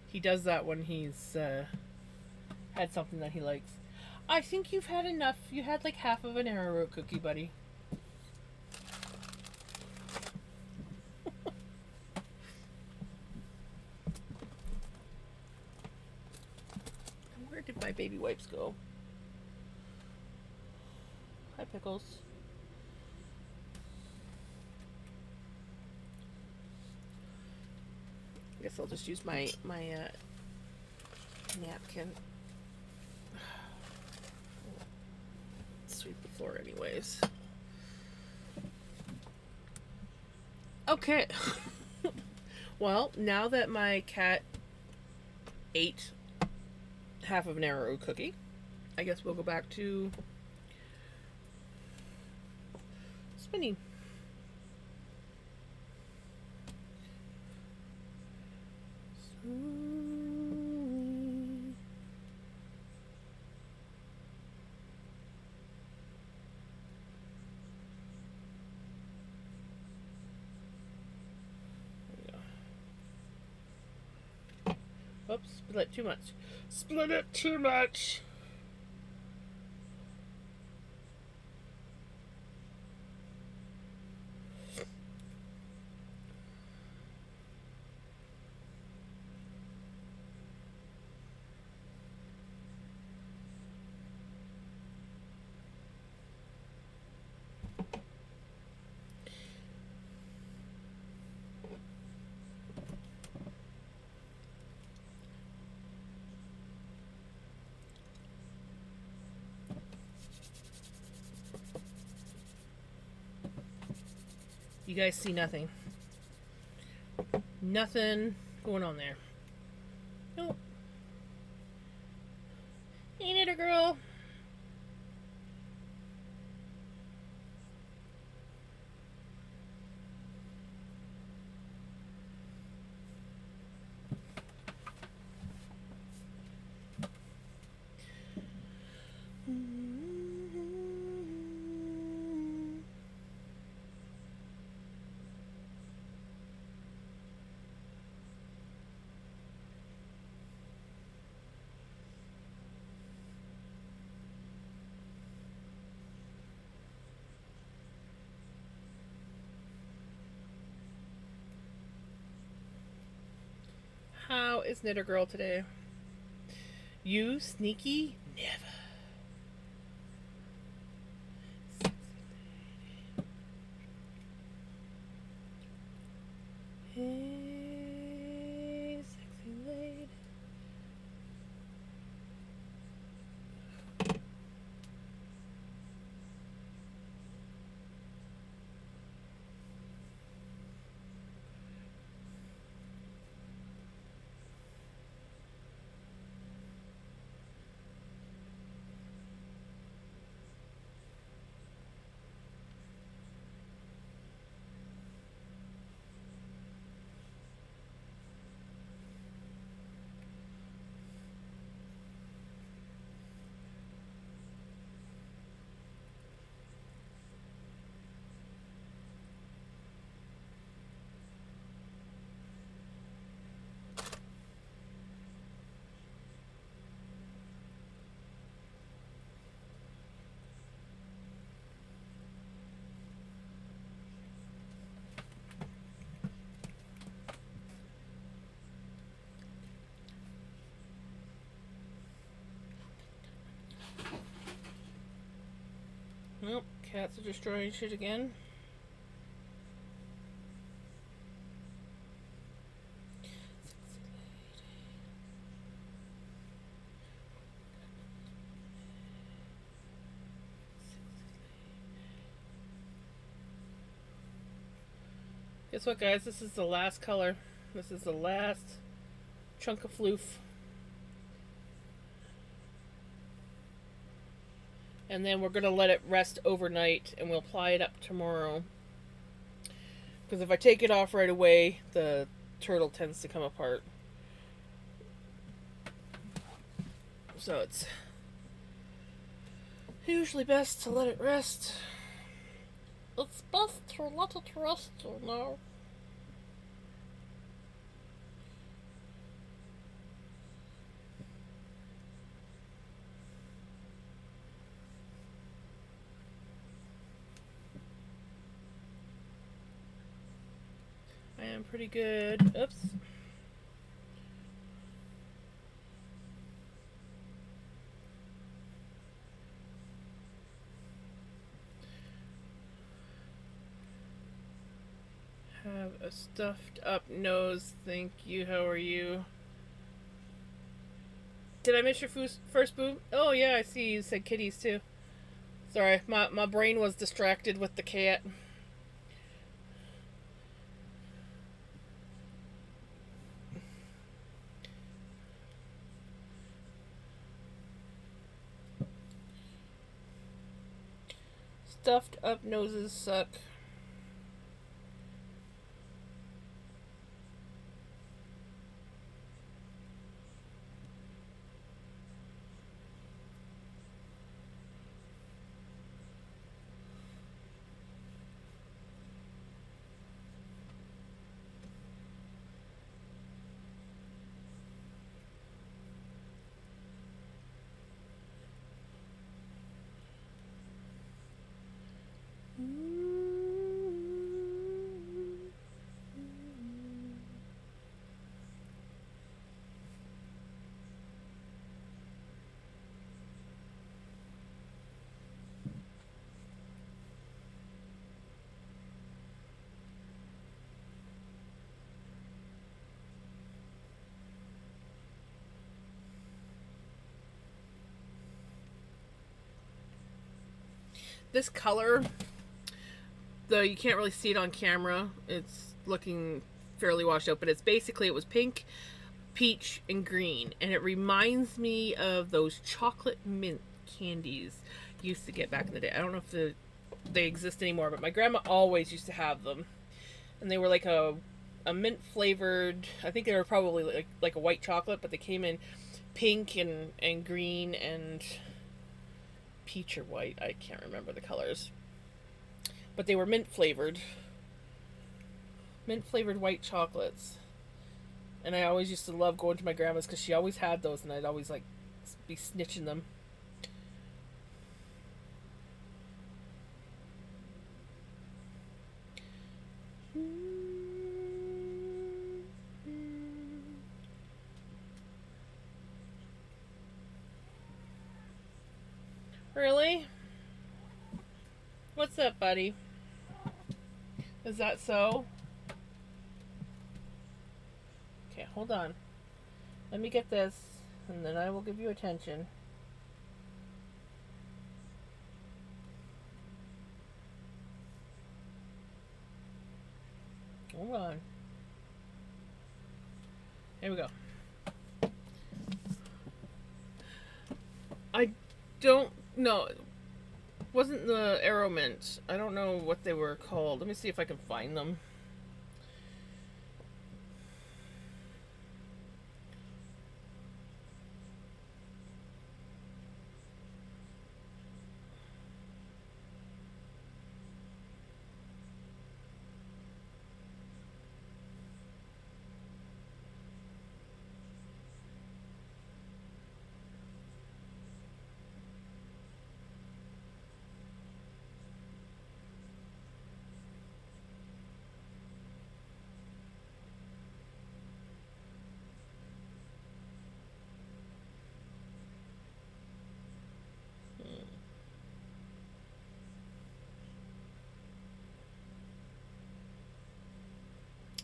He does that when he's had something that he likes. I think you've had enough. You had like half of an arrowroot cookie, buddy. Where did my baby wipes go? Hi, Pickles. I guess I'll just use my napkin. Sweep the floor anyways. Okay. Well, now that my cat ate half of an arrowroot cookie, I guess we'll go back to spinning. Oops, split it too much. Split it too much. You guys see nothing. Nothing going on there. Nope. Ain't it a girl? How is Knitter Girl today? You sneaky? Never. Hey, sexy lady. Nope, cats are destroying shit again. Guess what, guys? This is the last color. This is the last chunk of floof. And then we're going to let it rest overnight and we'll apply it up tomorrow. Because if I take it off right away, the turtle tends to come apart. So it's usually best to let it rest. It's best to let it rest, you know. I am pretty good. Oops. Have a stuffed up nose. Thank you. How are you? Did I miss your first boob? Oh, yeah, I see you said kitties too. Sorry, my brain was distracted with the cat. Stuffed up noses suck. This color, though you can't really see it on camera, it's looking fairly washed out, but it's basically, it was pink, peach, and green, and it reminds me of those chocolate mint candies you used to get back in the day. I don't know if they exist anymore, but my grandma always used to have them, and they were like a mint flavored. I think they were probably like a white chocolate, but they came in pink and green and peach or white. I can't remember the colors, but they were mint flavored white chocolates. And I always used to love going to my grandma's because she always had those, and I'd always like be snitching them. Really? What's up, buddy? Is that so? Okay, hold on. Let me get this, and then I will give you attention. Hold on. Here we go. I don't know. Wasn't the arrow mint. I don't know what they were called. Let me see if I can find them.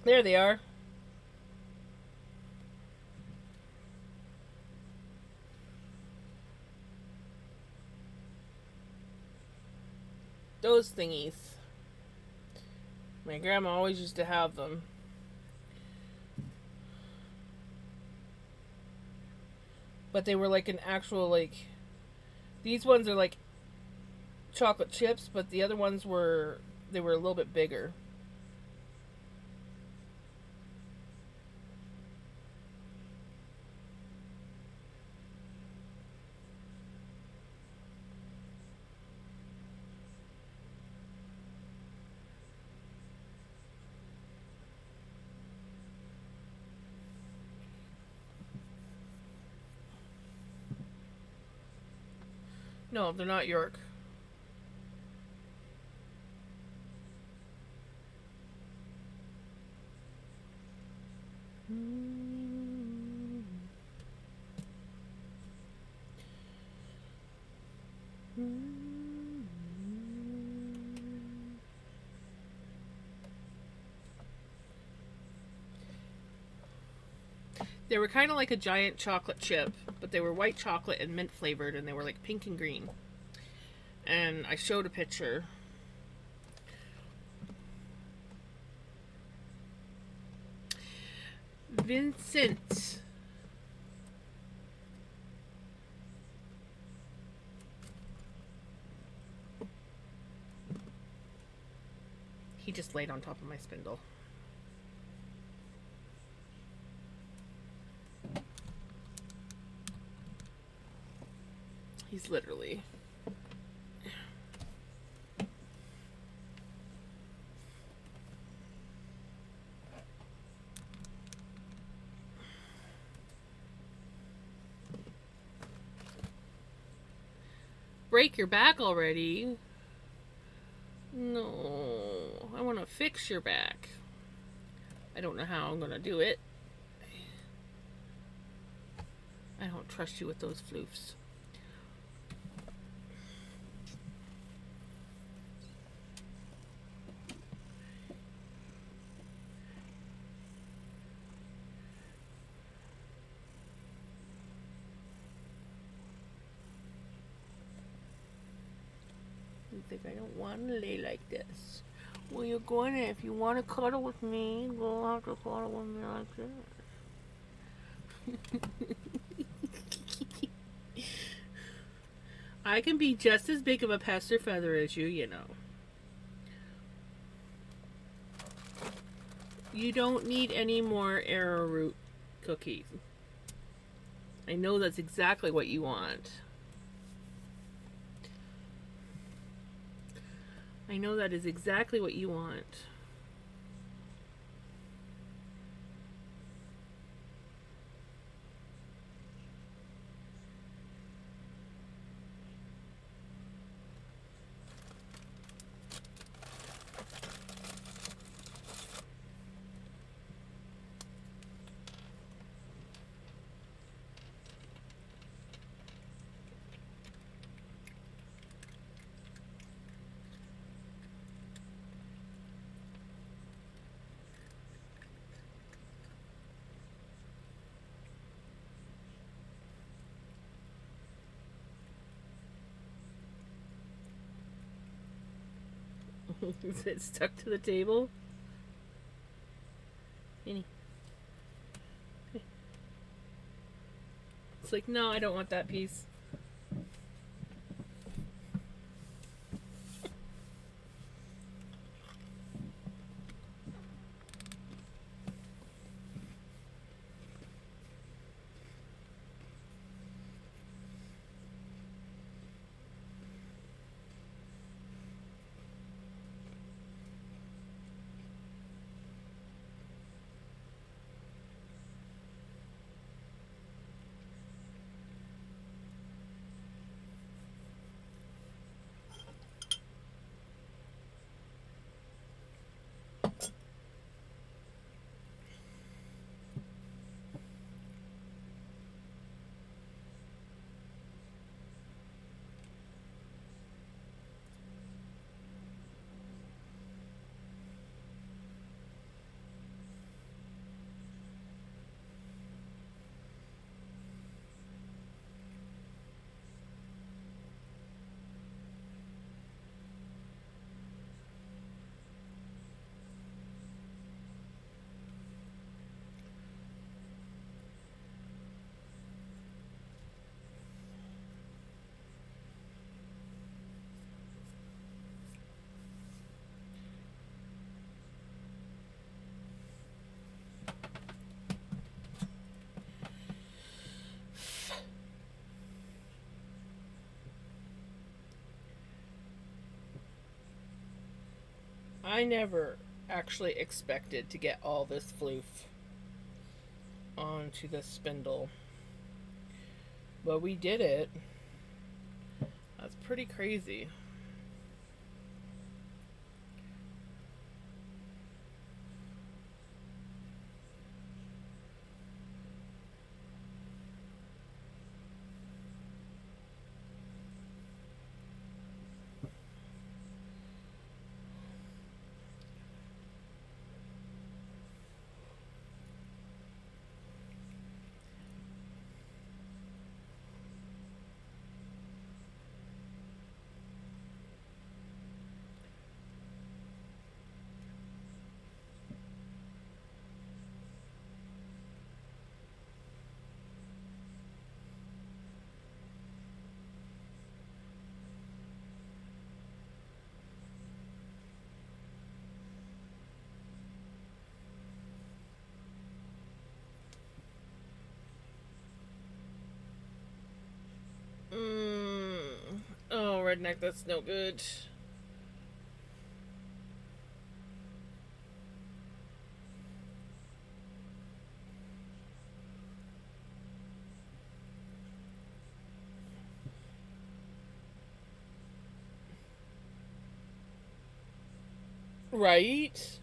There they are. Those thingies. My grandma always used to have them. But they were like an actual, like, these ones are like chocolate chips, but the other ones were, they were a little bit bigger. No, they're not York. They were kind of like a giant chocolate chip, but they were white chocolate and mint flavored, and they were like pink and green. And I showed a picture. Vincent. He just laid on top of my spindle. He's literally... Break your back already? No, I want to fix your back. I don't know how I'm going to do it. I don't trust you with those floofs. You think I don't want to lay like this? Well, you're going to. If you want to cuddle with me, you'll have to cuddle with me like this. I can be just as big of a pest or feather as you, you know. You don't need any more arrowroot cookies. I know that's exactly what you want. I know that is exactly what you want. Is it stuck to the table? Annie. It's like, no, I don't want that piece. I never actually expected to get all this floof onto the spindle, but we did it. That's pretty crazy. Mm. Oh, redneck, that's no good. Right?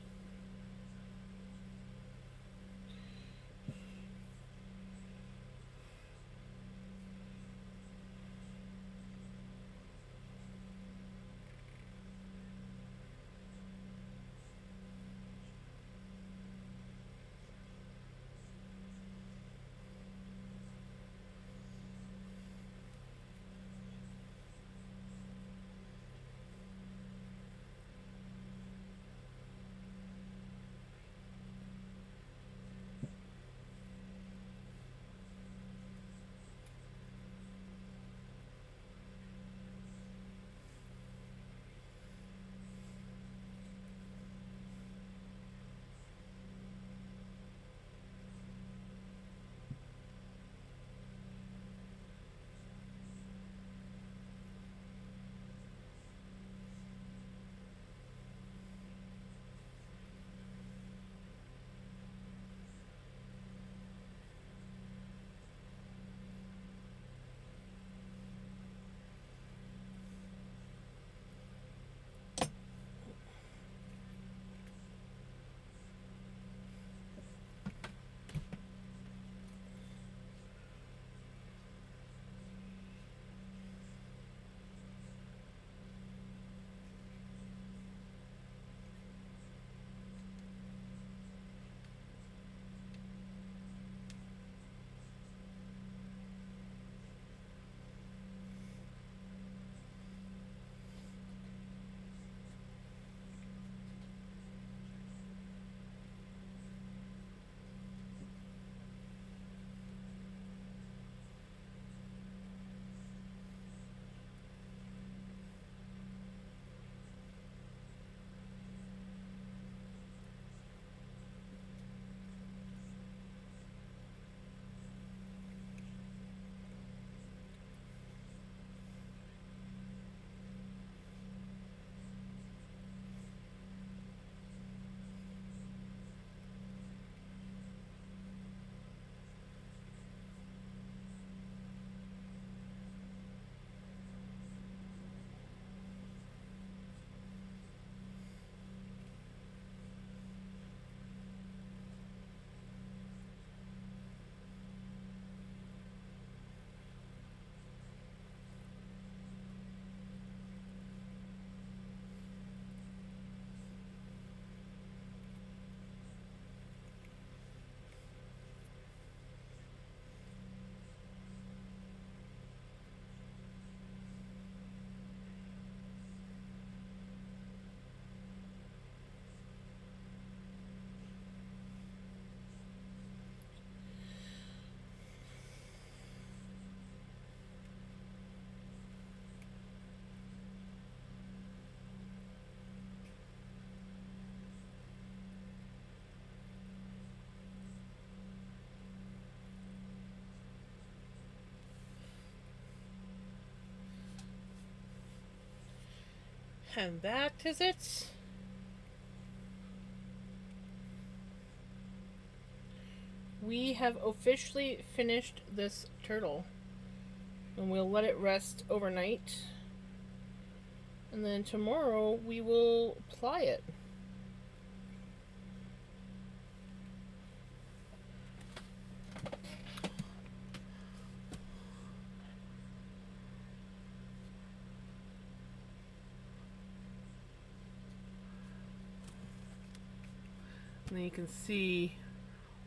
And that is it. we have officially finished this turtle. And we'll let it rest overnight. And then tomorrow we will ply it. And then you can see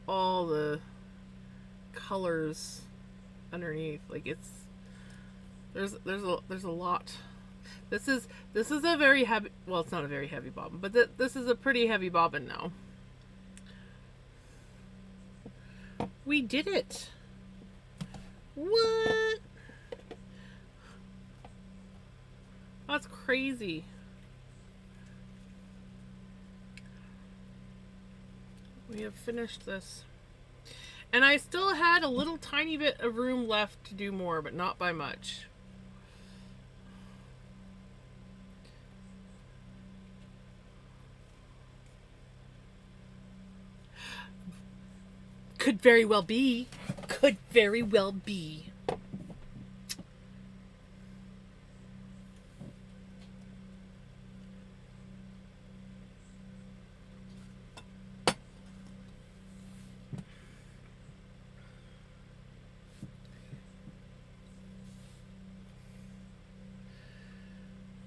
all the colors underneath. Like there's a lot. This is a very heavy, well, it's not a very heavy bobbin, but this is a pretty heavy bobbin now. We did it. What? That's crazy. We have finished this. And I still had a little tiny bit of room left to do more, but not by much. Could very well be. Could very well be.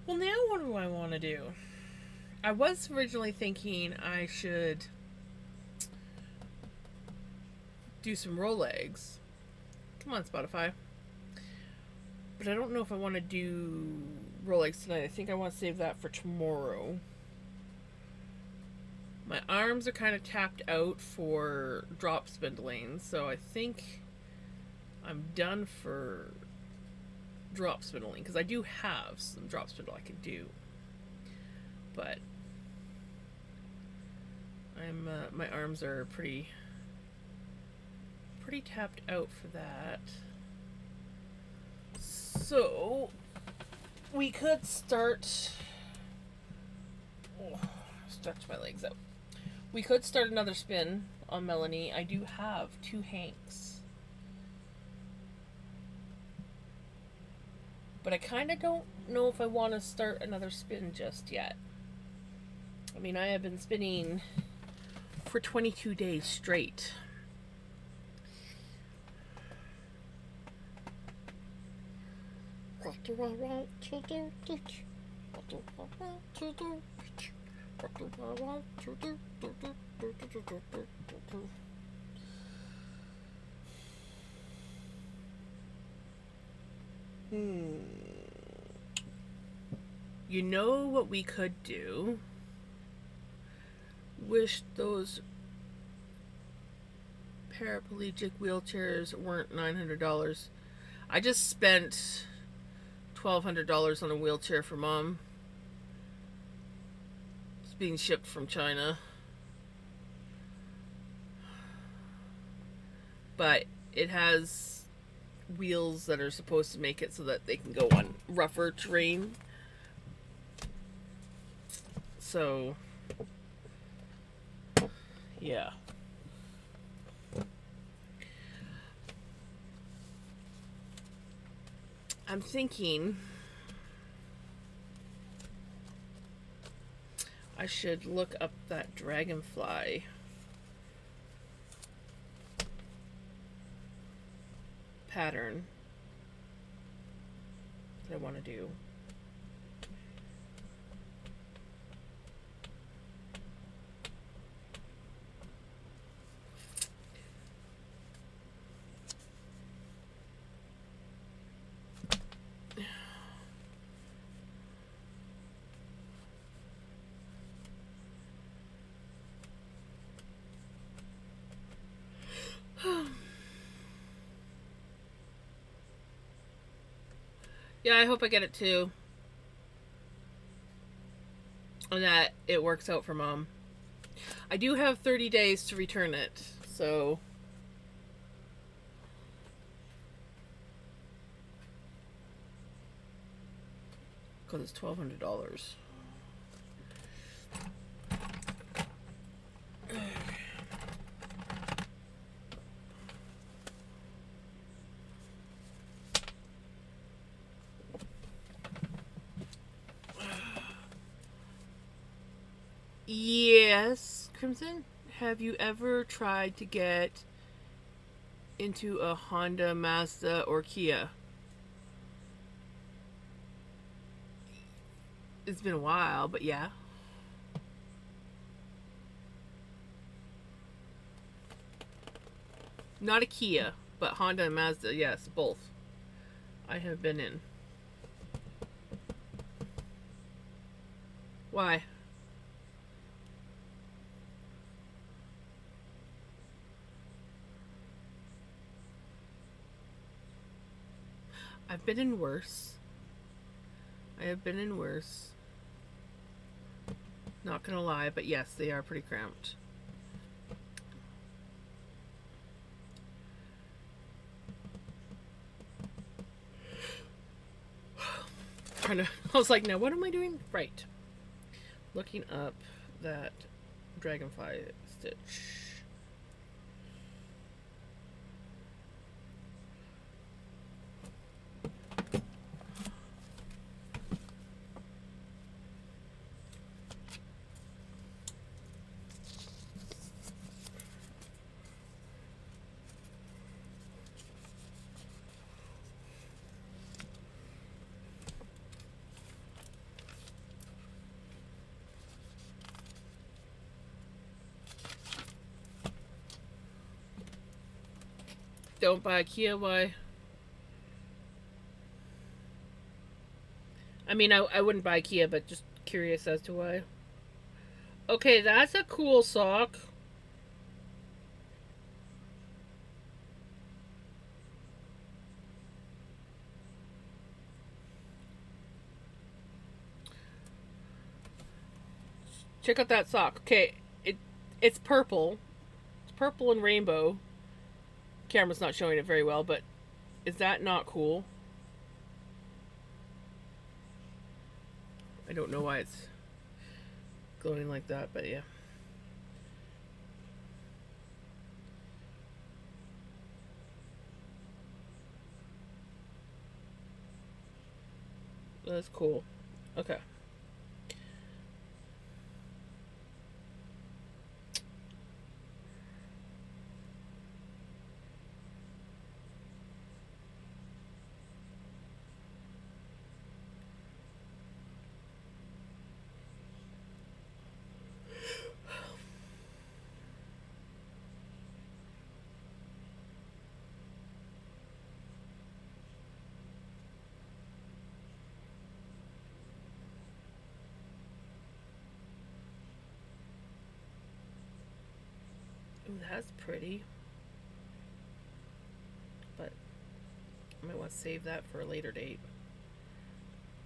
Well, now what do I want to do? I was originally thinking I should do some roll legs. Come on, Spotify. But I don't know if I want to do roll legs tonight. I think I want to save that for tomorrow. My arms are kind of tapped out for drop spindling, so I think I'm done for drop spindling, because I do have some drop spindle I can do, but my arms are pretty tapped out for that. So we could start. Stretch my legs out. We could start another spin on Melanie. I do have 2 hanks. But I kind of don't know if I want to start another spin just yet. I mean, I have been spinning for 22 days straight. You know what we could do? Wish those paraplegic wheelchairs weren't $900. I just spent $1,200 on a wheelchair for Mom. It's being shipped from China. But it has wheels that are supposed to make it so that they can go on rougher terrain. So, yeah. I'm thinking I should look up that dragonfly pattern that I want to do. Yeah, I hope I get it too. And that it works out for Mom. I do have 30 days to return it, so. Because it's $1,200. Yes, Crimson. Have you ever tried to get into a Honda, Mazda, or Kia? It's been a while, but yeah. Not a Kia, but Honda and Mazda, yes, both. I have been in. Why? I've been in worse. I have been in worse. Not gonna lie, but yes, they are pretty cramped. Trying to, I was like, now what am I doing? Right. Looking up that dragonfly stitch. Don't buy a Kia, why? I mean, I wouldn't buy Kia, but just curious as to why. Okay, that's a cool sock. Check out that sock. Okay, it's purple. It's purple and rainbow. Camera's not showing it very well, but is that not cool? I don't know why it's glowing like that, but yeah. That's cool. Okay. Ooh, that's pretty. But I might want to save that for a later date.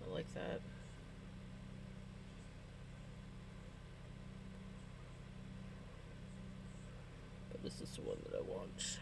I like that. But this is the one that I want.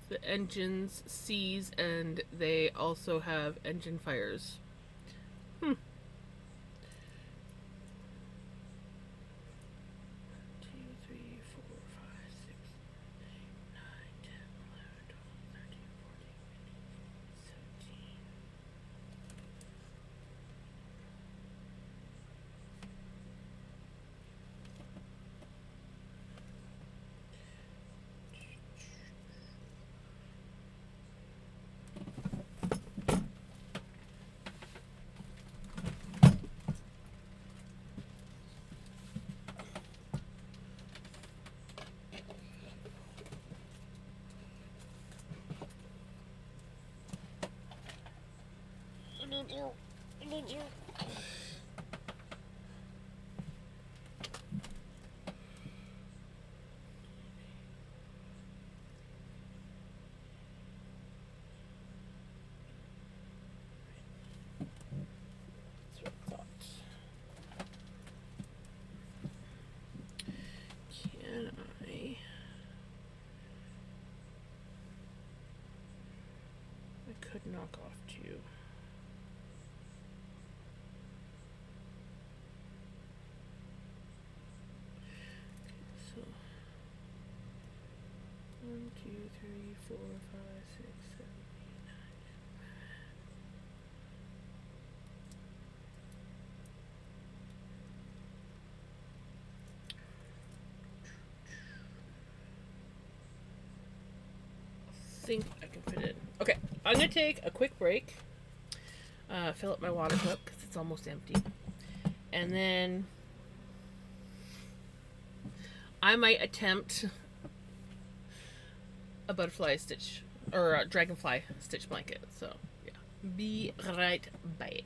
The engines seize and they also have engine fires. Hmm. 2, 3, 4, 5, 6, 9, 10, 11, 12, 13, 14, 15, 17. I need you. That's what I thought. Can I? I could knock off 2. think I can fit it. Okay, I'm gonna take a quick break. Fill up my water cup because it's almost empty, and then I might attempt a butterfly stitch or a dragonfly stitch blanket. So yeah, be right back.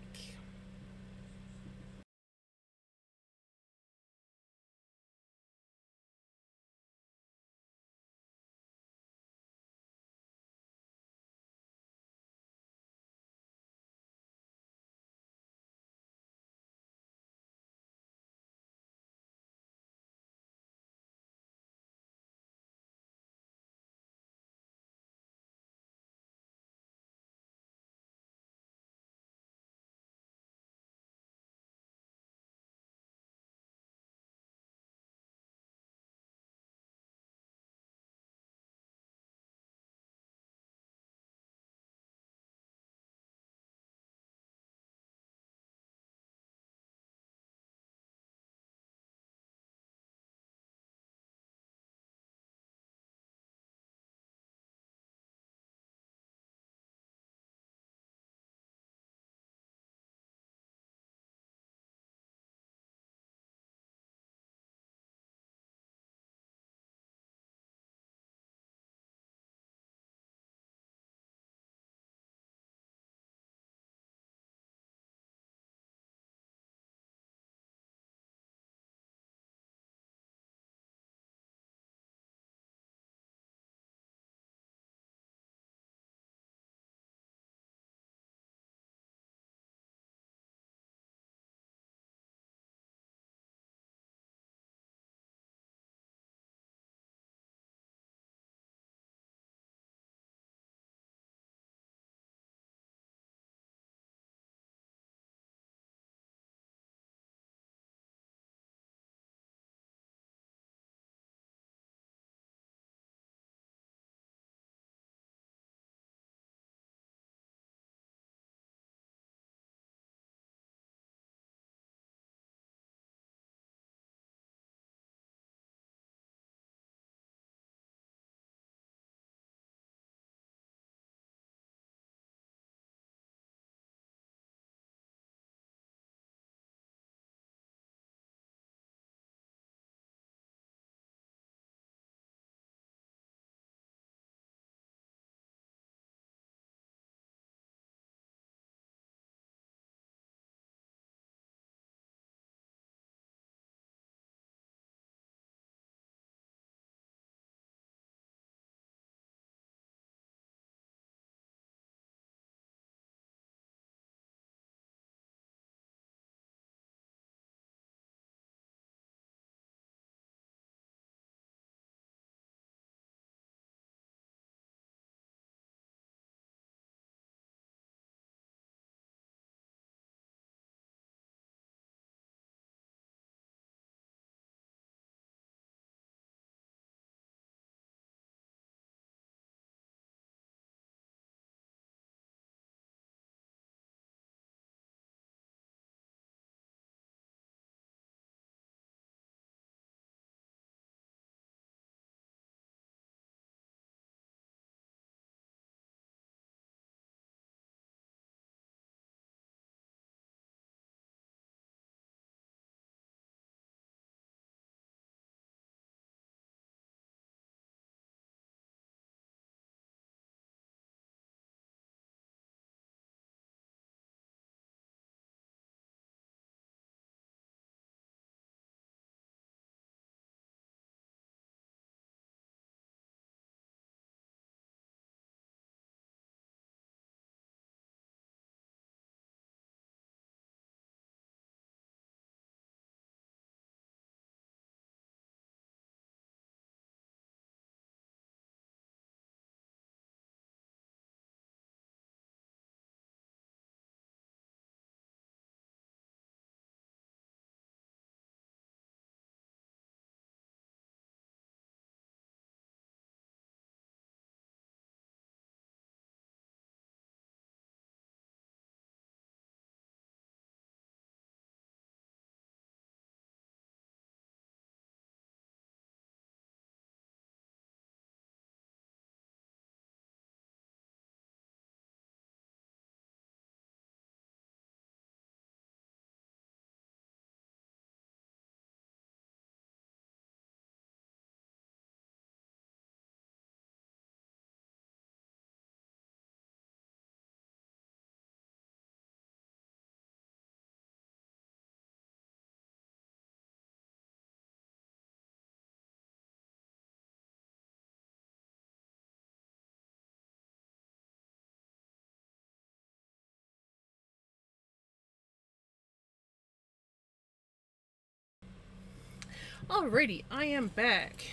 Alrighty, I am back.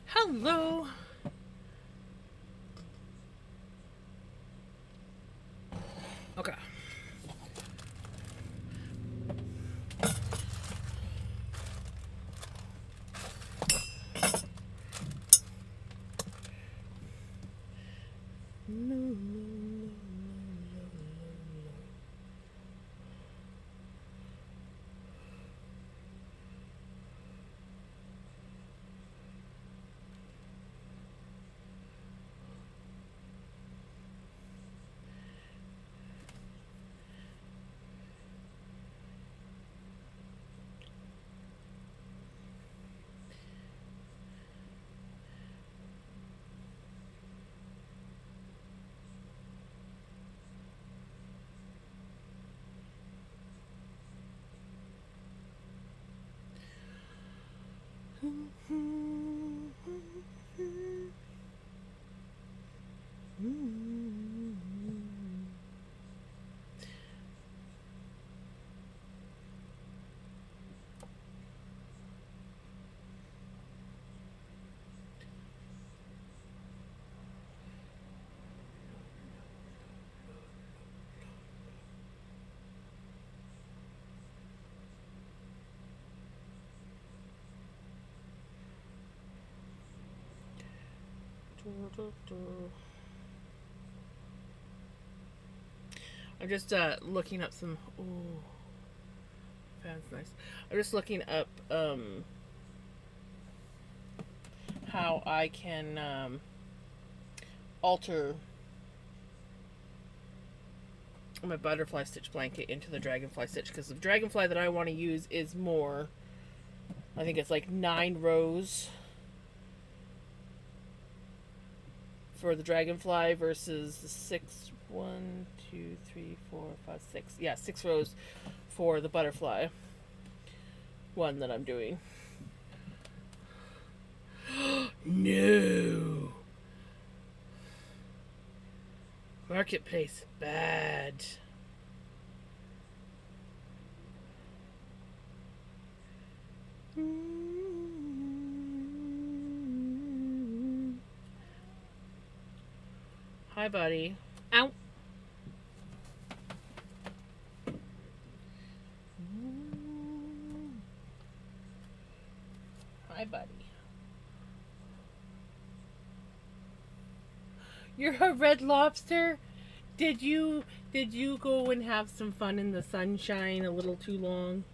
Hello. Okay. I'm just looking up some. Ooh, that's nice. I'm just looking up how I can alter my butterfly stitch blanket into the dragonfly stitch, because the dragonfly that I want to use is more. I think it's like 9 rows for the dragonfly versus the 6. 1, 2, 3, 4, 5, 6. Yeah, 6 rows for the butterfly one that I'm doing. No. Marketplace bad. Hi, buddy. Ow. Hi, buddy. You're a red lobster? Did you go and have some fun in the sunshine a little too long?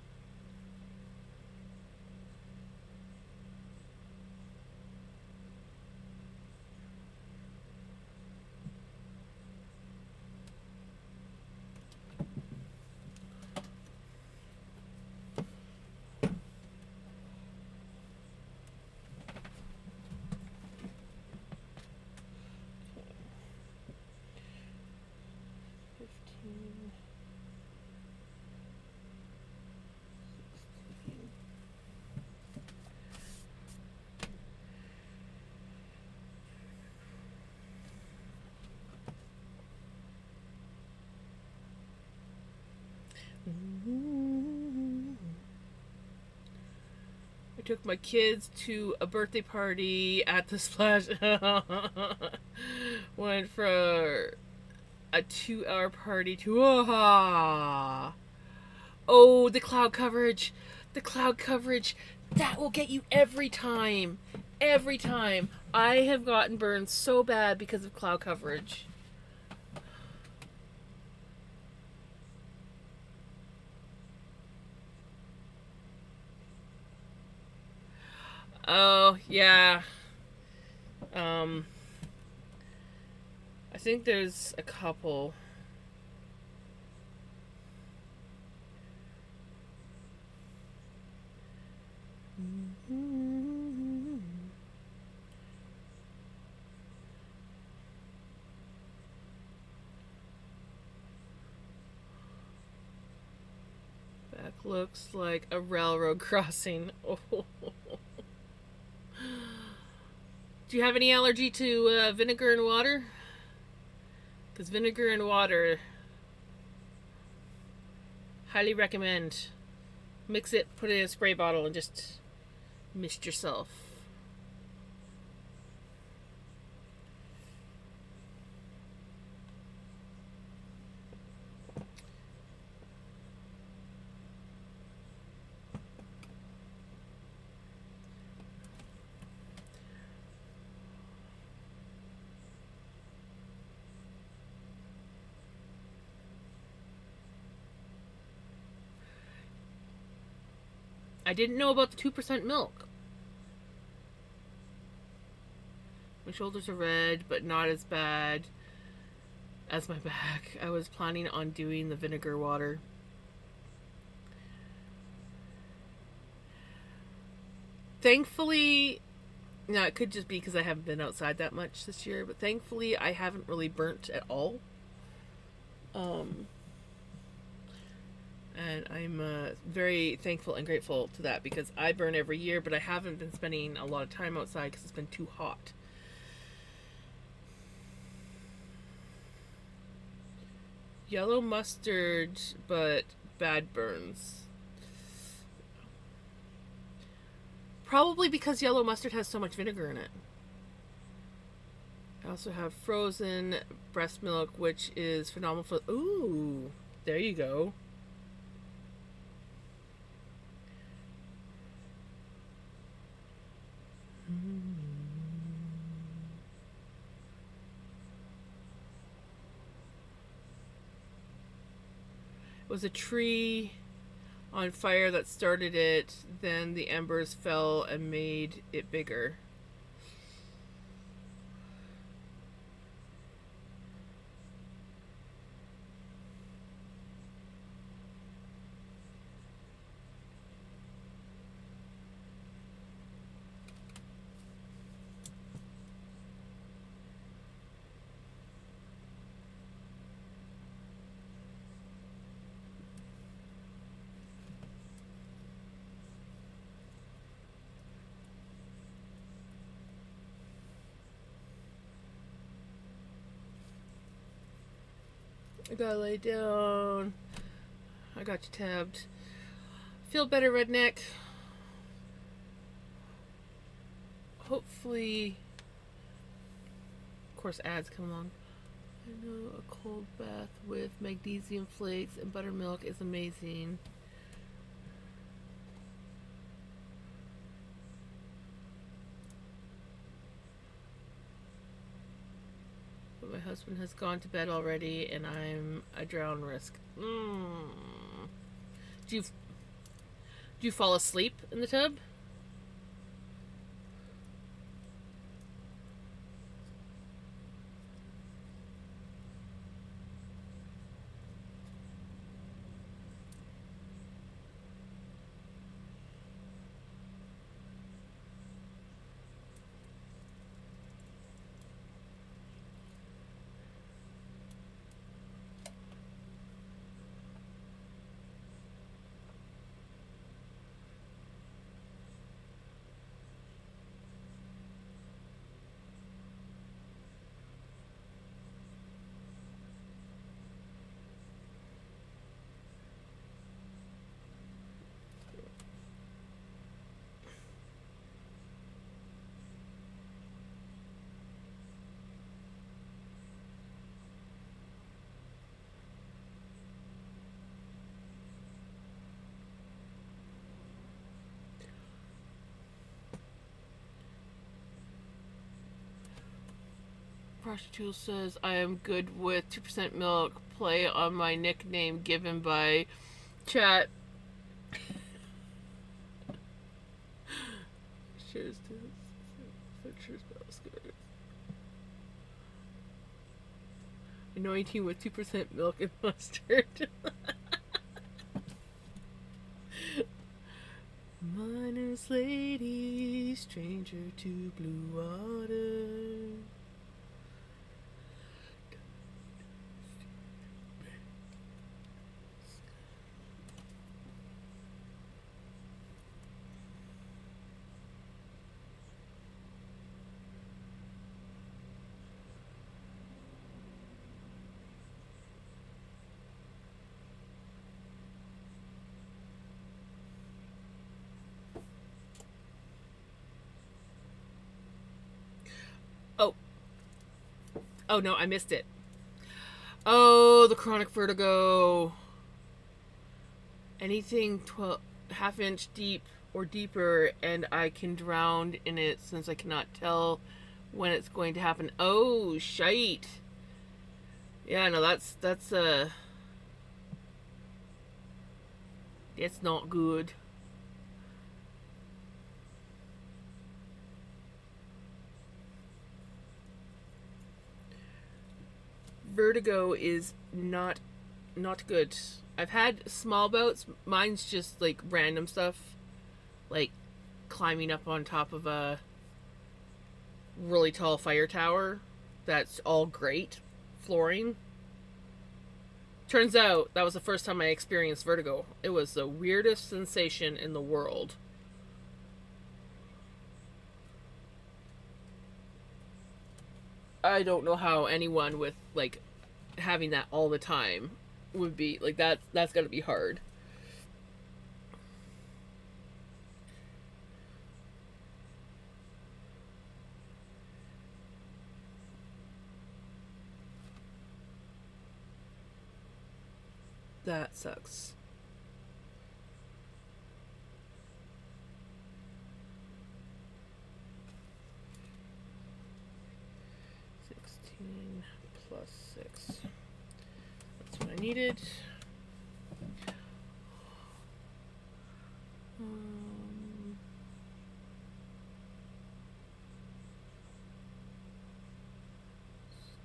I took my kids to a birthday party at the splash. Went for a 2-hour party to oh, the cloud coverage. The cloud coverage. That will get you every time. Every time. I have gotten burned so bad because of cloud coverage. Oh, yeah. Um, I think there's a couple. Back looks like a railroad crossing. Oh. Do you have any allergy to vinegar and water? Because vinegar and water, highly recommend. Mix it, put it in a spray bottle, and just Missed yourself. I didn't know about the 2% milk. My shoulders are red, but not as bad as my back. I was planning on doing the vinegar water. Thankfully, now it could just be because I haven't been outside that much this year, but thankfully I haven't really burnt at all. And I'm very thankful and grateful to that because I burn every year, but I haven't been spending a lot of time outside because it's been too hot. Yellow mustard, but bad burns. Probably because yellow mustard has so much vinegar in it. I also have frozen breast milk, which is phenomenal for. Ooh, there you go. It was a tree on fire that started it, then the embers fell and made it bigger. I gotta lay down. I got you tabbed. Feel better, redneck. Hopefully, of course, ads come along. I know a cold bath with magnesium flakes and buttermilk is amazing. But my husband has gone to bed already, and I'm a drown risk. Do you fall asleep in the tub? Prostitute says I am good with 2% milk. Play on my nickname given by chat. Shares pictures. Anointing with 2% milk and mustard. Miner's lady, stranger to blue water. Oh no, I missed it. Oh, the chronic vertigo. Anything 12 half inch deep or deeper, and I can drown in it since I cannot tell when it's going to happen. Oh, shite. Yeah, no, that's it's not good. Vertigo is not good. I've had small bouts. Mine's just like random stuff, like climbing up on top of a really tall fire tower. That's all great flooring. Turns out that was the first time I experienced vertigo. It was the weirdest sensation in the world. I don't know how anyone with like having that all the time would be like that. That's got to be hard. That sucks. 16 plus 6. That's what I needed.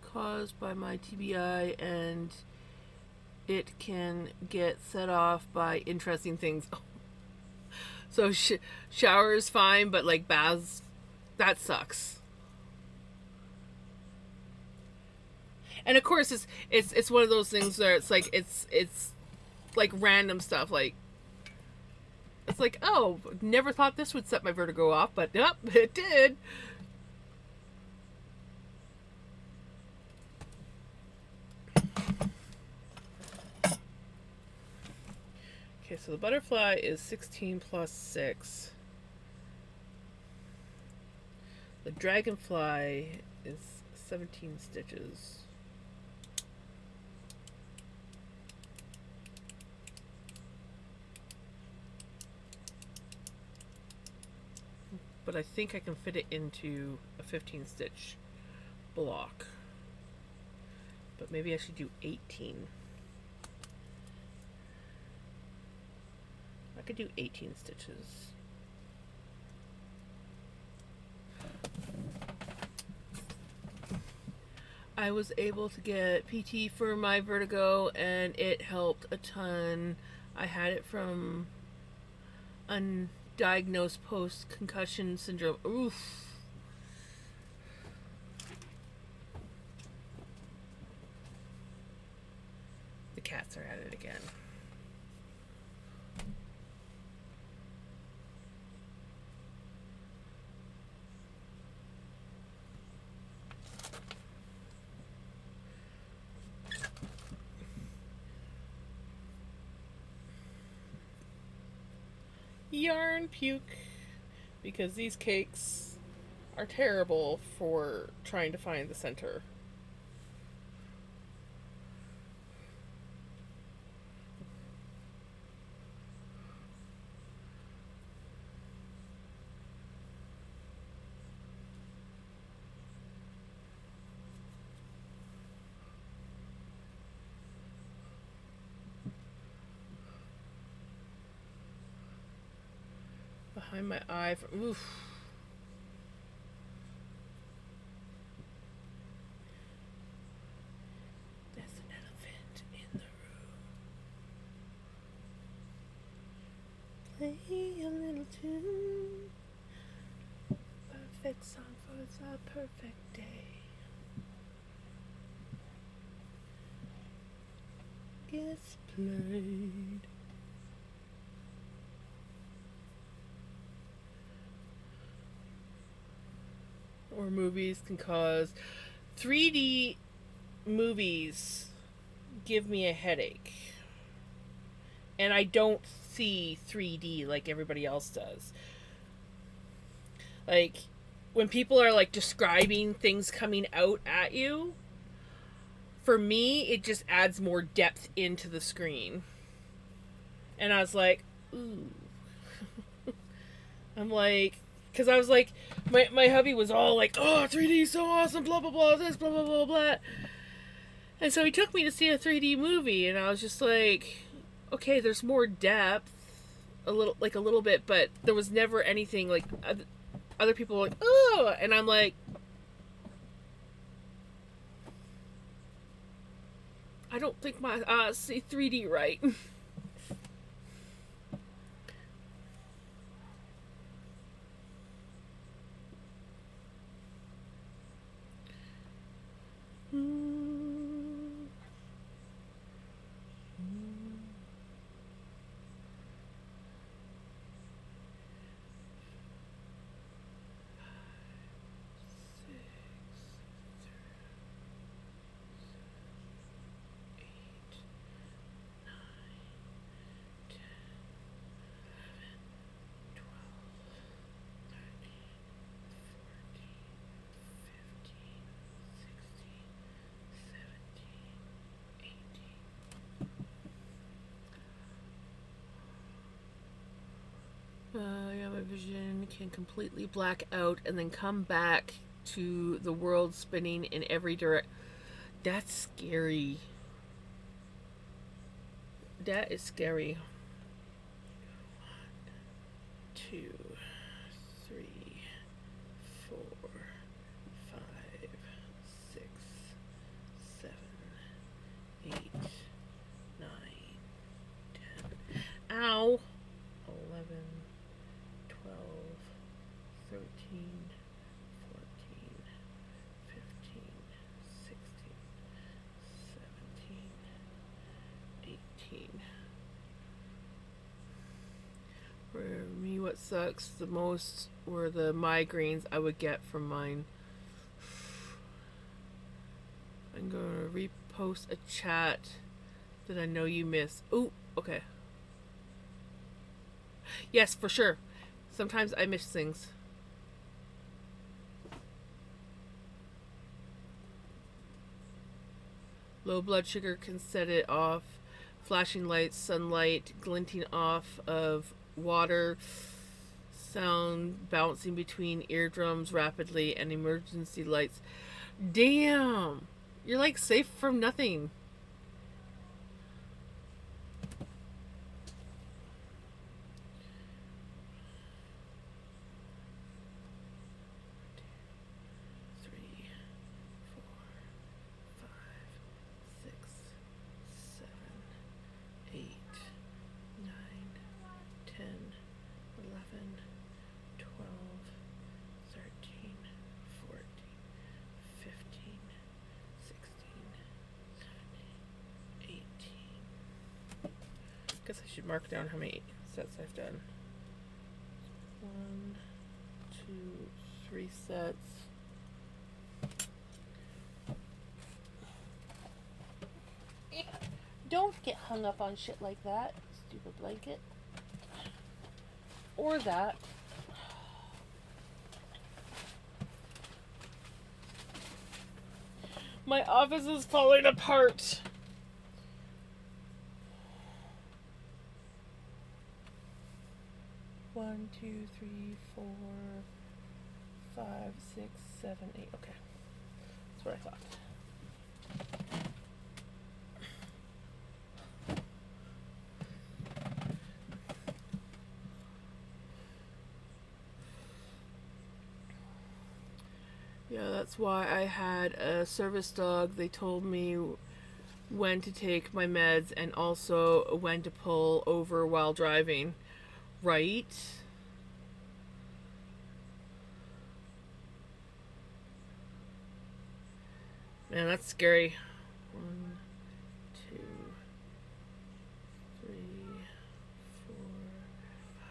Caused by my TBI, and it can get set off by interesting things. So shower is fine, but like baths, that sucks. And of course, it's one of those things where it's like random stuff. Like it's like, oh, never thought this would set my vertigo off, but yep, it did. Okay, so the butterfly is 16 plus 6. The dragonfly is 17 stitches. But I think I can fit it into a 15 stitch block. But maybe I should do 18. I could do 18 stitches. I was able to get PT for my vertigo, and it helped a ton. I had it from undiagnosed post-concussion syndrome. Oof. The cats are at it again. Yarn puke, because these cakes are terrible for trying to find the center. Behind my eye. Oof. There's an elephant in the room. Play a little tune. Perfect song for a perfect day. Gets played. Or movies can cause 3D movies give me a headache. And I don't see 3D like everybody else does. Like when people are like describing things coming out at you, for me, it just adds more depth into the screen. And I was like, ooh. I'm like, because I was like, my hubby was all like, oh, 3D is so awesome, blah, blah, blah, this, blah, blah, blah, blah. And so he took me to see a 3D movie, and I was just like, okay, there's more depth, a little bit, but there was never anything like other people were like, oh, and I'm like, I don't think my see 3D right. Yeah, my vision can completely black out and then come back to the world spinning in every direction. That's scary. That is scary. 1, 2, 3, 4, 5, 6, 7, 8, 9, 10. Ow! 11, 12, 13, 14, 15, 16, 17, 18. For me, what sucks the most were the migraines I would get from mine. I'm going to repost a chat that I know you missed. Oh, okay. Yes, for sure. Sometimes I miss things. Low blood sugar can set it off. Flashing lights, sunlight, glinting off of water, sound bouncing between eardrums rapidly, and emergency lights. Damn! You're like safe from nothing. Guess I should mark down how many sets I've done. 1, 2, 3 sets. Don't get hung up on shit like that, stupid blanket. Or that. My office is falling apart. One, 2, 3, 4, 5, 6, 7, 8. Okay. That's what I thought. Yeah, that's why I had a service dog. They told me when to take my meds and also when to pull over while driving. Right? Man, that's scary. 1, 2, 3, 4, 5,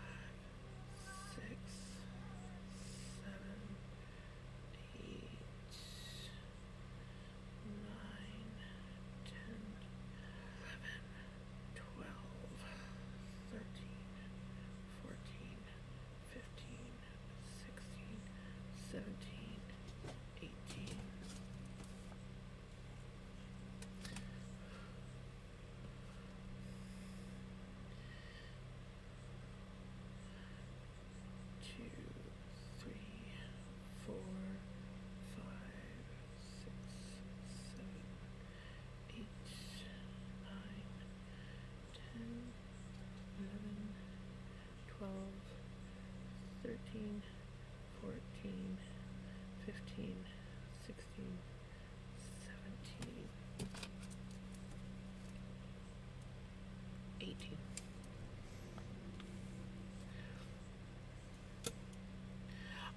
6, 7, 8, 9, 10, 11, 12, 13, 14, 15, 16, 17, 18.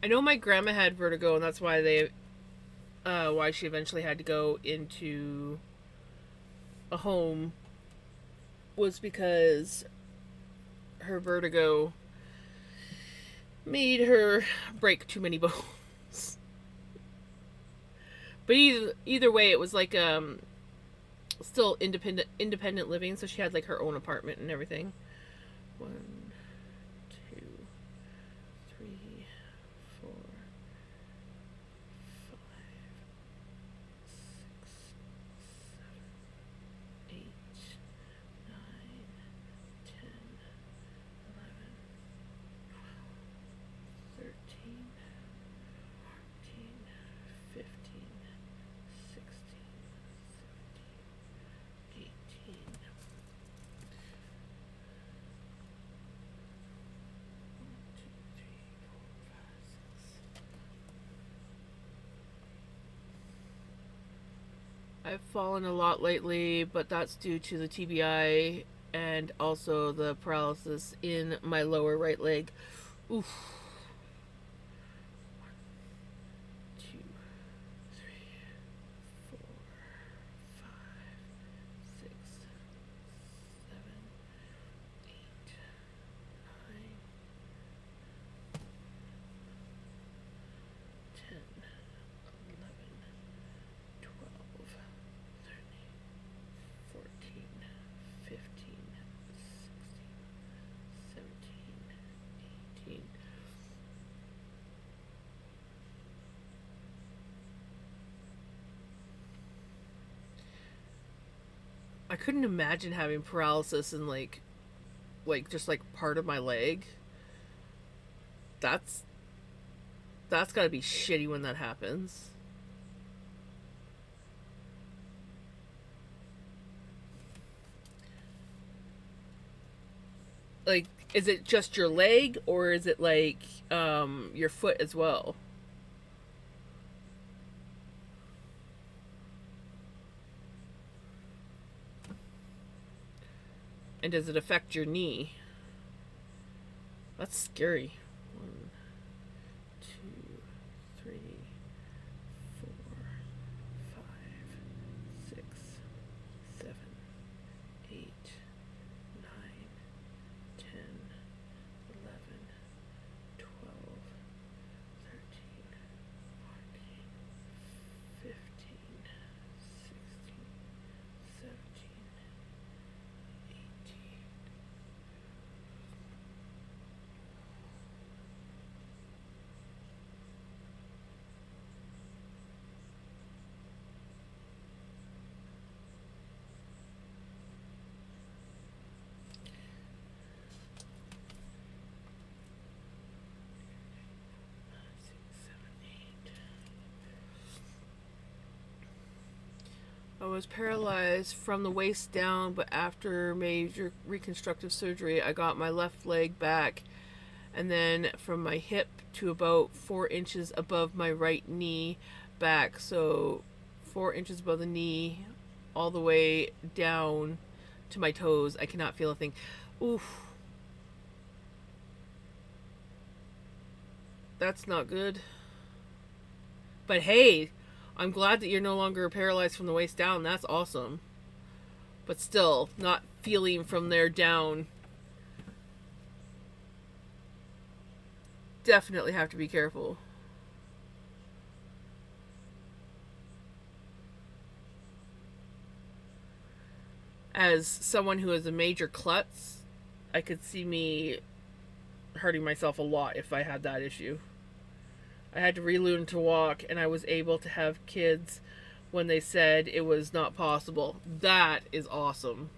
I know my grandma had vertigo, and that's why she eventually had to go into a home, was because her vertigo made her break too many bones. But either way, it was like still independent living, so she had like her own apartment and everything. 1, 2, 3, 4, 5, 6, 7, 8, 9, 10, 11, 12, 13, 14, 15, 16, 17, 18. 1, 2, 3, 4, 5, 6. I've fallen a lot lately, but that's due to the TBI and also the paralysis in my lower right leg. Oof. 2, 3, 4, 5, 6, 7, 8, 9, 10, 11, 12, 13, 14, 15, 16, 17, 18. I couldn't imagine having paralysis in like just like part of my leg. That's that's got to be shitty when that happens. Like, is it just your leg, or is it like your foot as well? And does it affect your knee? That's scary. 1, 2, 3, 4, 5, 6, 7, 8, 9, 10, 11, 12, 13, 14, 15, 16, 17, 18. I was paralyzed from the waist down, but after major reconstructive surgery, I got my left leg back, and then from my hip to about 4 inches above my right knee back. So 4 inches above the knee, all the way down to my toes. I cannot feel a thing. Oof. That's not good. But hey, I'm glad that you're no longer paralyzed from the waist down. That's awesome. But still, not feeling from there down. Definitely have to be careful. As someone who is a major klutz, I could see me hurting myself a lot if I had that issue. I had to relearn to walk, and I was able to have kids when they said it was not possible. That is awesome.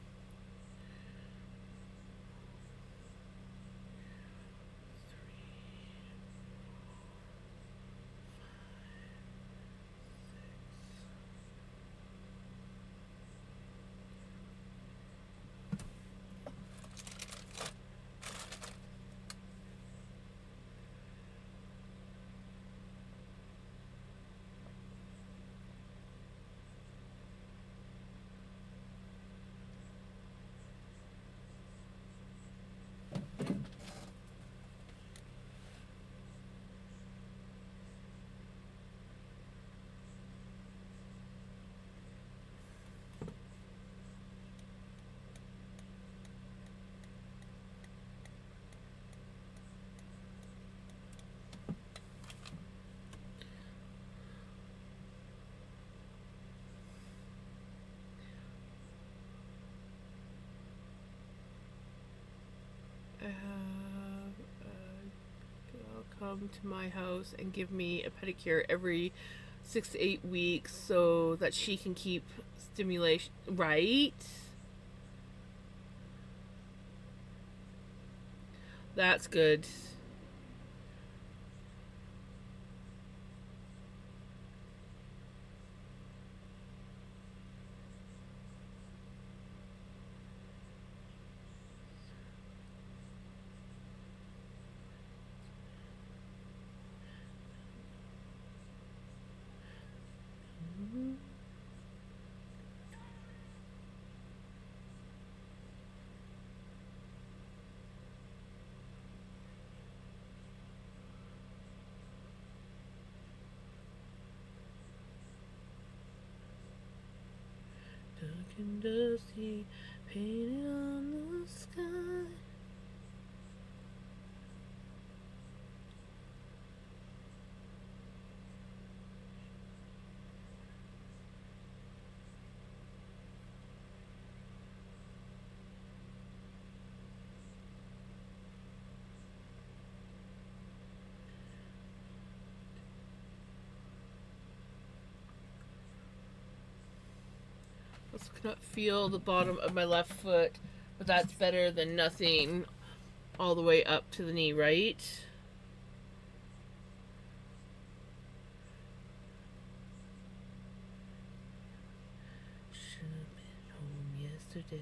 come to my house and give me a pedicure every 6 to 8 weeks so that she can keep stimulation, right? That's good. Dark and dusty, painted on the sky. I also cannot feel the bottom of my left foot, but that's better than nothing all the way up to the knee, right? Should have been home yesterday.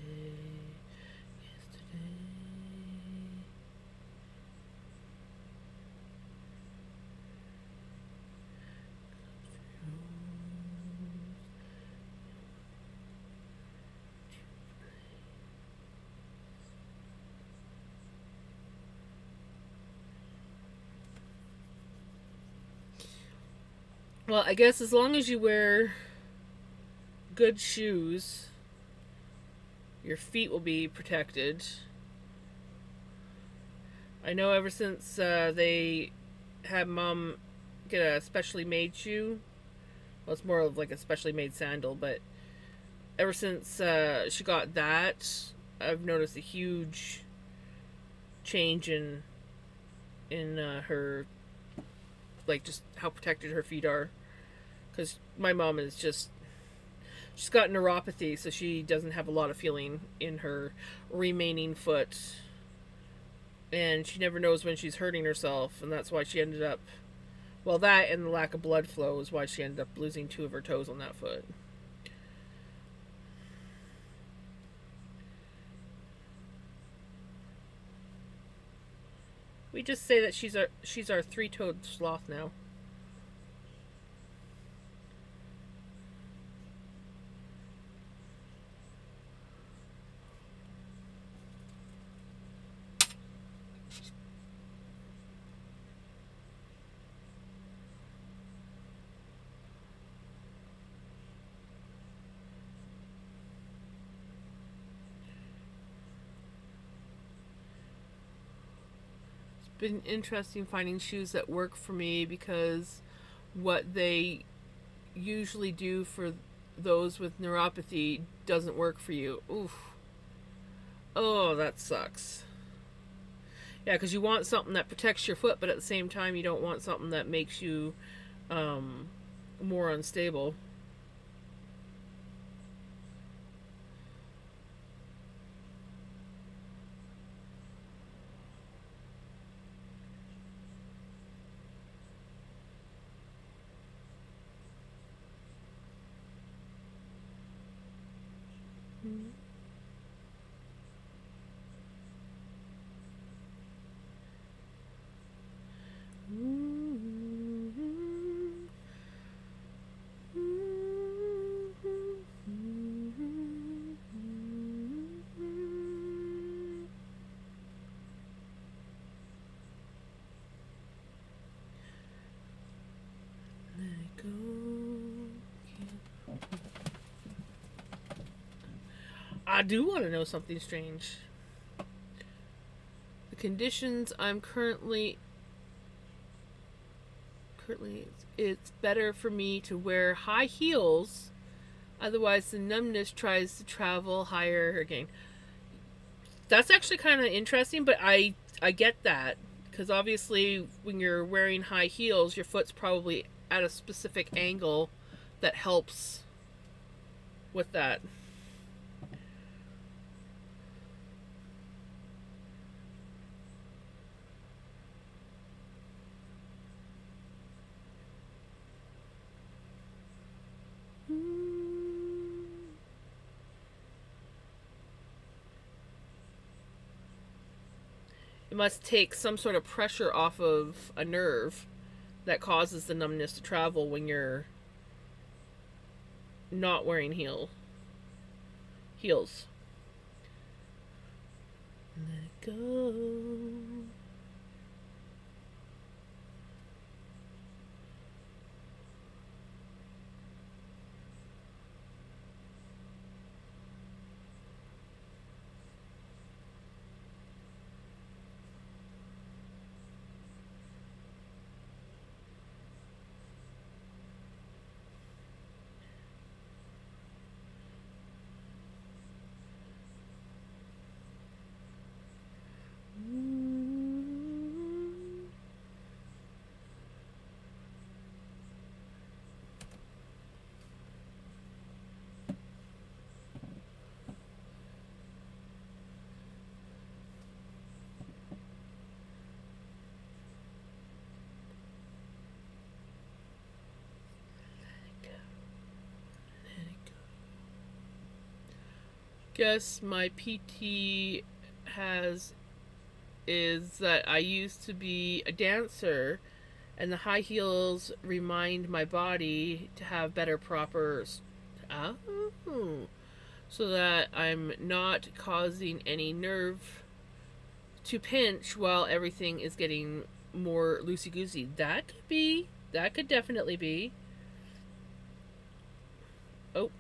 Yesterday. Well, I guess as long as you wear good shoes, your feet will be protected. I know ever since they had mom get a specially made shoe, well, it's more of like a specially made sandal, but ever since she got that, I've noticed a huge change in her, like, just how protected her feet are. Because my mom is just, she's got neuropathy, so she doesn't have a lot of feeling in her remaining foot, and she never knows when she's hurting herself, and that's why she ended up, well, that and the lack of blood flow is why she ended up losing 2 of her toes on that foot. We just say that she's our 3-toed sloth now. Been interesting finding shoes that work for me because what they usually do for those with neuropathy doesn't work for you. Oof. Oh, that sucks. Yeah, because you want something that protects your foot, but at the same time, you don't want something that makes you um, more unstable. Let it go. I do want to know something strange. The conditions I'm currently it's better for me to wear high heels, otherwise the numbness tries to travel higher again. That's actually kind of interesting, but I get that Because obviously, when you're wearing high heels, your foot's probably at a specific angle that helps with that. It must take some sort of pressure off of a nerve that causes the numbness to travel when you're not wearing heels. Let it go. Guess my PT has is that I used to be a dancer, and the high heels remind my body to have better proper. Oh, so that I'm not causing any nerve to pinch while everything is getting more loosey goosey. That could be. That could definitely be. Oh,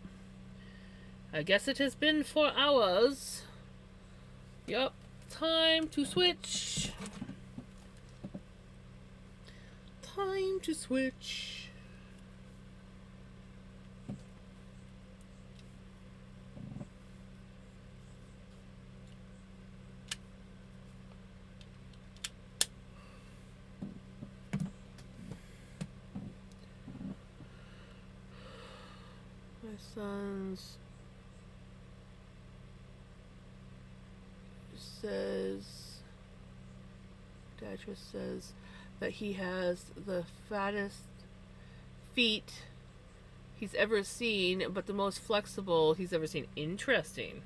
I guess it has been 4 hours. Yup, time to switch. Time to switch. My son's podiatrist says that he has the fattest feet he's ever seen, but the most flexible he's ever seen. Interesting.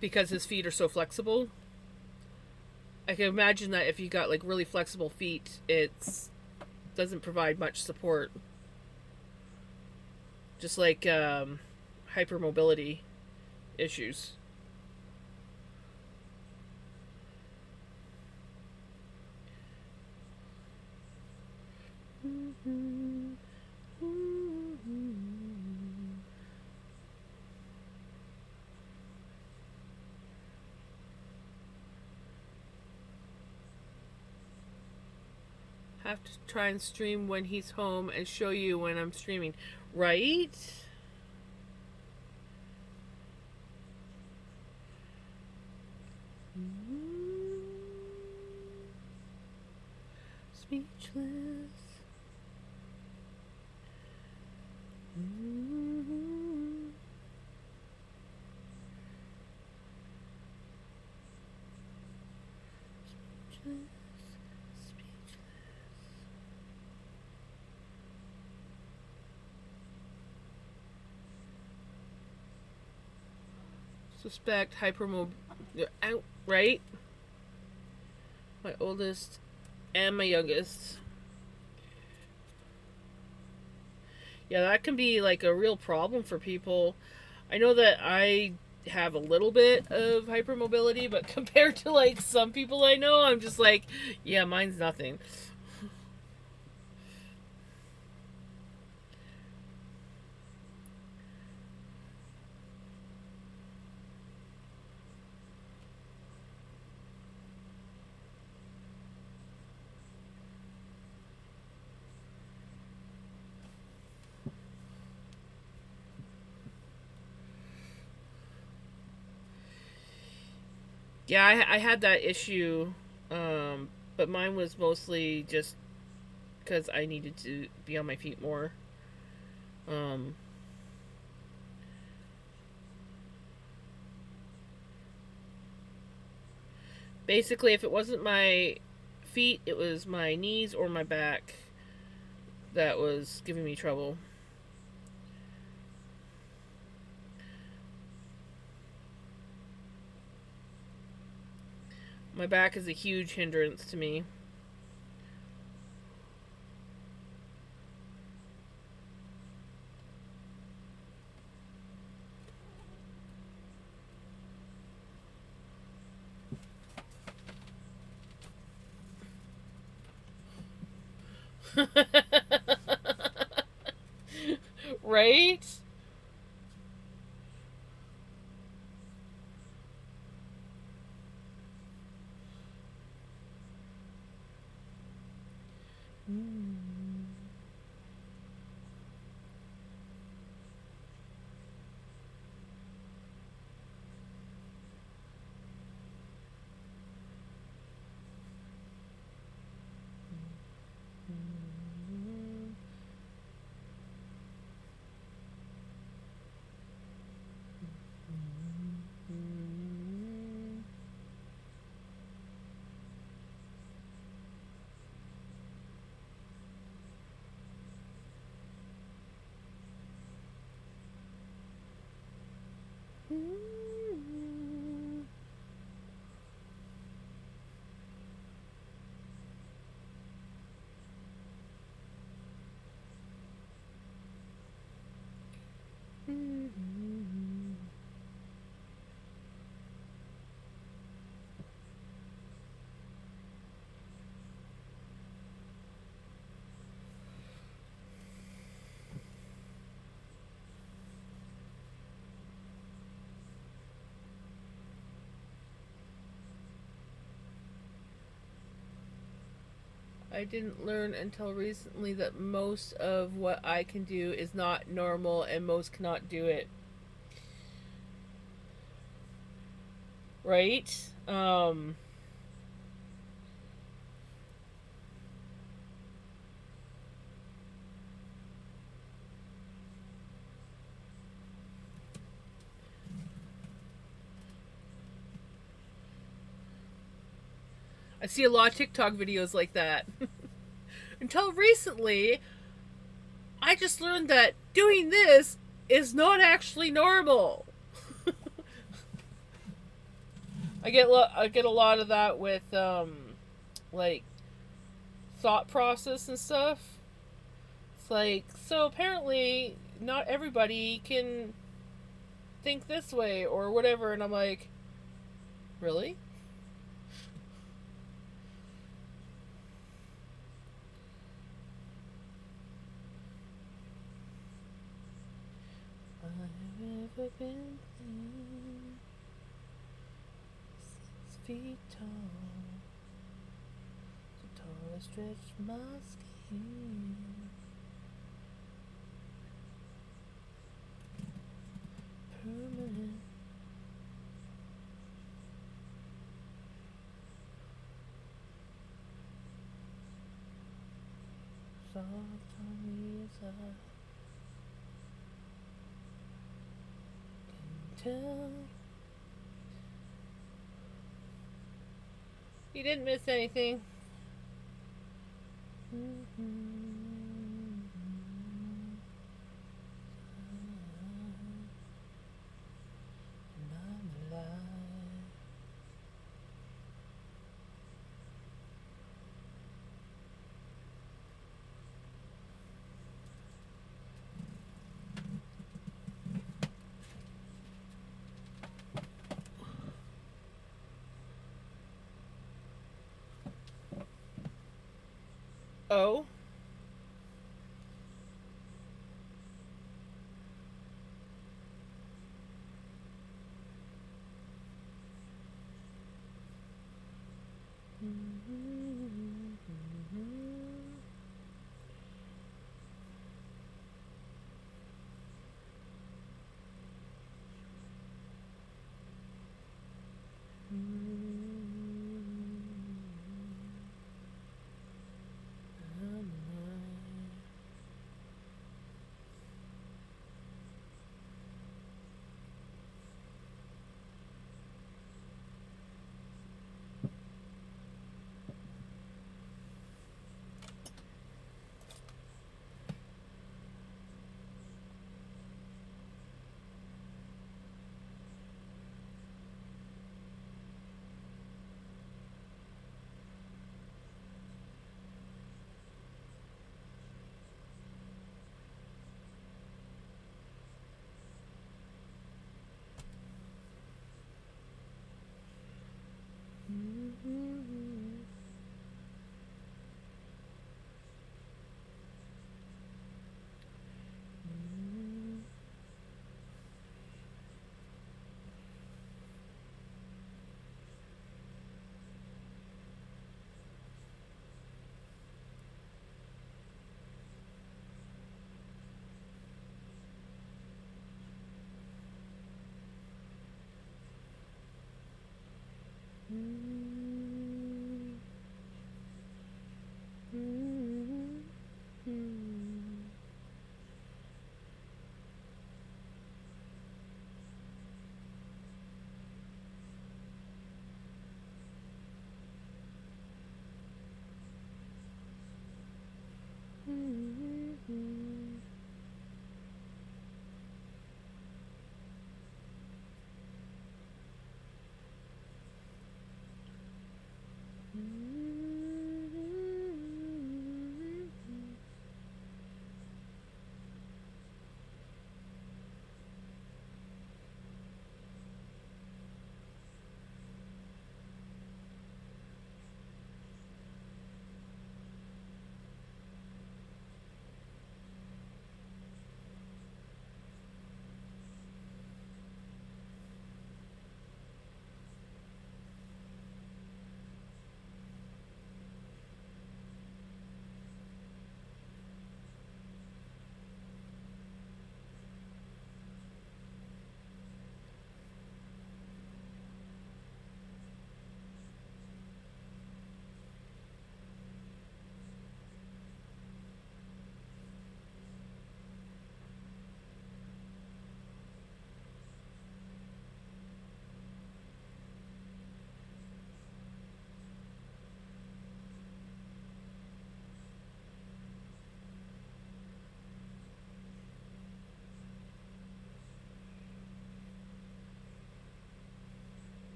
Because his feet are so flexible. I can imagine that if you got like really flexible feet, it doesn't provide much support. Just like hypermobility issues. Have to try and stream when he's home and show you when I'm streaming. Right? Speechless. Suspect hypermobility. Right? My oldest and my youngest. Yeah, that can be like a real problem for people. I know that I have a little bit of hypermobility, but compared to like some people I know, I'm just like, yeah, mine's nothing. Yeah, I had that issue, but mine was mostly just because I needed to be on my feet more. Um, Basically, if it wasn't my feet, it was my knees or my back that was giving me trouble. My back is a huge hindrance to me. Right? I didn't learn until recently that most of what I can do is not normal and most cannot do it. Right? I see a lot of TikTok videos like that. Until recently, I just learned that doing this is not actually normal. I get a lot of that with like thought process and stuff. It's like, so apparently not everybody can think this way or whatever, and I'm like, really? I've ever been 6 feet tall, so tall I stretched my skin. Permanent. Soft on me as I can tell. You didn't miss anything. I'm alive. Oh.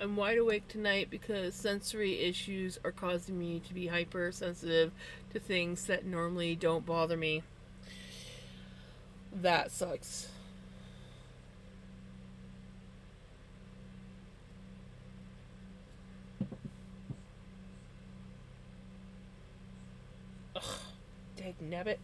I'm wide awake tonight because sensory issues are causing me to be hypersensitive to things that normally don't bother me. That sucks. Ugh, dag nabbit.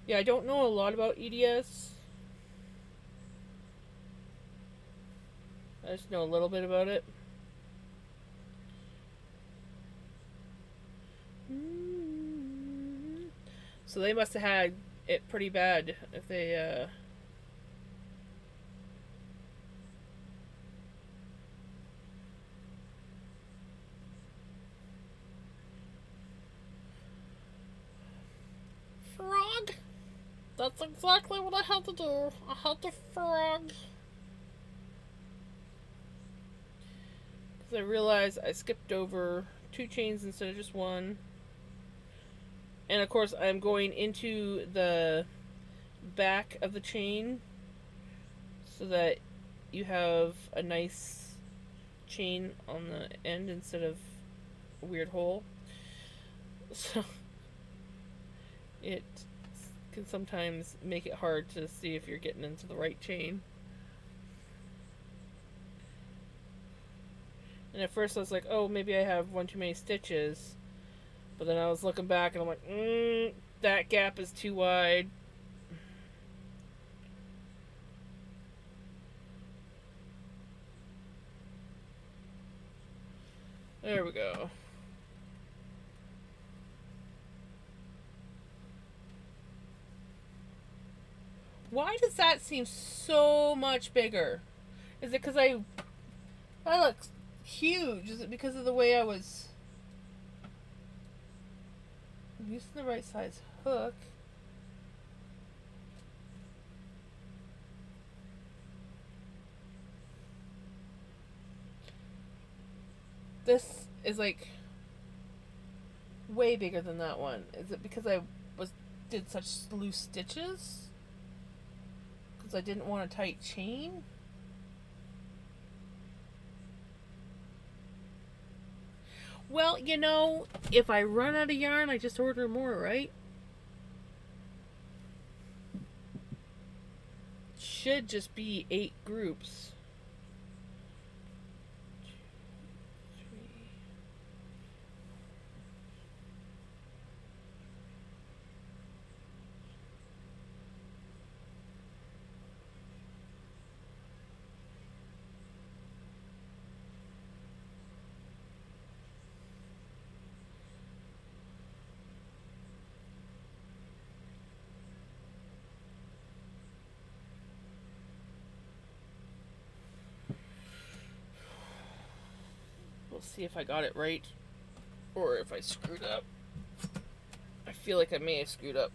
Yeah, I don't know a lot about EDS. I just know a little bit about it. So they must have had it pretty bad if they frog. That's exactly what I had to do. I had to frog. Because I realized I skipped over 2 chains instead of just one. And of course, I'm going into the back of the chain so that you have a nice chain on the end instead of a weird hole. So it can sometimes make it hard to see if you're getting into the right chain. And at first I was like, oh, maybe I have one too many stitches. But then I was looking back and I'm like, that gap is too wide. There we go. Why does that seem so much bigger? Is it because I look huge? Is it because of the way I was using the right size hook? This is like way bigger than that one. Is it because I did such loose stitches? Because I didn't want a tight chain? Well, if I run out of yarn, I just order more, right? Should just be 8 groups. 2, 3. We'll see if I got it right or if I screwed up. I feel like I may have screwed up.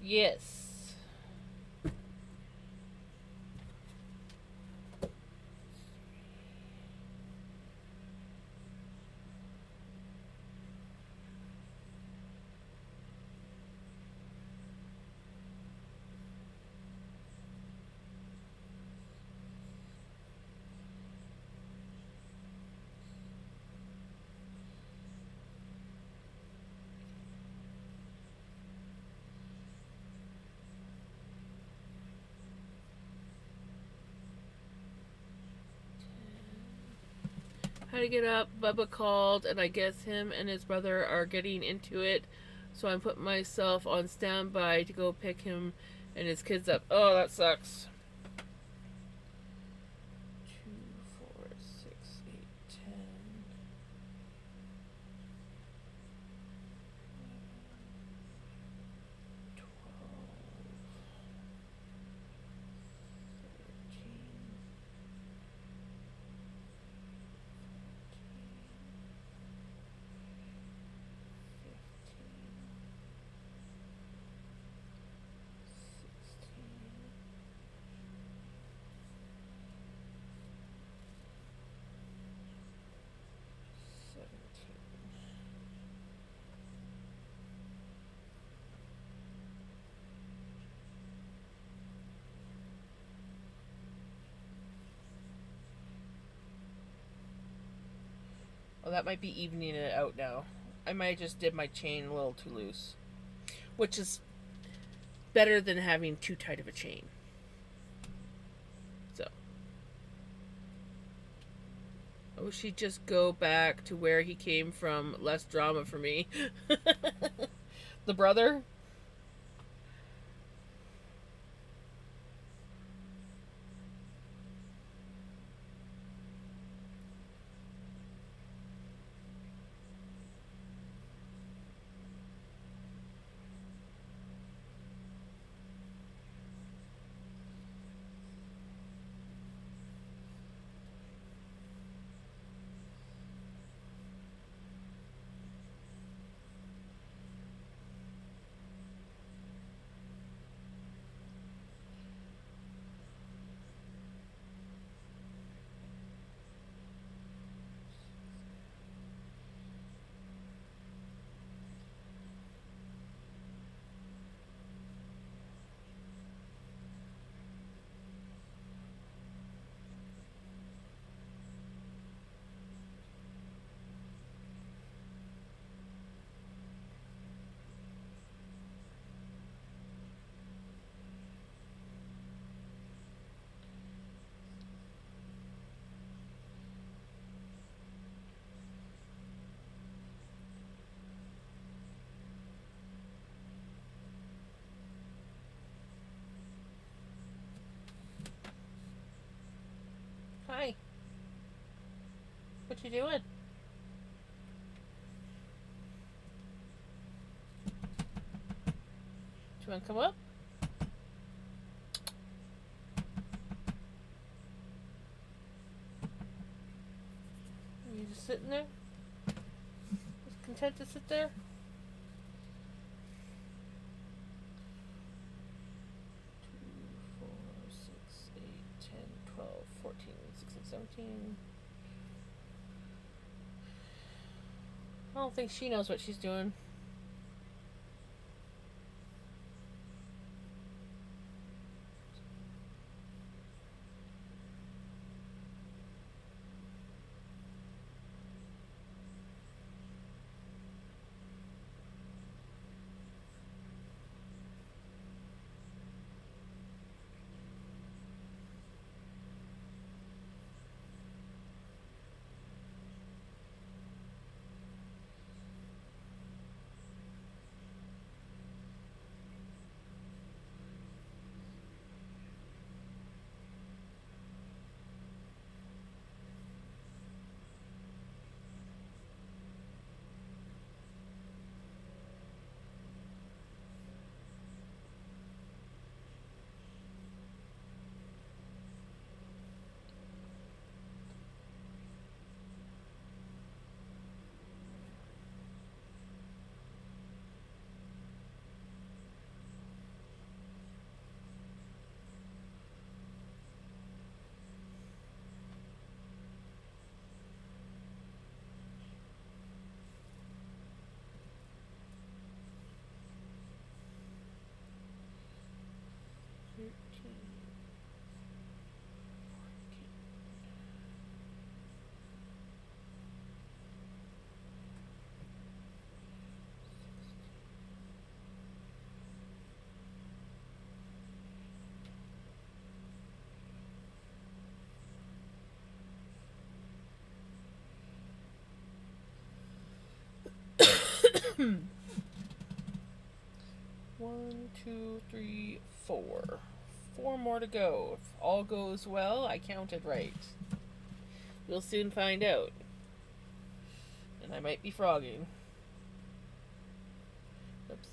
Yes. How to get up? Bubba called, and I guess him and his brother are getting into it. So I'm putting myself on standby to go pick him and his kids up. Oh, that sucks. 2, 4, 6, 8, 10. Well, that might be evening it out now. I might have just did my chain a little too loose, which is better than having too tight of a chain. So, oh, she'd just go back to where he came from. Less drama for me. The brother. Hi. What you doing? Do you want to come up? Are you just sitting there? Just content to sit there? 2, 4, 6, 8, 10, 12, 14, 16, 17. I don't think she knows what she's doing. One, two, three, four. 4 more to go. If all goes well, I counted right. We'll soon find out. And I might be frogging. Oops.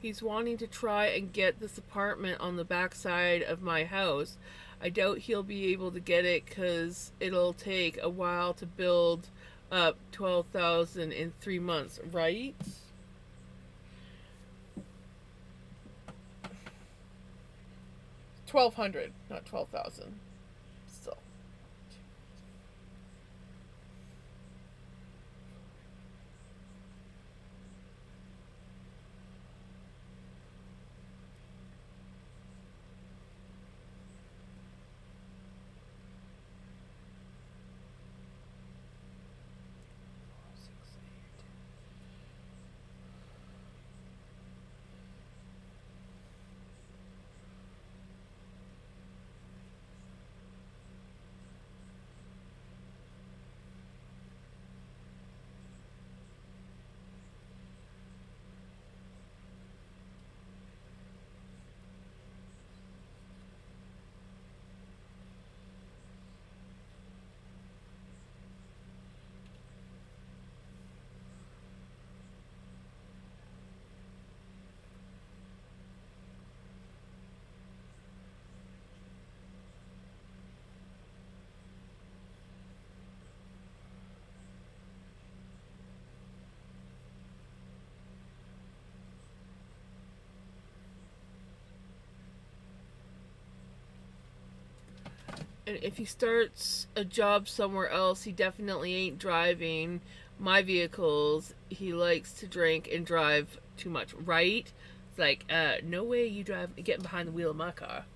He's wanting to try and get this apartment on the backside of my house. I doubt he'll be able to get it because it'll take a while to build up 12,000 in 3 months, right? 1,200, not 12,000. Still. And if he starts a job somewhere else, he definitely ain't driving my vehicles. He likes to drink and drive too much, right? It's like, no way you drive getting behind the wheel of my car.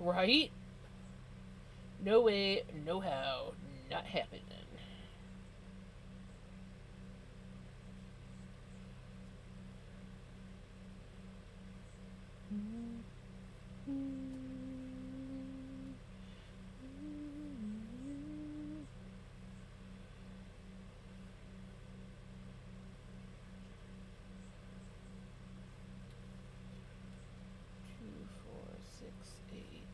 Right? No way, no how, not happening. Two, four, six, eight.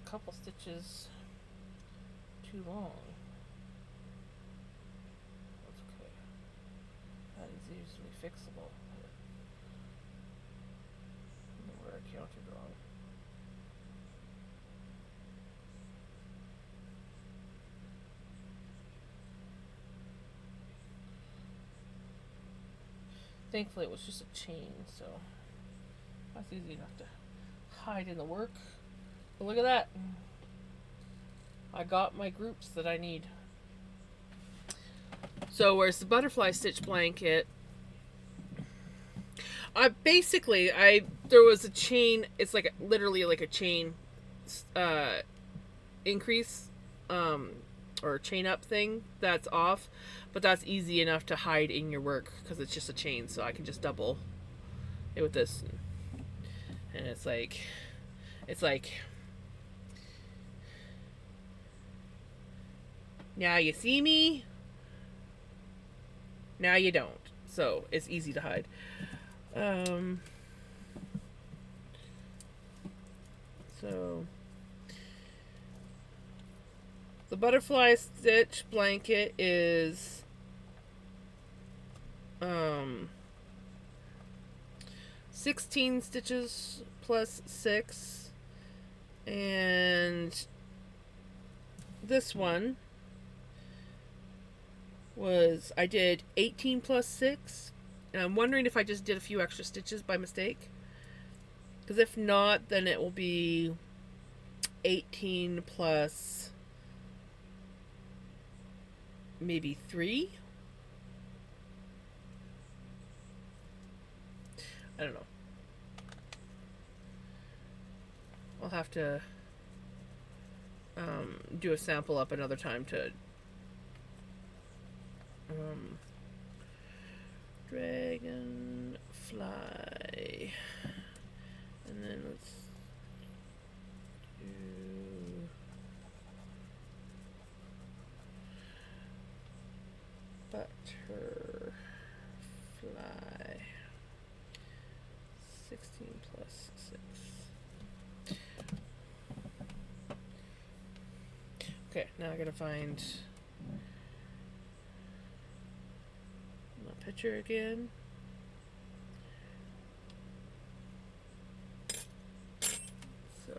couple stitches too long. That's okay. That is usually fixable. I don't know where I counted wrong. Thankfully it was just a chain, so that's easy enough to hide in the work. But look at that. I got my groups that I need. So where's the butterfly stitch blanket? There was a chain. It's like literally like a chain increase or chain up thing that's off, but that's easy enough to hide in your work because it's just a chain, so I can just double it with this, and it's like now you see me, now you don't, so it's easy to hide. So the butterfly stitch blanket is 16 stitches plus 6, and this one was, I did 18 plus 6, and I'm wondering if I just did a few extra stitches by mistake, because if not, then it will be 18 plus maybe 3. I don't know. I'll have to do a sample up another time to dragonfly, and then let's do butterfly 16 plus 6. Okay, now I gotta find my picture again. So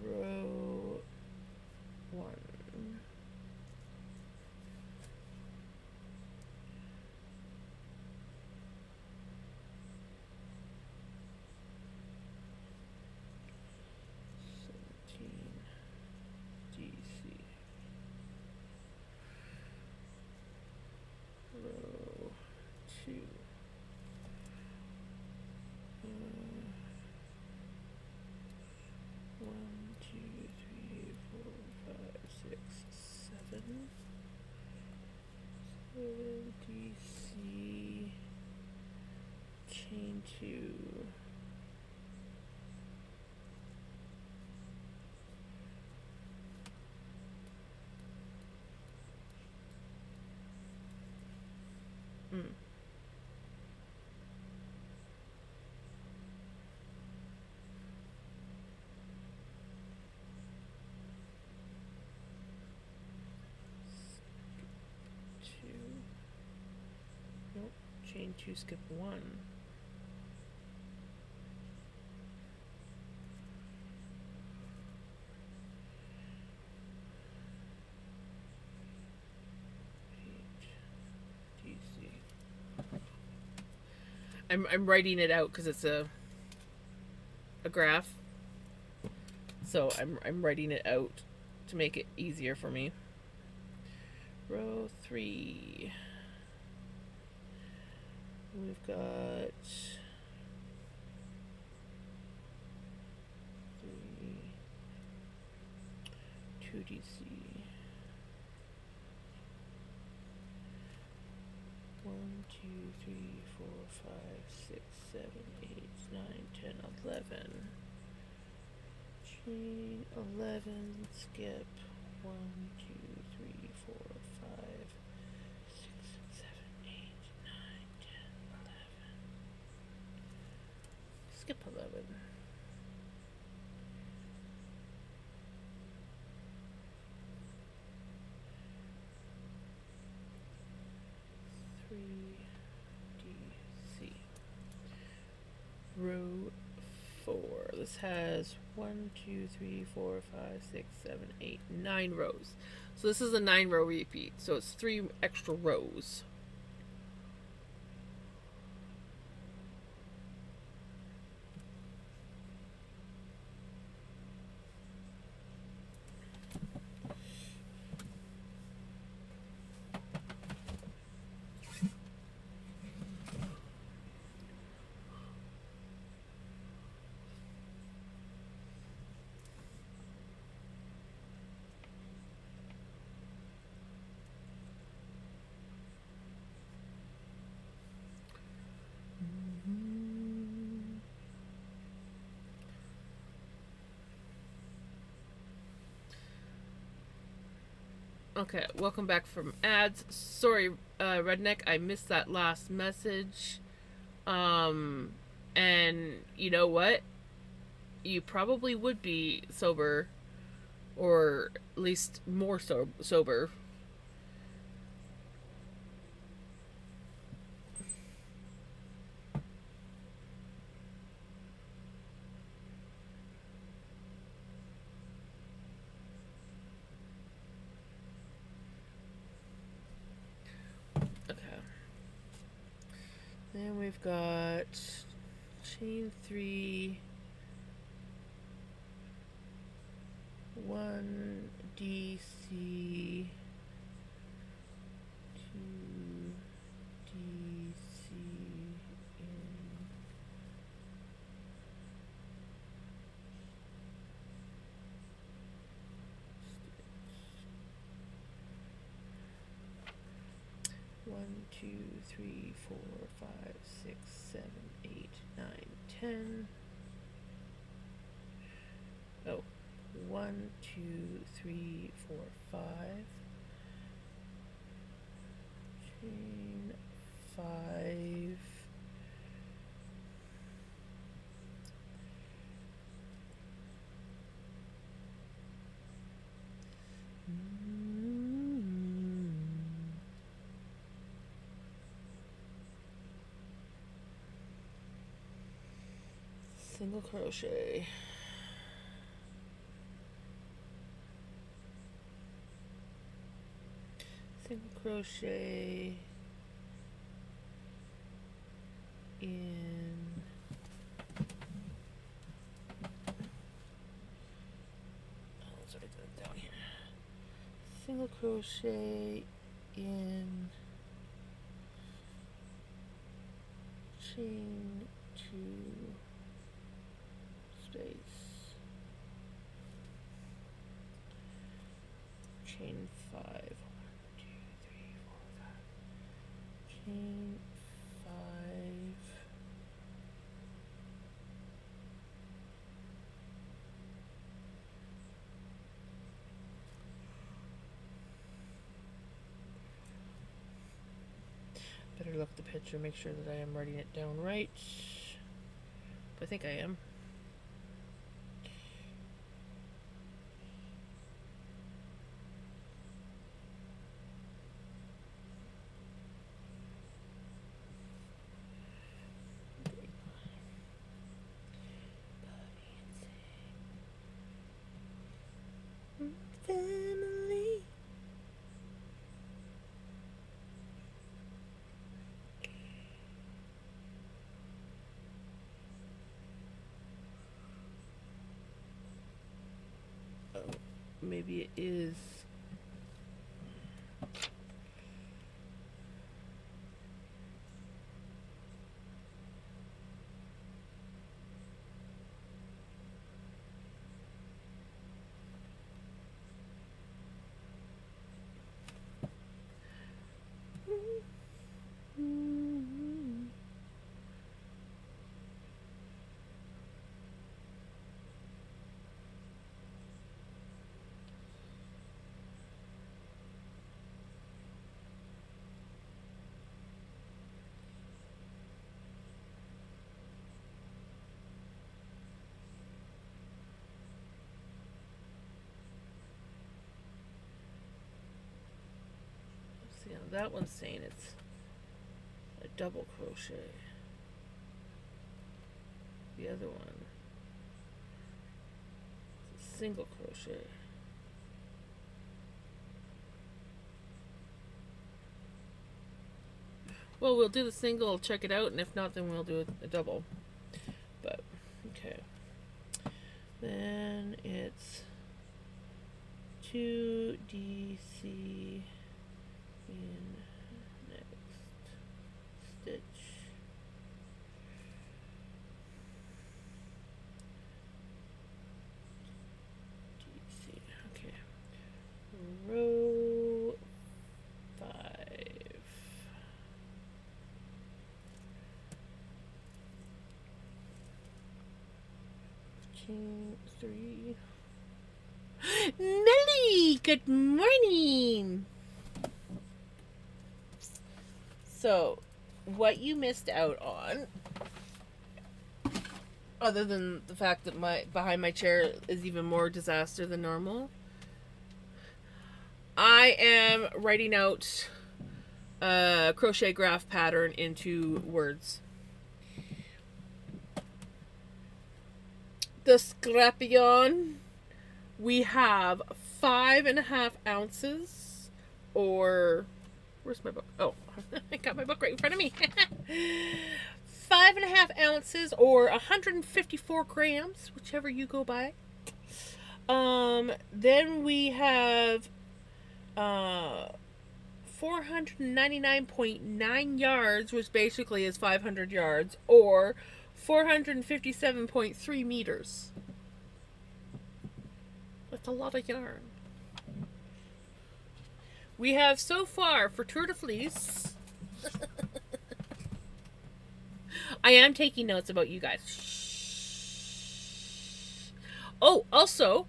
row 1. Row 2. 1, 2, 3, 4, 5, 6, 7. 7 DC. Chain 2. Nope, chain 2, skip 1. DC. I'm writing it out because it's a graph, so I'm writing it out to make it easier for me. Row 3. We've got 2 DC. 1, 2, 3, 4, 5, 6, 7, 8, 9, 10, 11. Chain 11, skip 1, 2, 3, 4, 5, 6, 7, 8, 9, 10, 11. skip 11. DC. Row 4. This has 1, 2, 3, 4, 5, 6, 7, 8, 9 rows. So this is a 9-row repeat. So it's 3 extra rows. Okay, welcome back from ads. Sorry, Redneck, I missed that last message. And you know what? You probably would be sober, or at least more sober. Okay. Then we've got chain 3, 1 DC, 2 DC in 1, 2, 3, 4, 5, 6, 7, 8, 9, 10. Oh, 1, 2, 3, 4, 5. Chain 5. Single crochet. Single crochet in let's write that down here. Single crochet in chain 2 space, chain 5, 1, 2, 3, 4, 5, chain 5, better look at the picture, make sure that I am writing it down right. I think I am. Family. Oh, maybe it is. that one's saying it's a double crochet. The other one is a single crochet. Well, we'll do the single, check it out, and if not, then we'll do a double. But, okay. Then it's 2DC in next stitch. DC, okay. Row 5. Chain 3. Melly, good morning. So, what you missed out on, other than the fact that behind my chair is even more disaster than normal, I am writing out a crochet graph pattern into words. The scrappy yarn, we have 5.5 ounces, or where's my book? Oh, I got my book right in front of me. 5.5 ounces, or 154 grams, whichever you go by. Then we have 499.9 yards, which basically is 500 yards, or 457.3 meters. That's a lot of yarn. We have so far for Tour de Fleece. I am taking notes about you guys. Shh. Oh, also,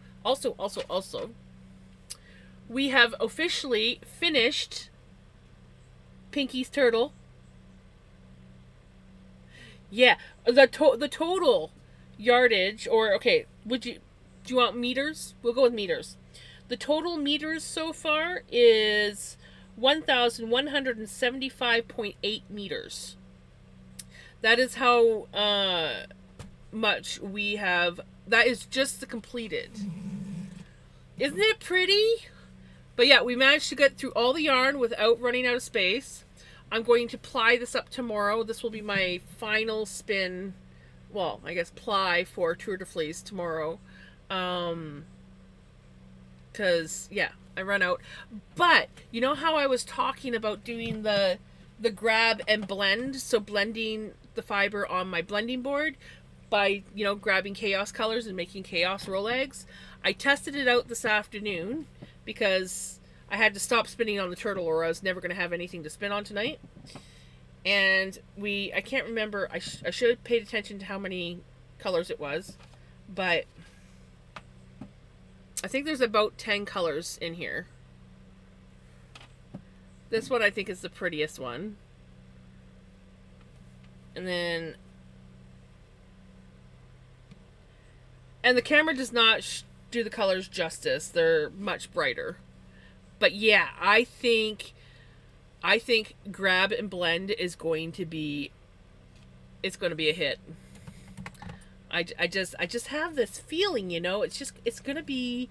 we have officially finished Pinky's turtle. Yeah, the total yardage, or okay, do you want meters? We'll go with meters. The total meters so far is 1,175.8 meters. That is how much we have. That is just the completed. Isn't it pretty? But yeah, we managed to get through all the yarn without running out of space. I'm going to ply this up tomorrow. This will be my final spin, well, I guess ply for Tour de Fleece tomorrow. Because, yeah, I run out. But, you know how I was talking about doing the grab and blend? So blending the fiber on my blending board by, grabbing chaos colors and making chaos roll eggs. I tested it out this afternoon because I had to stop spinning on the turtle or I was never going to have anything to spin on tonight. And I can't remember, I should have paid attention to how many colors it was, but I think there's about 10 colors in here. This one I think is the prettiest one. And the camera does not do the colors justice. They're much brighter. But yeah, I think grab and blend is going to be, it's going to be a hit. I just have this feeling, it's going to be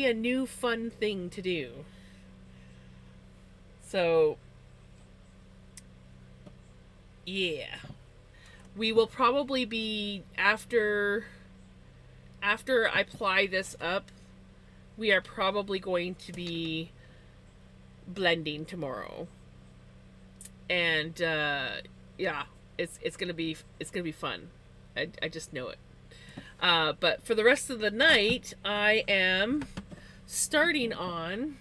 a new fun thing to do. So yeah, we will probably be after I ply this up, we are probably going to be blending tomorrow. And yeah, it's gonna be fun. I just know it. But for the rest of the night, I am starting on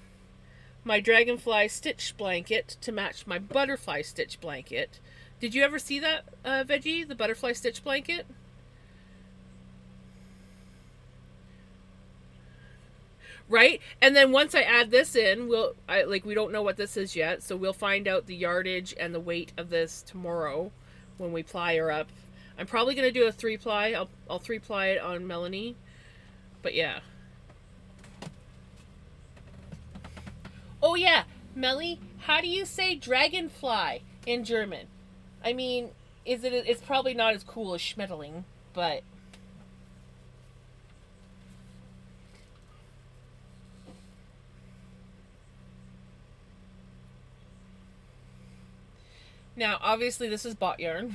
my dragonfly stitch blanket to match my butterfly stitch blanket. Did you ever see that, Veggie, the butterfly stitch blanket? Right? And then once I add this in, we don't know what this is yet, so we'll find out the yardage and the weight of this tomorrow when we ply her up. I'm probably going to do a 3-ply. I'll 3-ply it on Melanie. But yeah. Oh yeah, Melly, how do you say dragonfly in German? I mean, it's probably not as cool as Schmetterling, but now obviously this is bot yarn.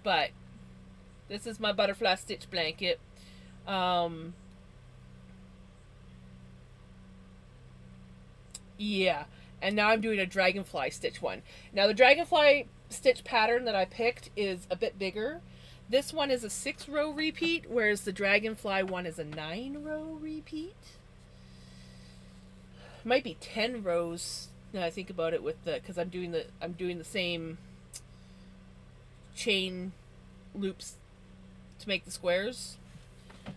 But this is my butterfly stitch blanket. Um, yeah, and now I'm doing a dragonfly stitch one. Now the dragonfly stitch pattern that I picked is a bit bigger. This one is a 6-row repeat, whereas the dragonfly one is a 9-row repeat. Might be 10 rows now I think about it, with the because I'm doing the same chain loops to make the squares.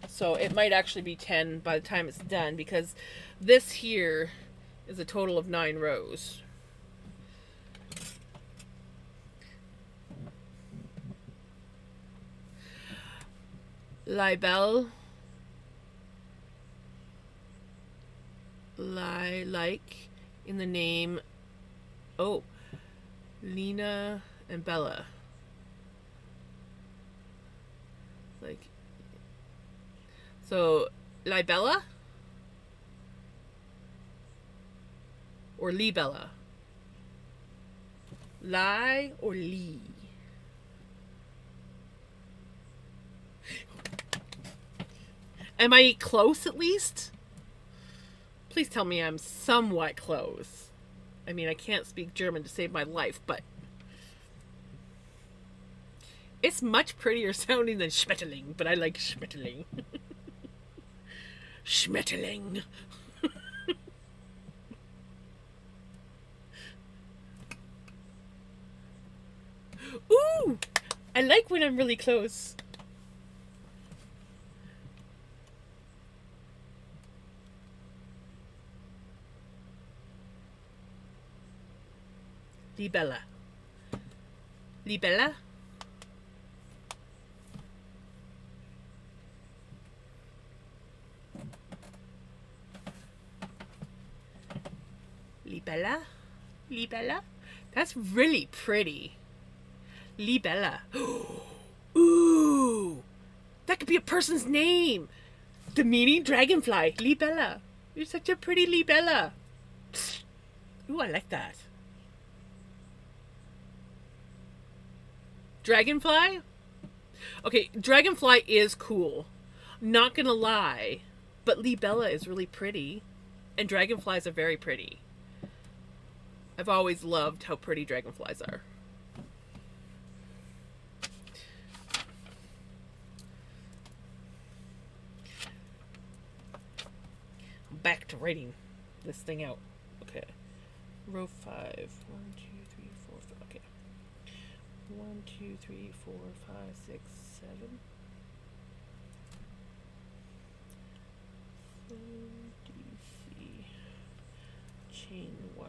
So it might actually be 10 by the time it's done, because this here is a total of 9 rows. Libelle, like in the name. Oh, Lena and Bella. Like, so Libella or Libella? Lie or Lee? Am I close at least? Please tell me I'm somewhat close. I mean, I can't speak German to save my life, but it's much prettier sounding than Schmetterling, but I like Schmetterling. Schmetterling. Ooh! I like when I'm really close. Libella. Libella? Libella? Libella? That's really pretty. Libella. Ooh! That could be a person's name. The meaning dragonfly. Libella. You're such a pretty Libella. Ooh, I like that. Dragonfly? Okay, dragonfly is cool. Not gonna lie. But Libella is really pretty. And dragonflies are very pretty. I've always loved how pretty dragonflies are. Back to writing this thing out. Okay. Row 5. 1, 2, 3, 4, 5. Okay. 1, 2, 3, 4, 5, 6, 7. DC. Chain 1.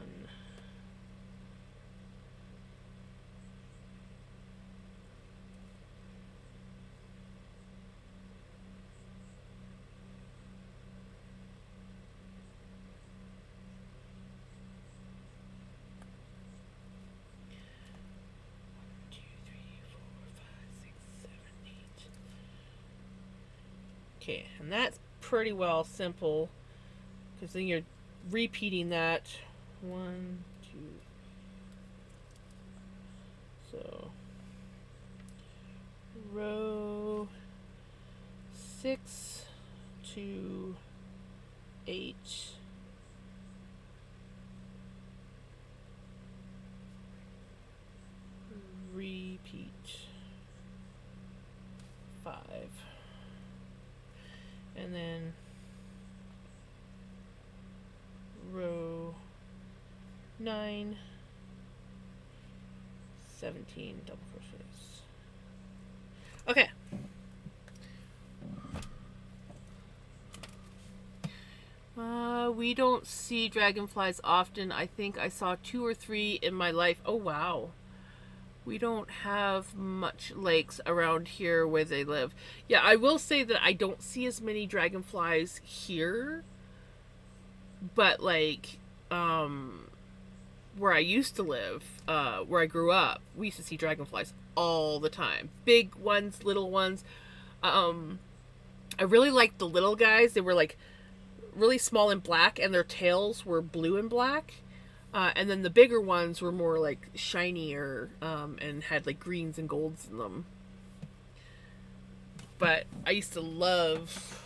Okay, and that's pretty well simple, because then you're repeating that 1, 2. So row 6 to 8. Repeat 5. And then row 9, 17 double crochets. Okay. We don't see dragonflies often. I think I saw 2 or 3 in my life. Oh, wow. We don't have much lakes around here where they live. Yeah, I will say that I don't see as many dragonflies here But like, where I used to live, where I grew up, we used to see dragonflies all the time. Big ones, little ones. Um, I really liked the little guys. They were like really small and black, and their tails were blue and black. And then the bigger ones were more like shinier, and had like greens and golds in them. But I used to love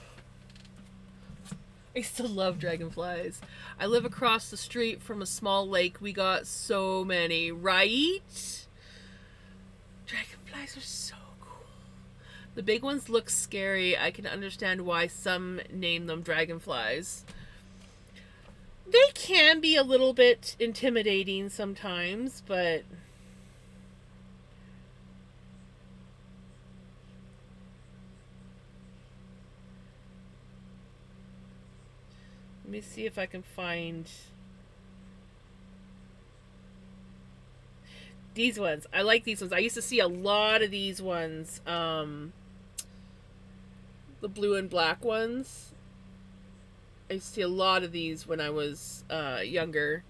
dragonflies. I live across the street from a small lake. We got so many, right? Dragonflies are so cool. The big ones look scary. I can understand why some name them dragonflies. They can be a little bit intimidating sometimes, but let me see if I can find these ones. I like these ones. I used to see a lot of these ones. The blue and black ones. I used to see a lot of these when I was younger.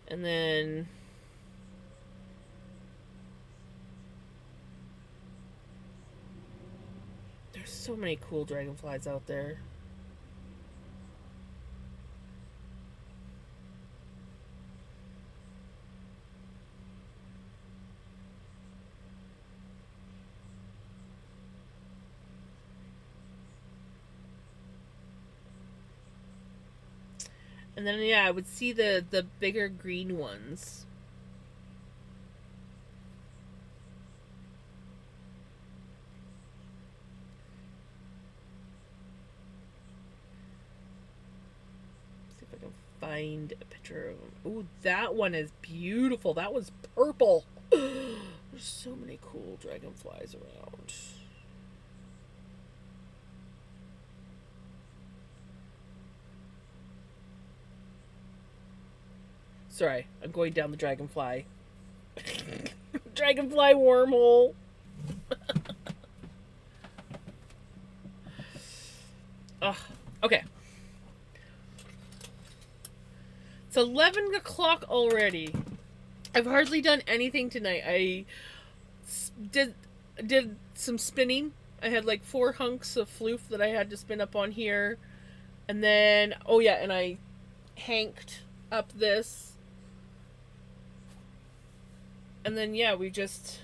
And then there's so many cool dragonflies out there. And then yeah, I would see the bigger green ones. See if I can find a picture of them. Ooh, that one is beautiful. That was purple. There's so many cool dragonflies around. Sorry, I'm going down the dragonfly. Dragonfly wormhole. Ugh. Okay. It's 11 o'clock already. I've hardly done anything tonight. I did did some spinning. I had like 4 hunks of floof that I had to spin up on here. And then, oh yeah, and I hanked up this. And then yeah, we just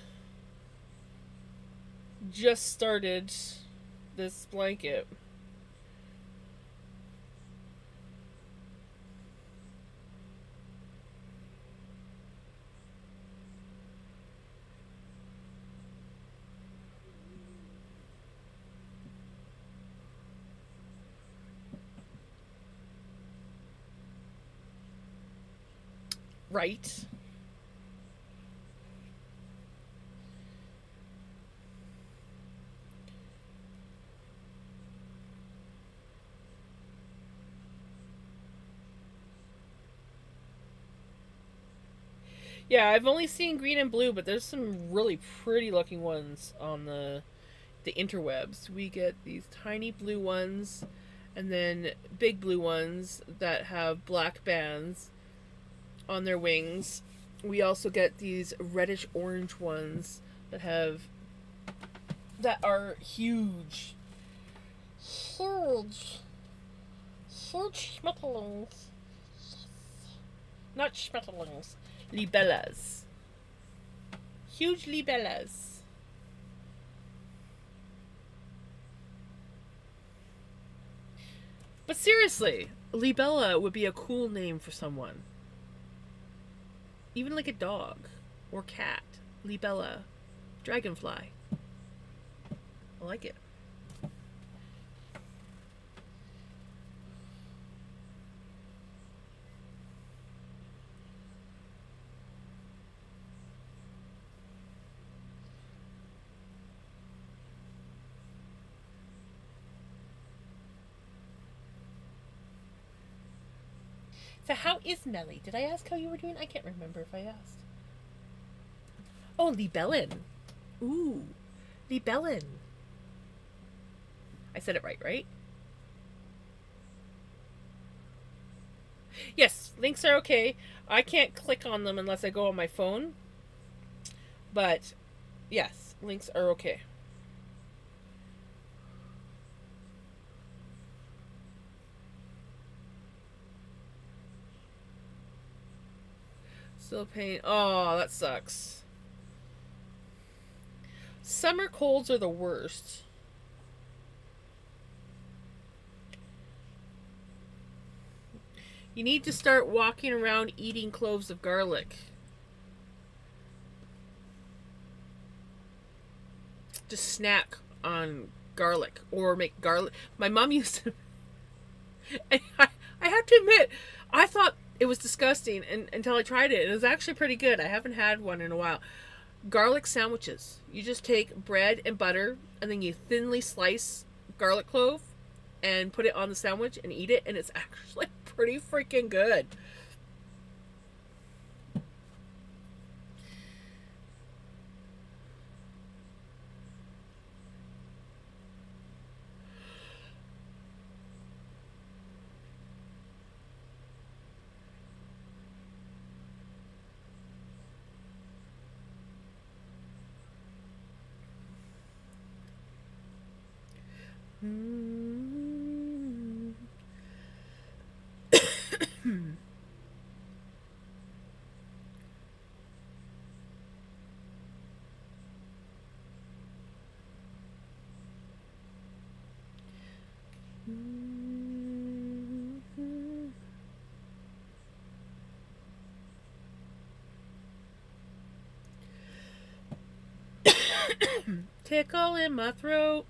started this blanket. Right. Yeah, I've only seen green and blue, but there's some really pretty looking ones on the interwebs. We get these tiny blue ones and then big blue ones that have black bands on their wings. We also get these reddish orange ones that have that are huge. Huge. Huge schmetterlings. Not schmetterlings. Libellas. Huge libellas. But seriously, libella would be a cool name for someone. Even like a dog or cat. Libella. Dragonfly. I like it. So how is Nelly? Did I ask how you were doing? I can't remember if I asked. Oh, libellin. Ooh, libellin. I said it right, right? Yes, links are okay. I can't click on them unless I go on my phone. But yes, links are okay. Still pain. Oh, that sucks. Summer colds are the worst. You need to start walking around eating cloves of garlic. Just snack on garlic or make garlic. My mom used to. And I have to admit, I thought it was disgusting until I tried it. It was actually pretty good. I haven't had one in a while. Garlic sandwiches. You just take bread and butter, and then you thinly slice garlic clove and put it on the sandwich and eat it, and it's actually pretty freaking good. Mm. Tickle in my throat.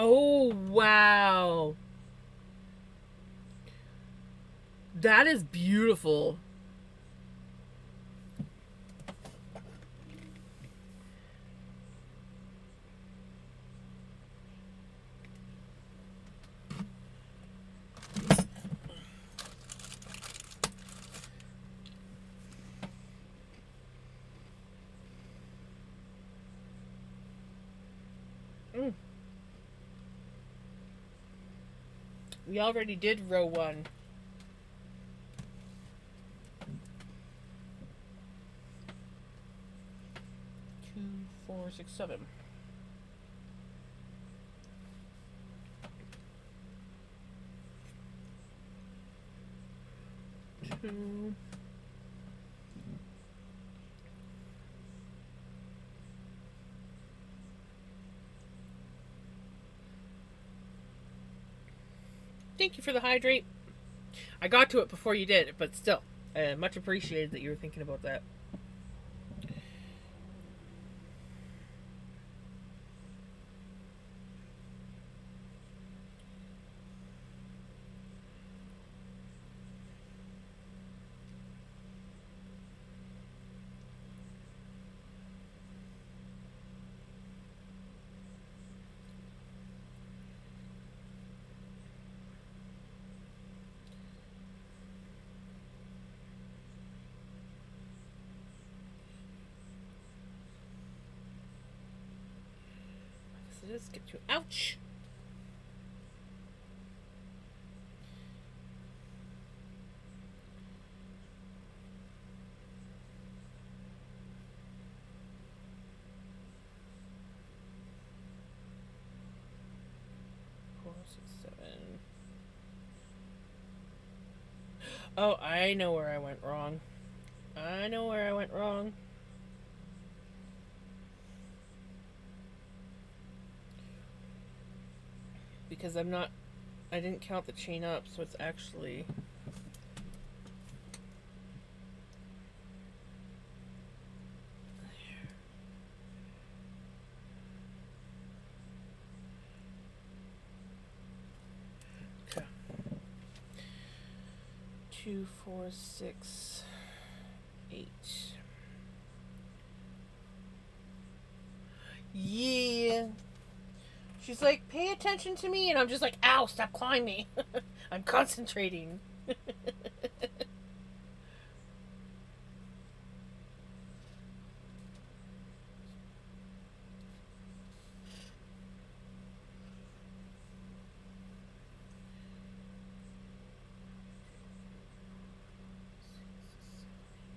Oh, wow. That is beautiful. Mm. We already did row one. 2, 4, 6, 7. Two. Thank you for the hydrate. I got to it before you did, but still, much appreciated that you were thinking about that. So let's get to ouch. Four, six, seven. Oh, I know where I went wrong. I know where I went wrong. Because I'm not. I didn't count the chain up, so it's actually. Okay. 2, 4, 6, 8. Yeah. She's like, pay attention to me. And I'm just like, ow, stop clawing me. I'm concentrating.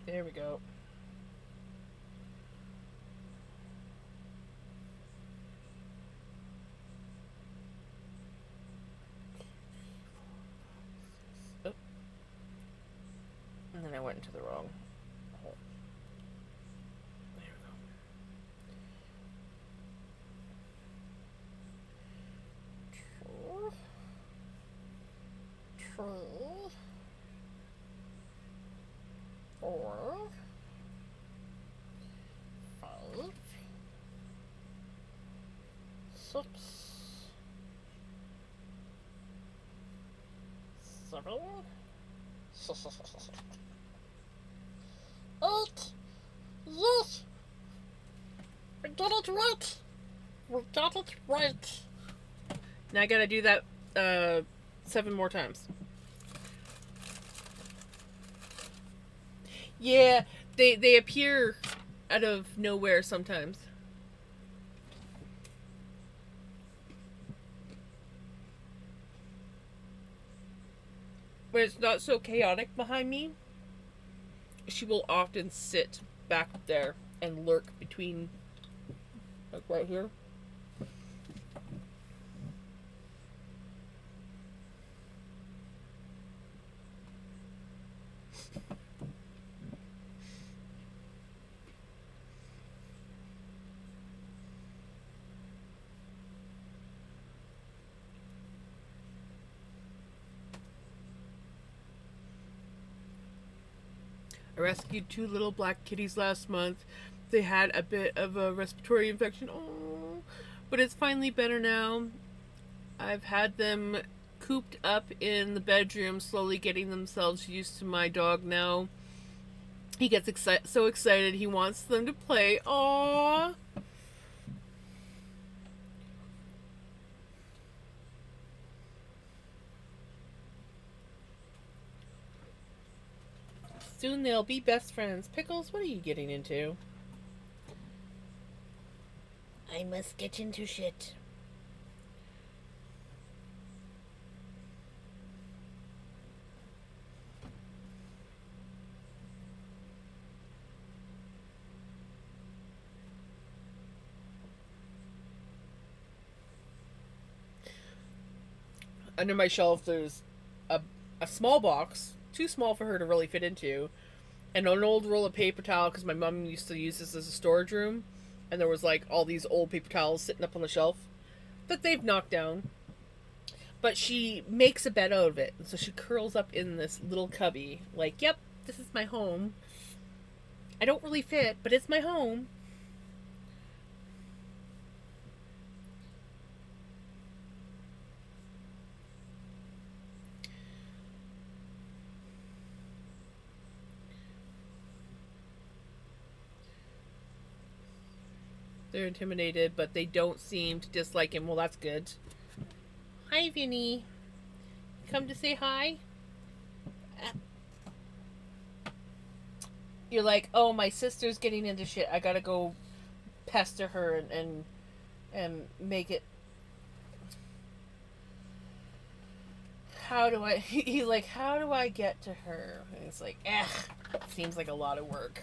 There we go. Oh, and then I went into the wrong hole. There we go. True. 4, 5, 6, 7, 8. Yes! We did it right! We got it right! Now I gotta do that 7 more times. Yeah, they appear out of nowhere sometimes. When it's not so chaotic behind me, she will often sit back there and lurk between, like right here. I rescued 2 little black kitties last month. They had a bit of a respiratory infection. Oh, but it's finally better now. I've had them cooped up in the bedroom, slowly getting themselves used to my dog now. He gets so excited he wants them to play. Aww. Soon they'll be best friends. Pickles, what are you getting into? I must get into shit. Under my shelf, there's a, a small box, too small for her to really fit into, and an old roll of paper towel because my mom used to use this as a storage room, and there was like all these old paper towels sitting up on the shelf that they've knocked down. But she makes a bed out of it, and so she curls up in this little cubby, like, "Yep, this is my home. I don't really fit, but it's my home." They're intimidated, but they don't seem to dislike him. Well, that's good. Hi, Vinny. Come to say hi? You're like, oh, my sister's getting into shit. I gotta go pester her and make it. How do I? He's like, how do I get to her? And it's like, seems like a lot of work.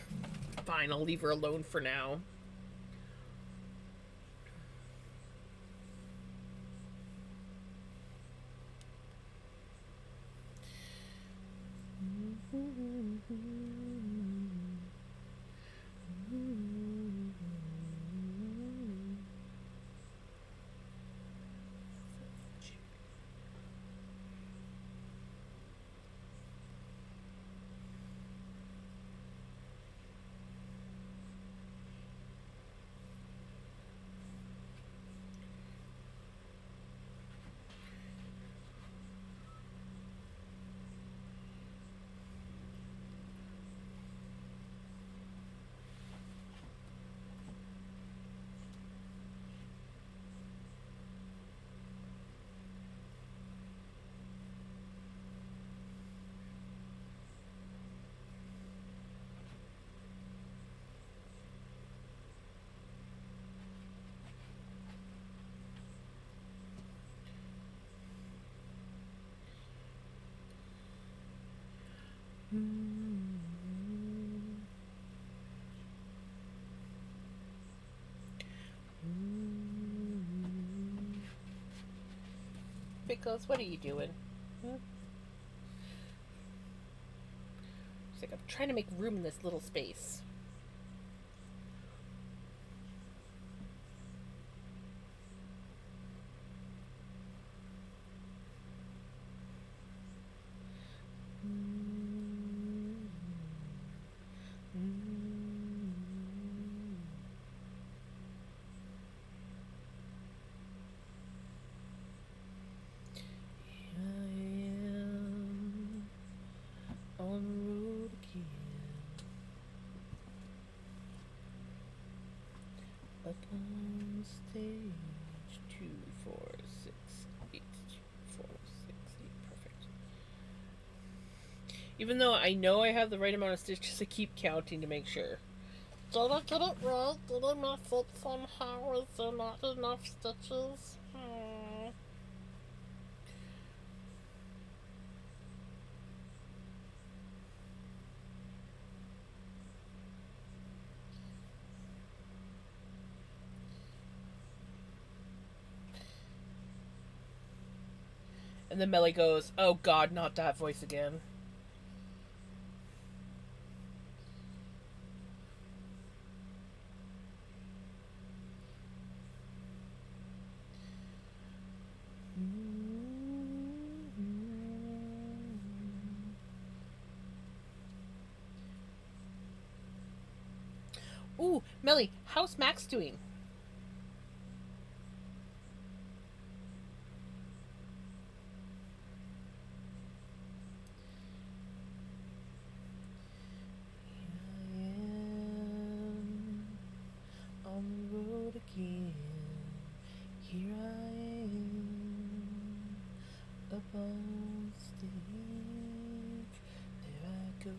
Fine, I'll leave her alone for now. Pickles, what are you doing? Hmm? She's like, I'm trying to make room in this little space. On the road again. Up on stage 2, 4, 6, 8, 2, 4, 6, 8. Perfect. Even though I know I have the right amount of stitches, I keep counting to make sure. Did I get it right? Did I mess it somehow? Is there not enough stitches? And then Melly goes, oh god, not that voice again. Ooh, Melly, how's Max doing? On the road again. Here I am. Up on stage. There I go.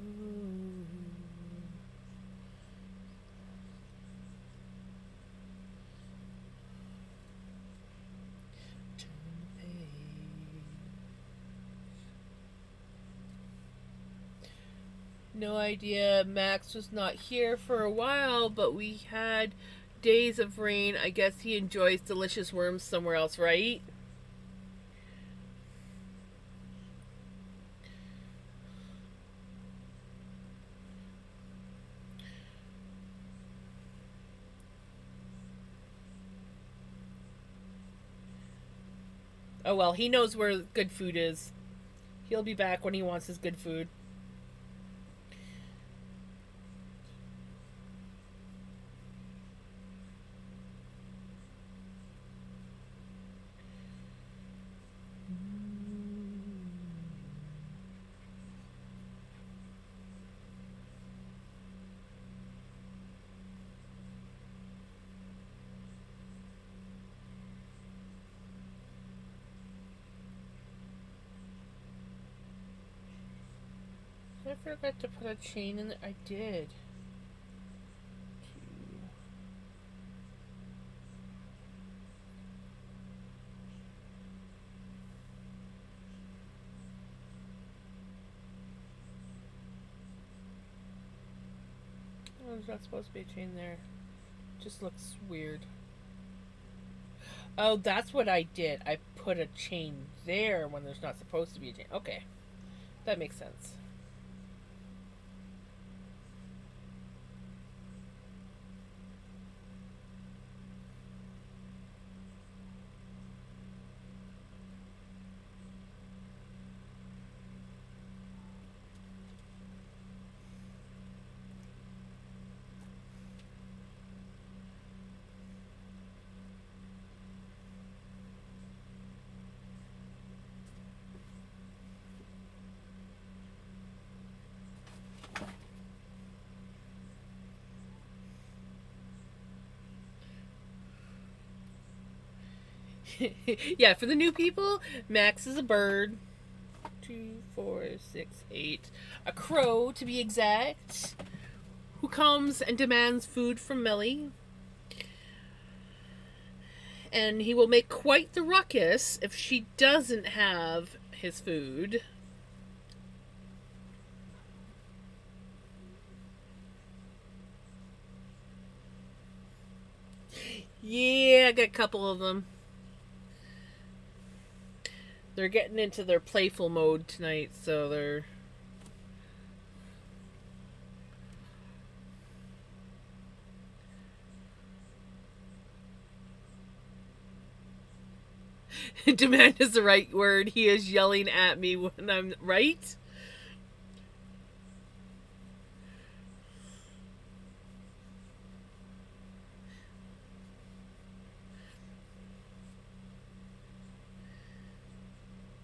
Turn the page. No idea. Max was not here for a while, but we had days of rain. I guess he enjoys delicious worms somewhere else, right? Oh well, he knows where good food is. He'll be back when he wants his good food. I forgot to put a chain in there. I did. Oh, there's not supposed to be a chain there. Just looks weird. Oh, that's what I did. I put a chain there when there's not supposed to be a chain. Okay, that makes sense. Yeah, for the new people, Max is a bird. 2, 4, 6, 8. A crow, to be exact, who comes and demands food from Melly. And he will make quite the ruckus if she doesn't have his food. Yeah, I got a couple of them. They're getting into their playful mode tonight, so they're. Demand is the right word. He is yelling at me when I'm right.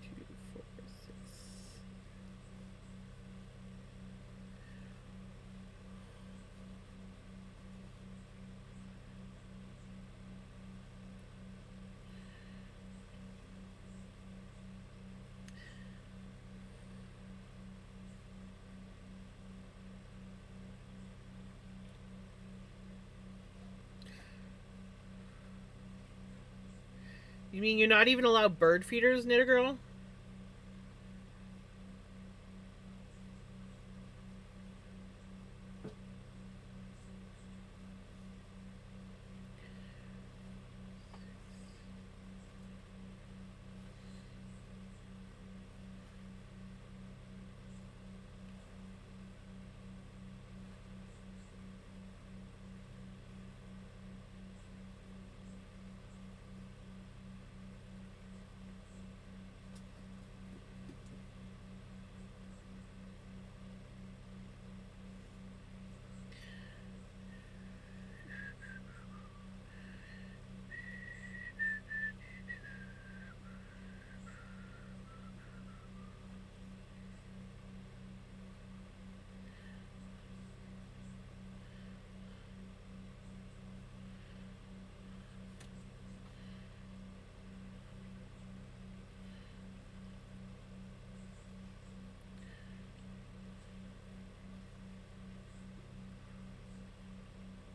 Two, four, six. You mean you're not even allowed bird feeders, Knitter Girl?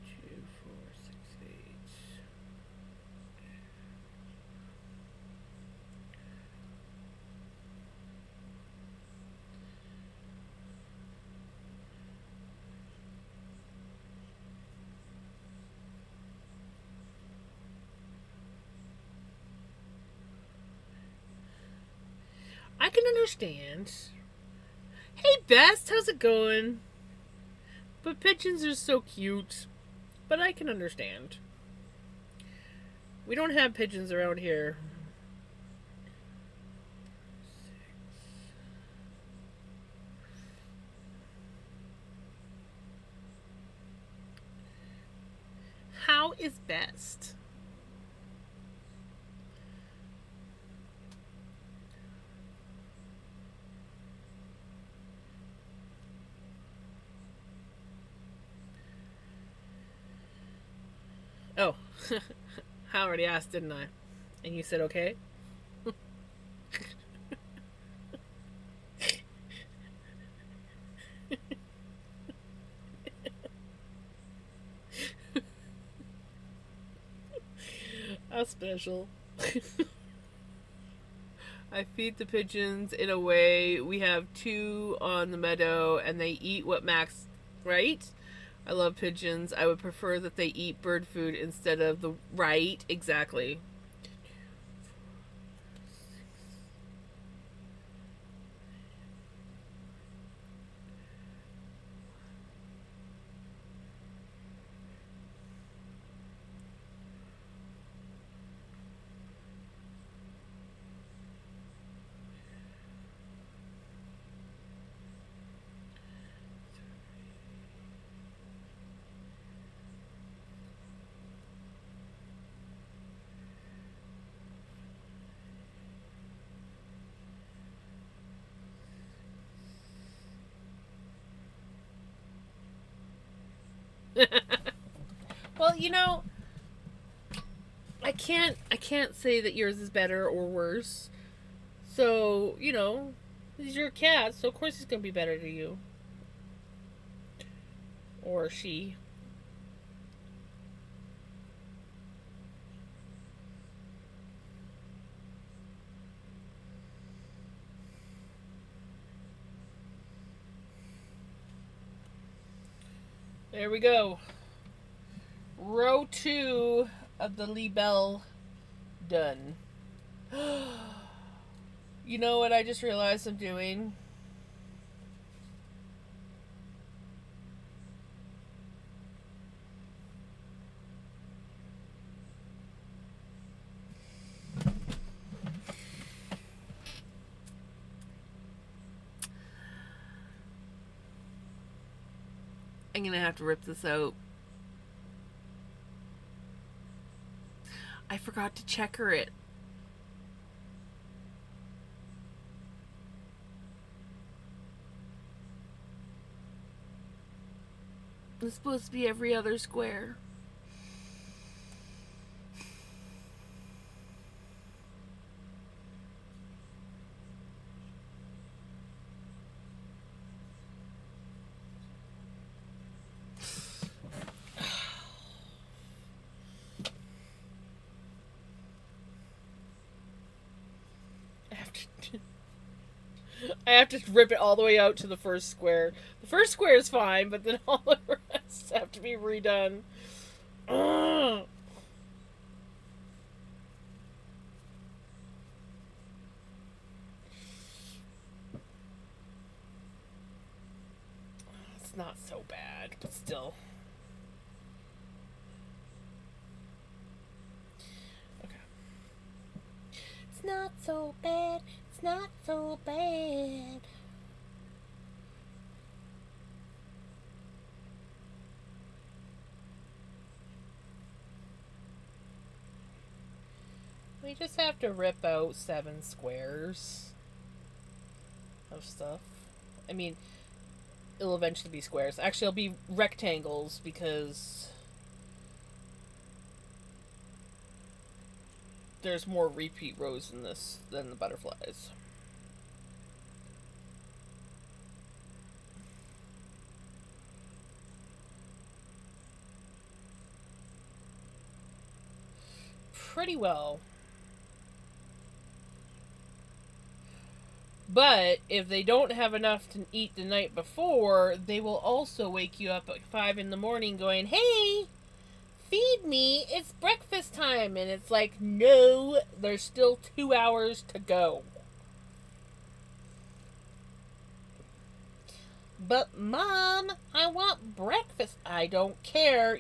Two, four, six, eight. I can understand. Hey, Best, how's it going? But pigeons are so cute. But I can understand. We don't have pigeons around here. How is Best? Oh, I already asked, didn't I? And you said okay? How special. I feed the pigeons in a way. We have two on the meadow, and they eat what Max. Right? I love pigeons. I would prefer that they eat bird food instead of the. Right? Exactly. Well, I can't say that yours is better or worse. So, he's your cat, so of course he's gonna be better to you. Or she. There we go. Row 2 of the Libelle done. You know what I just realized I'm doing? I'm gonna have to rip this out. I forgot to checker it. It's supposed to be every other square. I have to. I have to rip it all the way out to the first square. The first square is fine, but then all the rest have to be redone. Ugh. It's not so bad, but still. Okay. It's not so bad. It's not so bad. We just have to rip out 7 squares of stuff. I mean, it'll eventually be squares. Actually, it'll be rectangles because there's more repeat rows in this than the butterflies. Pretty well. But if they don't have enough to eat the night before, they will also wake you up at 5 in the morning going, "Hey, feed me, it's breakfast time." And it's like, no, there's still 2 hours to go. But Mom, I want breakfast. I don't care.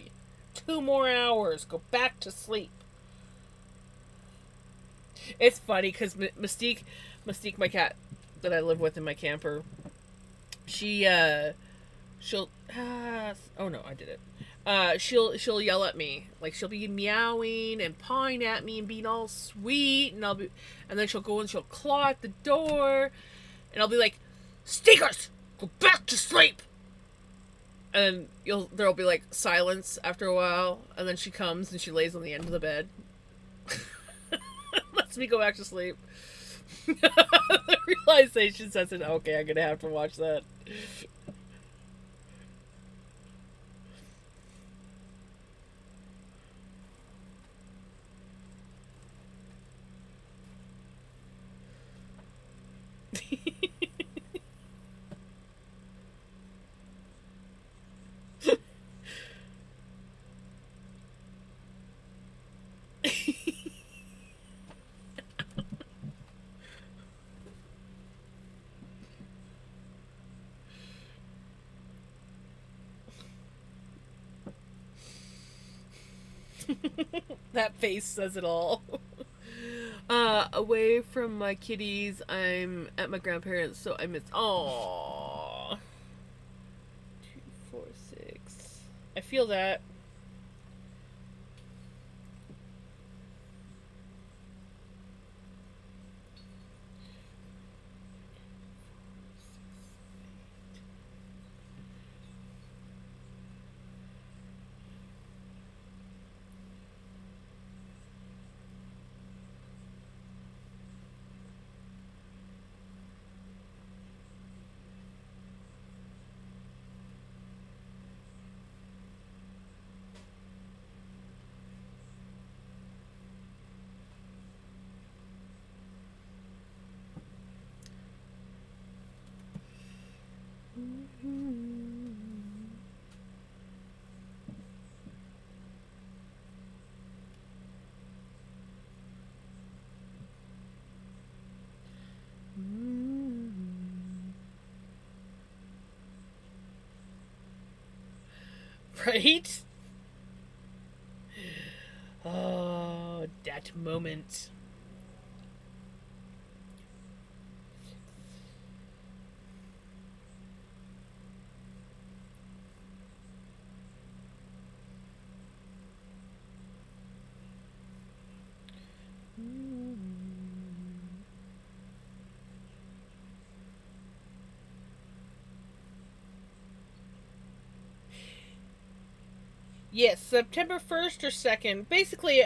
2 more hours. Go back to sleep. It's funny because Mystique, my cat that I live with in my camper, she she'll oh no, I did it. She'll yell at me, like she'll be meowing and pawing at me and being all sweet, and then she'll go and she'll claw at the door, and I'll be like, "Stinkers, go back to sleep." And there'll be like silence after a while, and then she comes and she lays on the end of the bed, lets me go back to sleep. The realization sets in. Okay, I'm gonna have to watch that. That face says it all. Away from my kitties, I'm at my grandparents, so I miss. Aww. 2, 4, 6. I feel that. Right? Oh, that moment. Yes, September 1st or 2nd. Basically,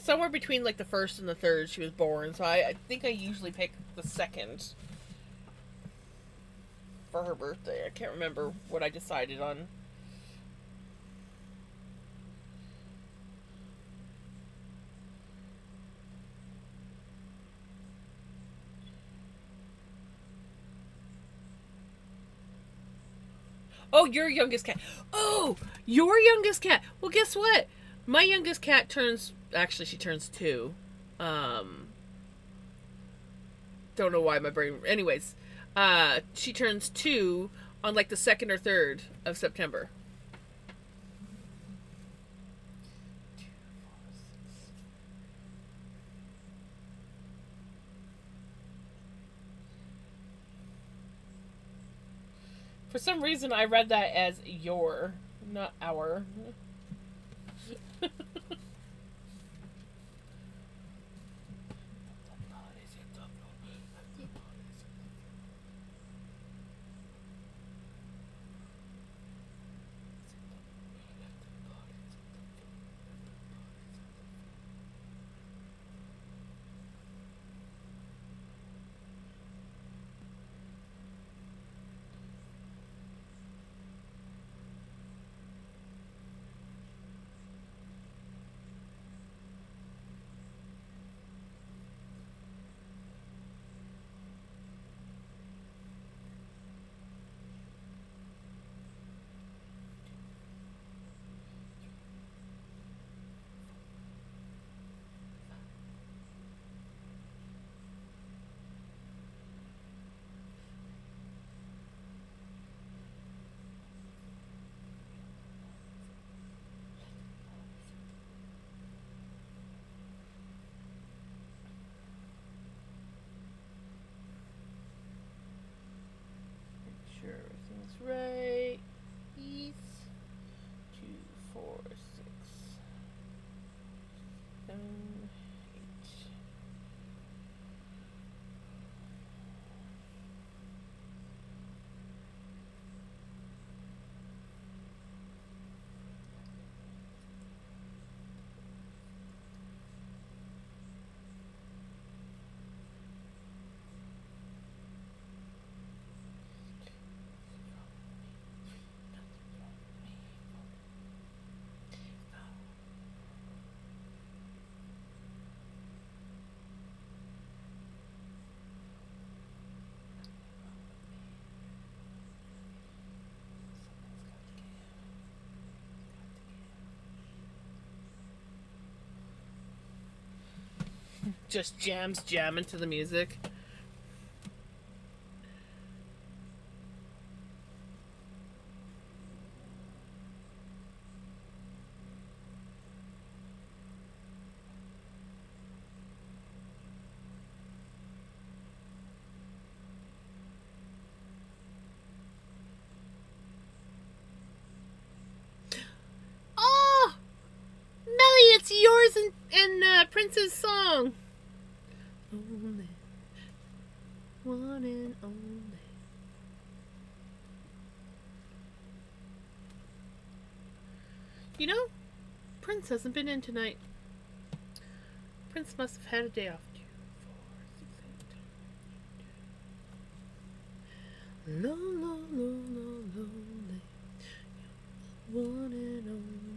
somewhere between like the 1st and the 3rd she was born. So I think I usually pick the 2nd for her birthday. I can't remember what I decided on. Oh, your youngest cat. Oh, your youngest cat. Well, guess what? My youngest cat turns. Actually, she turns 2. Um, don't know why my brain. Anyways, she turns 2 on like the 2nd or 3rd of September. For some reason, I read that as your, not our. Sure, everything's right. Ease. 2, 4, 6, 7, 8. Just jamming to the music. Oh, Melly, it's yours and Prince's song. Only one and only. You know, Prince hasn't been in tonight. Prince must have had a day off. 2, 4, 6, 8. Lo, lo, lo, lo, lonely. One and only.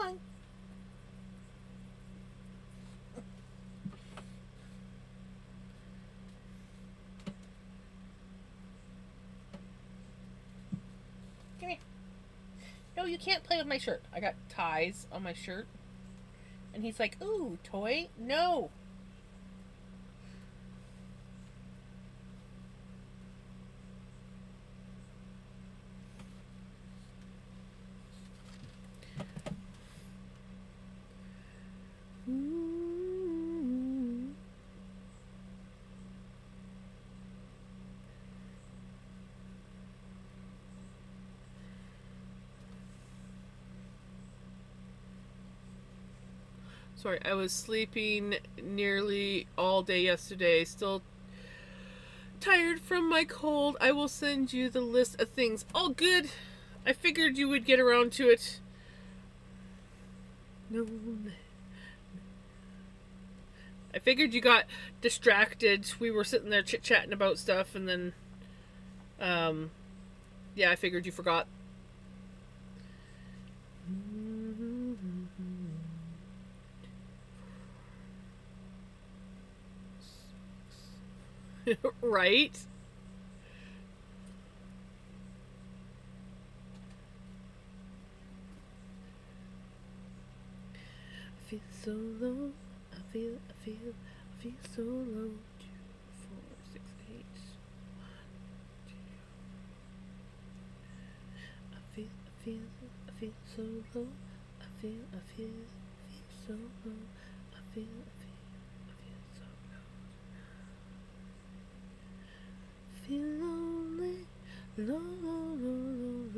on. Come here. No, you can't play with my shirt. I got ties on my shirt. And he's like, ooh, toy? No. Sorry, I was sleeping nearly all day yesterday. Still tired from my cold. I will send you the list of things. All good. I figured you would get around to it. No. I figured you got distracted. We were sitting there chit-chatting about stuff, and then, yeah, I figured you forgot. Right? I feel so low. I feel so low. 2, 4, 6, 8. 1, 2. I feel so low. I feel so low. I feel so low. Feel lonely, lonely.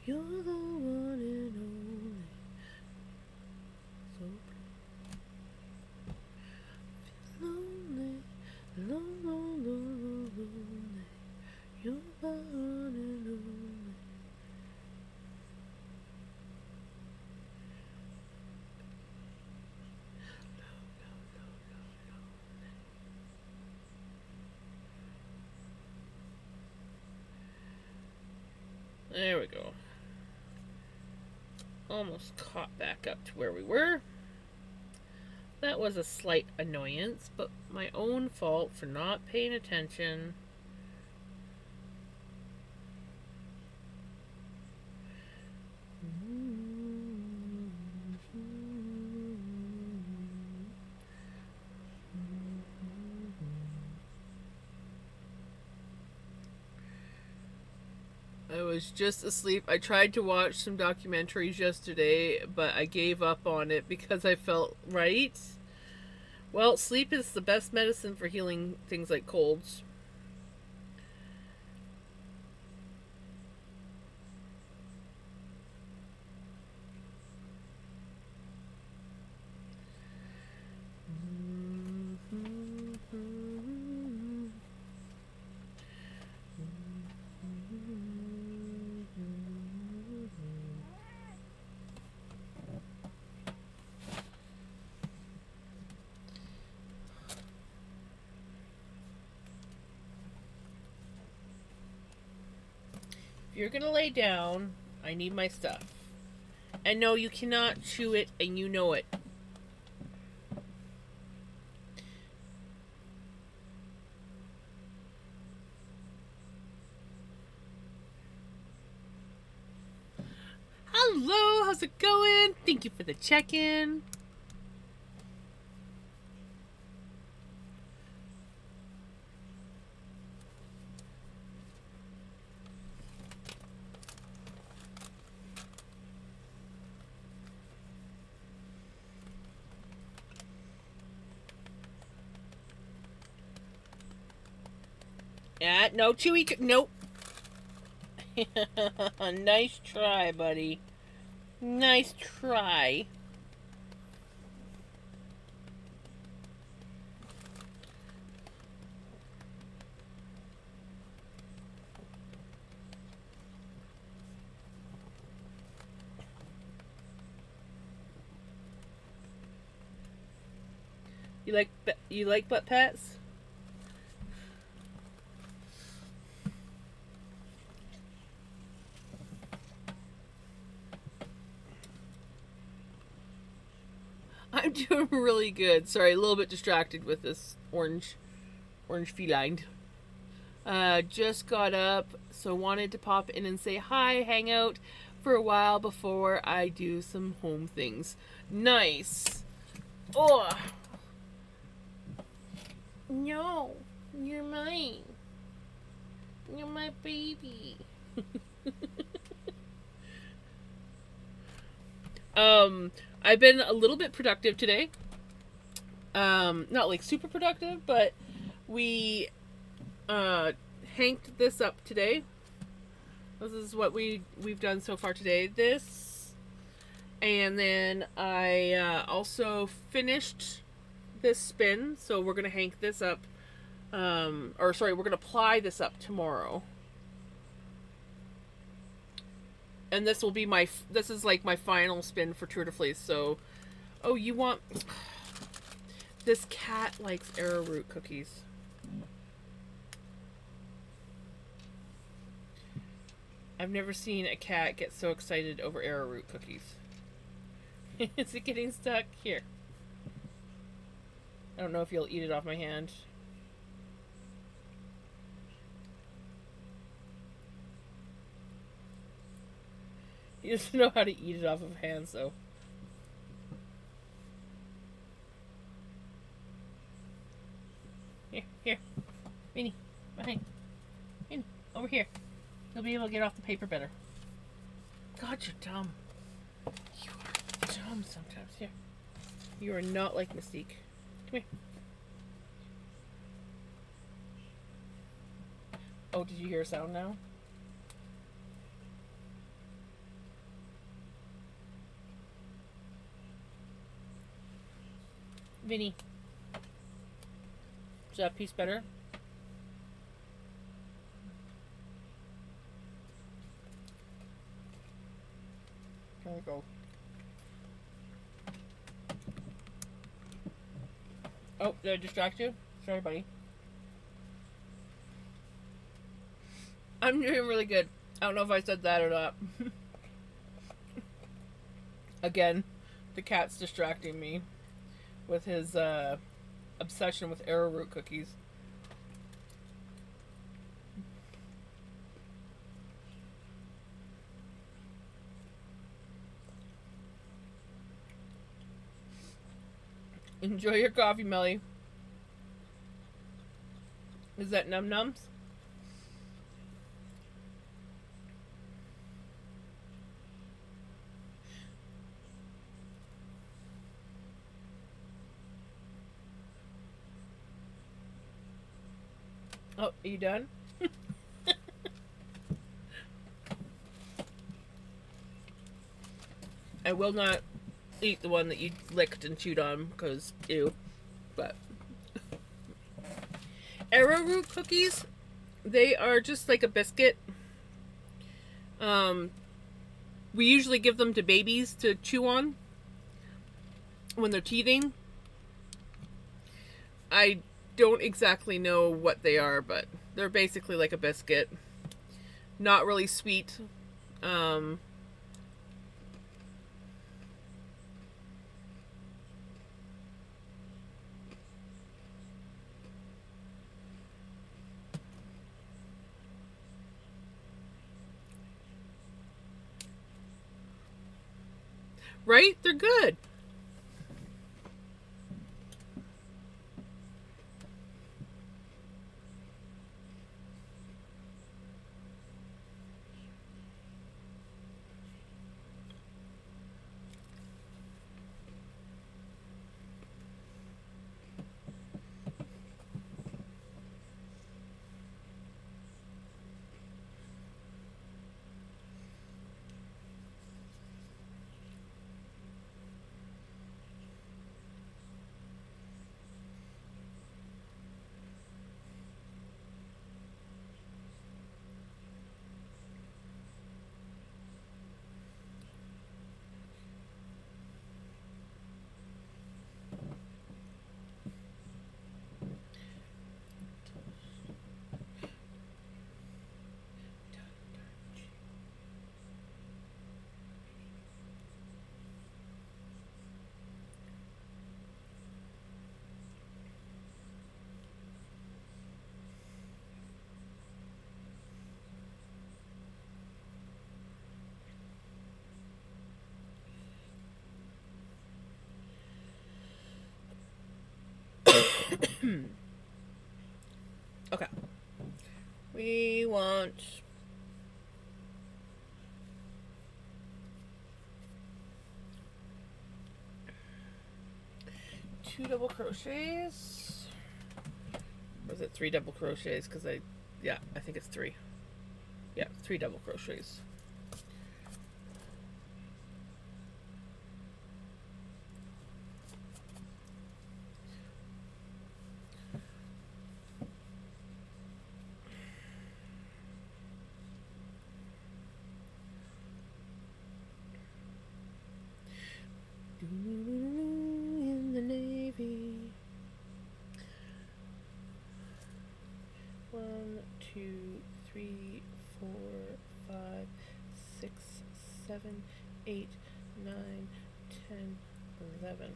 You're the one and only. So feel lonely, lonely. You're the one and only. There we go. Almost caught back up to where we were. That was a slight annoyance, but my own fault for not paying attention. I was just asleep. I tried to watch some documentaries yesterday, but I gave up on it because I felt right. Well, sleep is the best medicine for healing things like colds. If you're gonna lay down, I need my stuff. And no, you cannot chew it, and you know it. Hello, how's it going? Thank you for the check-in. Yeah, no chewy. Nope. Nice try, buddy. Nice try. You like butt pats? I'm doing really good. Sorry, a little bit distracted with this orange feline. Just got up, so wanted to pop in and say hi, hang out for a while before I do some home things. Nice. Oh. No, you're mine. You're my baby. I've been a little bit productive today. Not like super productive, but we hanked this up today. This is what we've done so far today. This, and then I also finished this spin, so we're gonna hank this up. Or sorry, we're gonna ply this up tomorrow. And this will be this is like my final spin for Tour de Fleece. So, oh, you want this cat likes arrowroot cookies. I've never seen a cat get so excited over arrowroot cookies. Is it getting stuck? Here. I don't know if you'll eat it off my hand. He doesn't know how to eat it off of hands, though. Here. Minnie, behind. Minnie, over here. You'll be able to get off the paper better. God, you're dumb. You are dumb sometimes. Here. You are not like Mystique. Come here. Oh, did you hear a sound now? Vinny. Is that piece better? There we go. Oh, did I distract you? Sorry, buddy. I'm doing really good. I don't know if I said that or not. Again, the cat's distracting me with his obsession with arrowroot cookies. Enjoy your coffee, Melly. Is that Num Nums? Oh, are you done? I will not eat the one that you licked and chewed on because ew. But arrowroot cookies, they are just like a biscuit. We usually give them to babies to chew on when they're teething. I don't exactly know what they are, but they're basically like a biscuit. Not really sweet. Right? They're good. Okay. We want 2 double crochets. Or is it 3 double crochets? Because I think it's 3. Yeah, 3 double crochets. In the Navy. 1, 2, 3, 4, 5, 6, 7, 8, 9, 10, 11.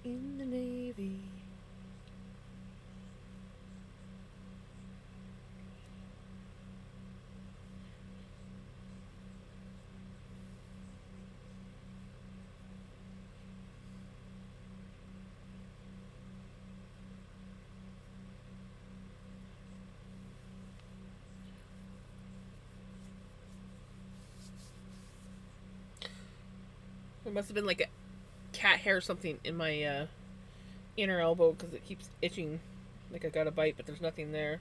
In the Navy. There must have been like a cat hair or something in my inner elbow because it keeps itching like I got a bite, but there's nothing there.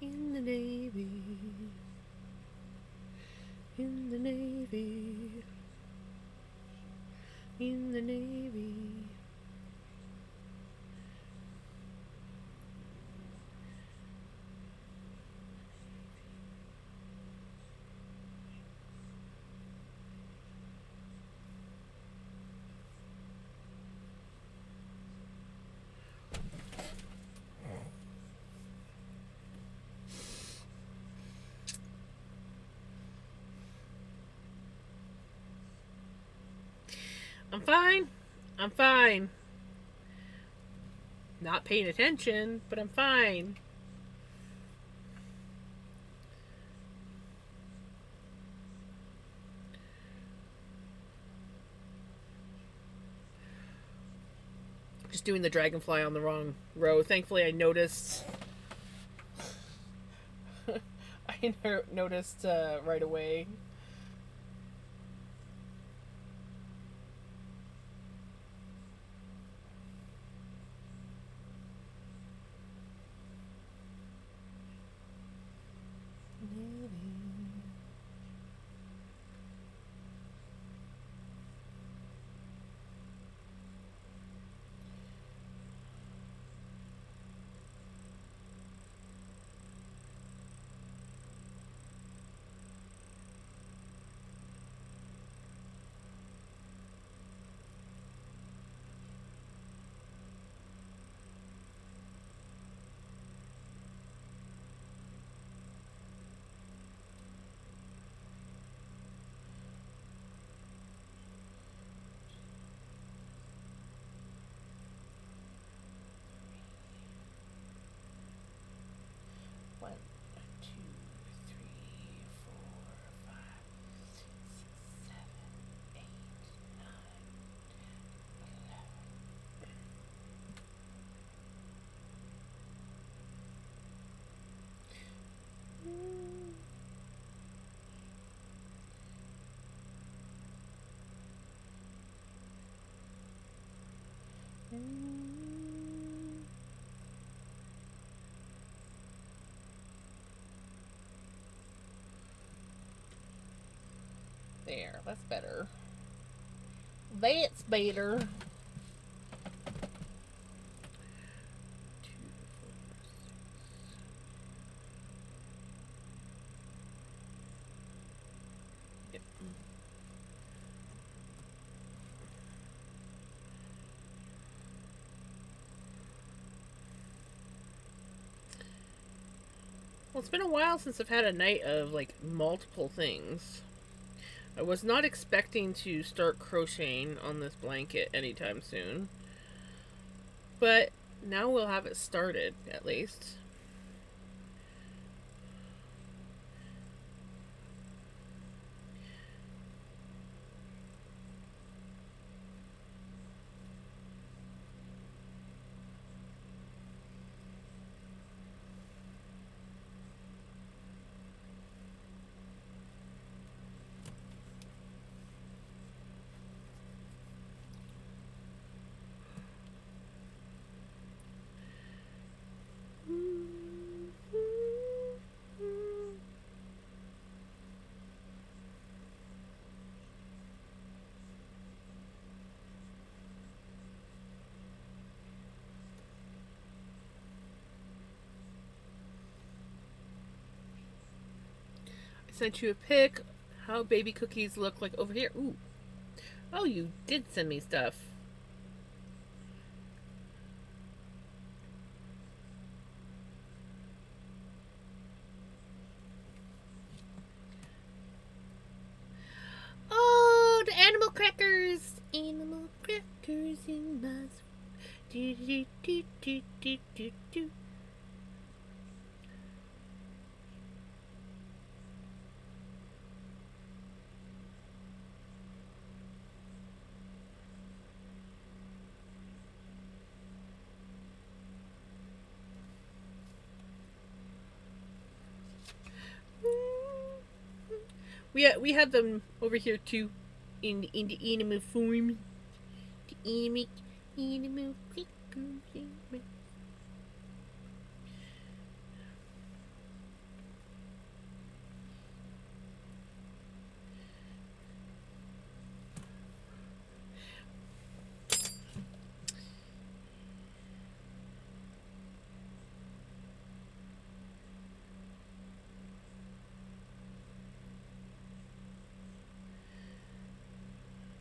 In the Navy. In the Navy. In the Navy. I'm fine. I'm fine. Not paying attention, but I'm fine. Just doing the dragonfly on the wrong row. Thankfully, I noticed. I noticed right away. One, two, three, four, five, six, seven, eight, nine, 11. There, that's better. That's better. Yep. Well, it's been a while since I've had a night of like multiple things. I was not expecting to start crocheting on this blanket anytime soon. But Now we'll have it started, at least. I sent you a pic how baby cookies look like over here. Ooh. Oh, you did send me stuff. Oh, the animal crackers. Animal crackers in my do do do do do do do. We have them over here too, in the animal form. The animal crackers.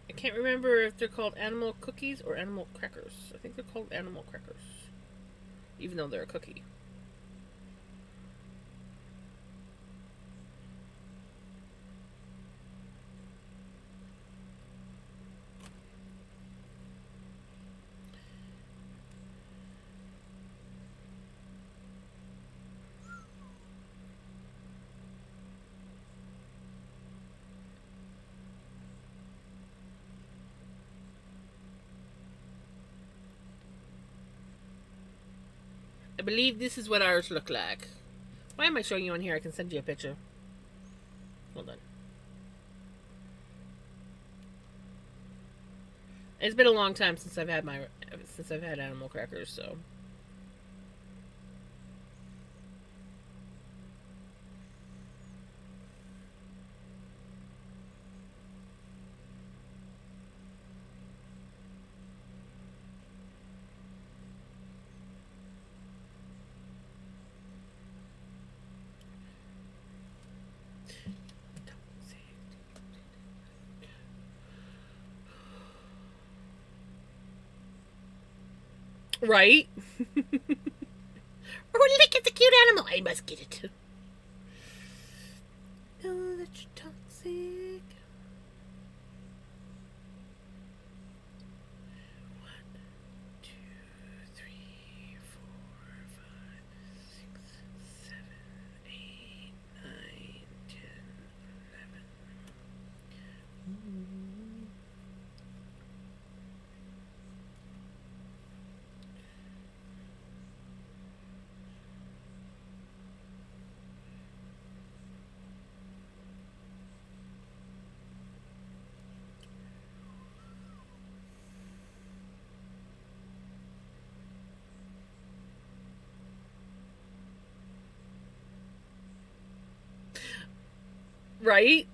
I can't remember if they're called animal cookies or animal crackers. I think they're called animal crackers, even though they're a cookie. I believe this is what ours look like. Why am I showing you on here? I can send you a picture. Hold on. It's been a long time since I've had animal crackers, so. Right? Oh, look at the cute animal. I must get it. No, that's toxic. One, two, three, four, five, six, seven, 8, 9, 10, 11. Right?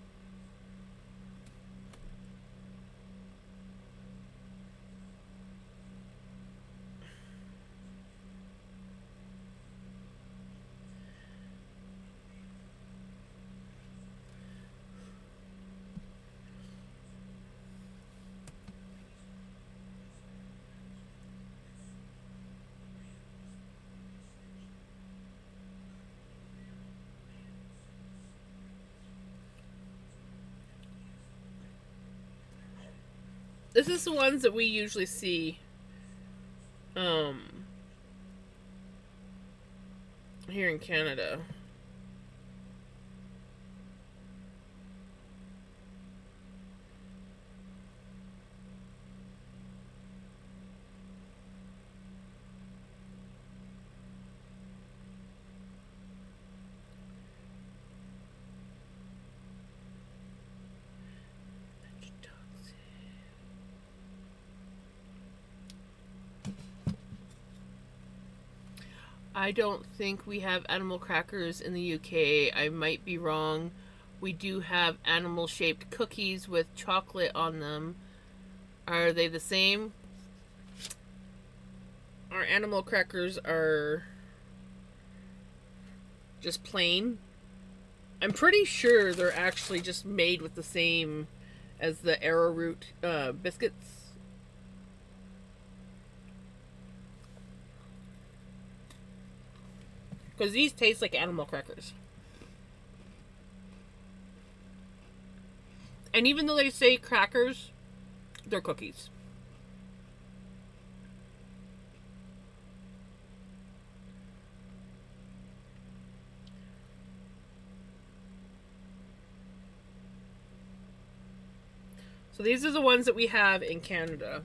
This is the ones that we usually see. Um, here in Canada. I don't think we have animal crackers in the UK. I might be wrong. We do have animal shaped cookies with chocolate on them. Are they the same? Our animal crackers are just plain. I'm pretty sure they're actually just made with the same as the arrowroot biscuits. Because these taste like animal crackers. And even though they say crackers, they're cookies. So these are the ones that we have in Canada.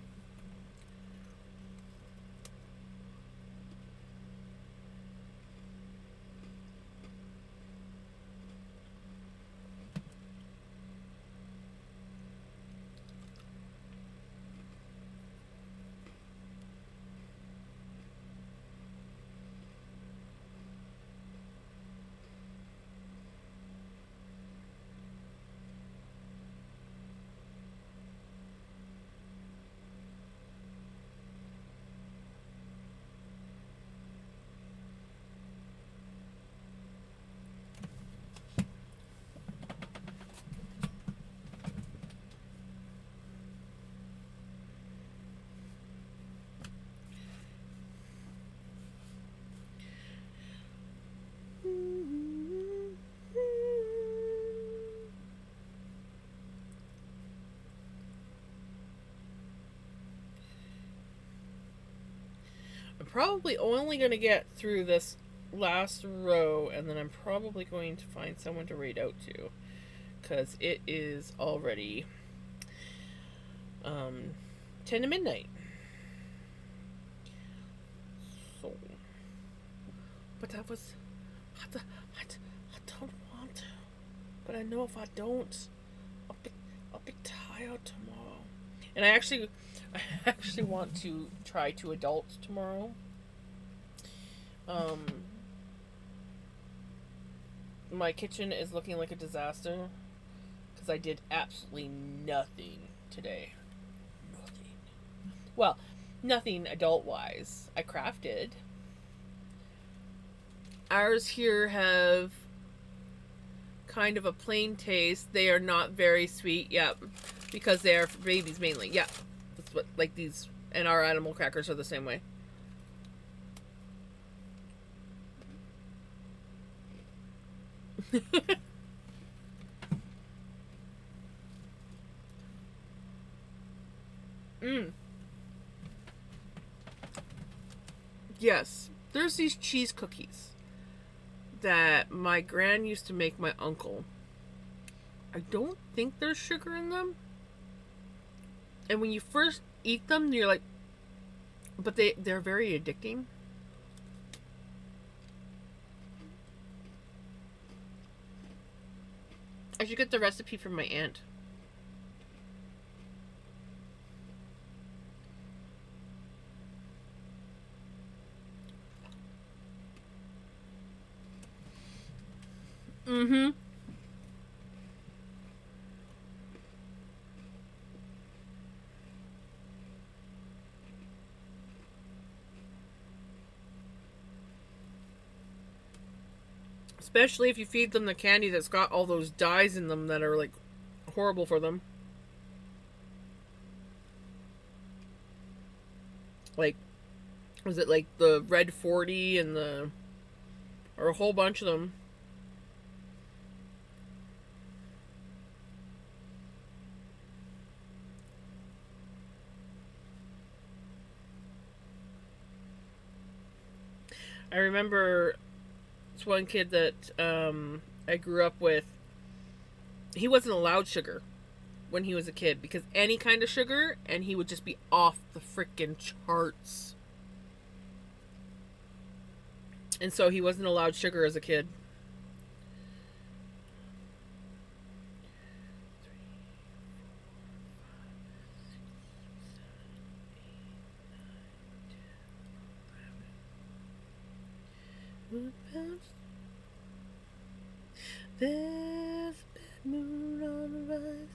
I'm probably only going to get through this last row, and then I'm probably going to find someone to raid out to, because it is already 10 to midnight. So, but that was, I don't want to, but I know if I don't, I'll be tired tomorrow. And I actually want to try to adult tomorrow. Um, my kitchen is looking like a disaster because I did absolutely nothing today. Nothing. Well, nothing adult wise. I crafted. Ours here have kind of a plain taste. They are not very sweet. Yep. Because they are for babies mainly. Yeah. That's what, like these, and our animal crackers are the same way. Mm. Yes. There's these cheese cookies that my gran used to make my uncle. I don't think there's sugar in them. And when you first eat them, you're like, but they're very addicting. I should get the recipe from my aunt. Mm-hmm. Especially if you feed them the candy that's got all those dyes in them that are like horrible for them. Like, was it like the red 40 and or a whole bunch of them? I remember This one kid that I grew up with, he wasn't allowed sugar when he was a kid because any kind of sugar and he would just be off the freaking charts. And so he wasn't allowed sugar as a kid. There's a bad moon on the rise.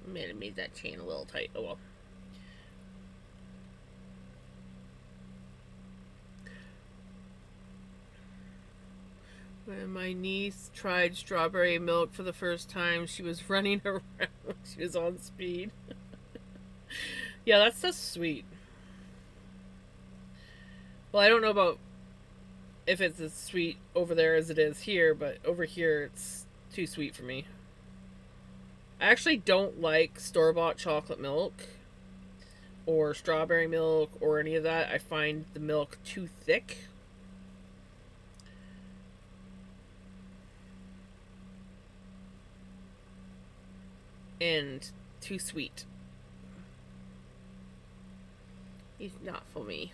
Man, it made that chain a little tight. Oh well. When my niece tried strawberry milk for the first time, she was running around. She was on speed. Yeah, that's just sweet. Well, I don't know about if it's as sweet over there as it is here, but over here it's too sweet for me. I actually don't like store-bought chocolate milk or strawberry milk or any of that. I find the milk too thick. And too sweet. He's not for me.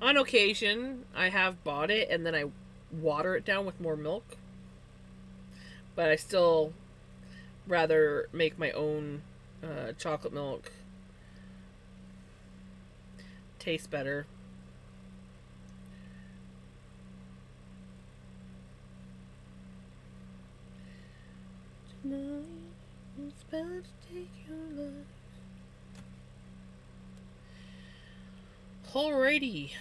On occasion, I have bought it and then I water it down with more milk. But I still rather make my own chocolate milk. Tastes better. Tonight it's about to take your life. Alrighty.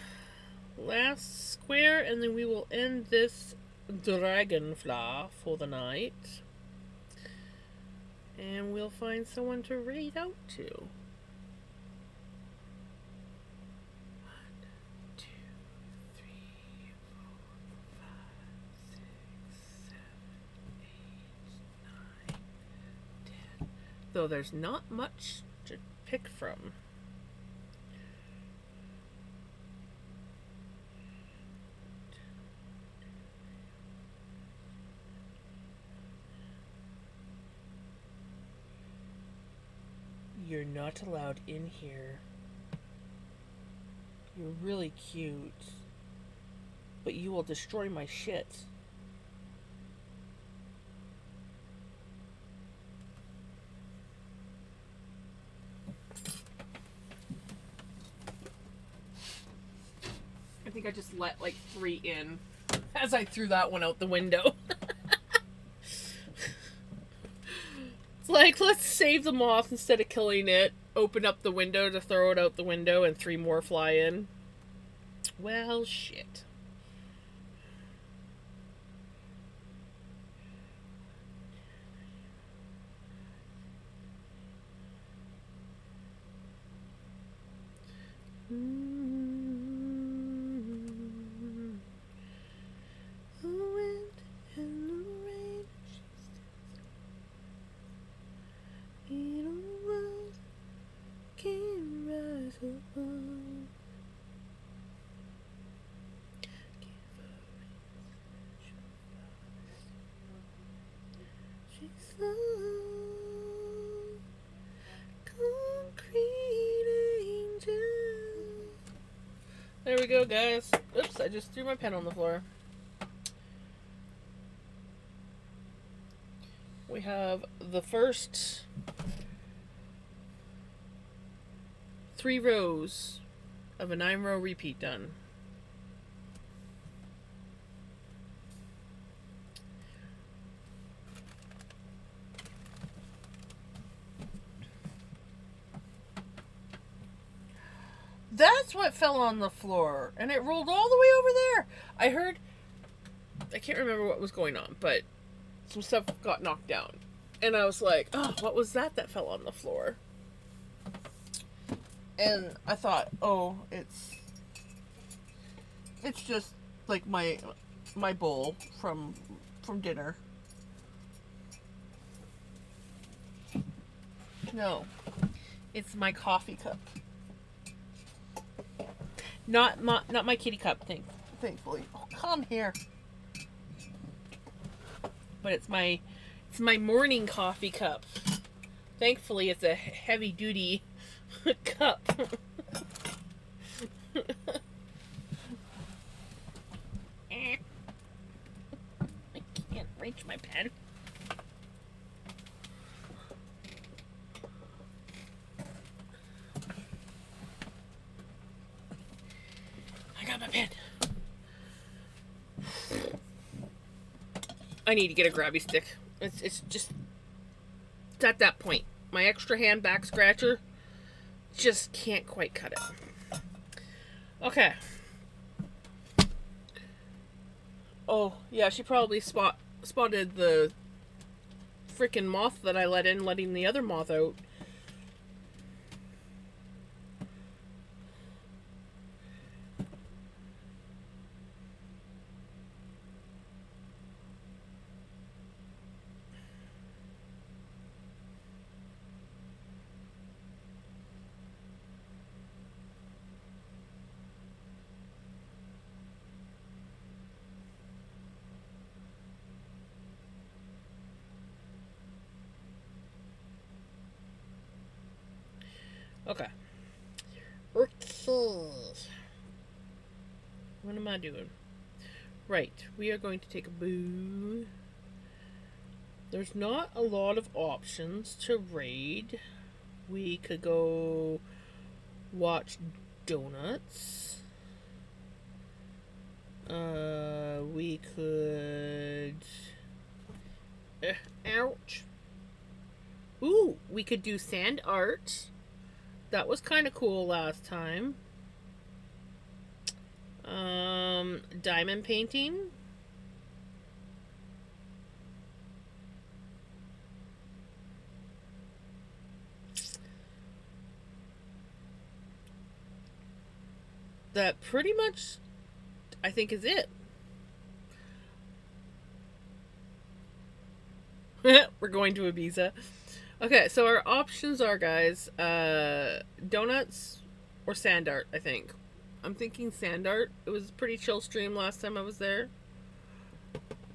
Last square, and then we will end this dragonfly for the night. And we'll find someone to raid out to. 1, 2, 3, 4, 5, 6, 7, 8, 9, 10. Though there's not much to pick from. You're not allowed in here. You're really cute. But you will destroy my shit. I think I just let like 3 in as I threw that one out the window. Like, let's save the moth instead of killing it. Open up the window to throw it out the window and 3 more fly in. Well, shit. There we go, guys. Oops, I just threw my pen on the floor. We have the first 3 rows of a 9-row repeat done. That's what fell on the floor, and it rolled all the way over there. I heard, I can't remember what was going on, but some stuff got knocked down. And I was like, oh, what was that fell on the floor? And I thought, oh, it's just like my bowl from dinner. No, it's my coffee cup. Not my kitty cup thing. Thankfully, oh, come here. But it's my morning coffee cup. Thankfully, it's a heavy duty cup. I can't reach my pen. I got my pen. I need to get a grabby stick. It's just it's at that point. My extra hand back scratcher just can't quite cut it. Okay. Oh, yeah, she probably spotted the freaking moth that I let in, letting the other moth out. Okay. Okay. What am I doing? Right. We are going to take a boo. There's not a lot of options to raid. We could go watch donuts. We could... ouch. Ooh, we could do sand art. That was kind of cool last time. Diamond painting. That pretty much, I think, is it. We're going to Ibiza. Okay, so our options are, guys, donuts or sand art, I think. I'm thinking sand art. It was a pretty chill stream last time I was there.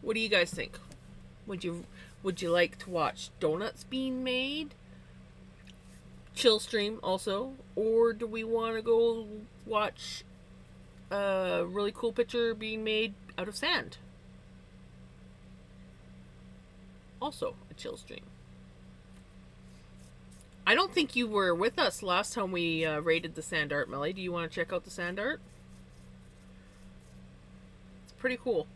What do you guys think? Would you like to watch donuts being made? Chill stream also. Or do we want to go watch a really cool picture being made out of sand? Also a chill stream. I don't think you were with us last time we raided the sand art, Melly. Do you want to check out the sand art? It's pretty cool.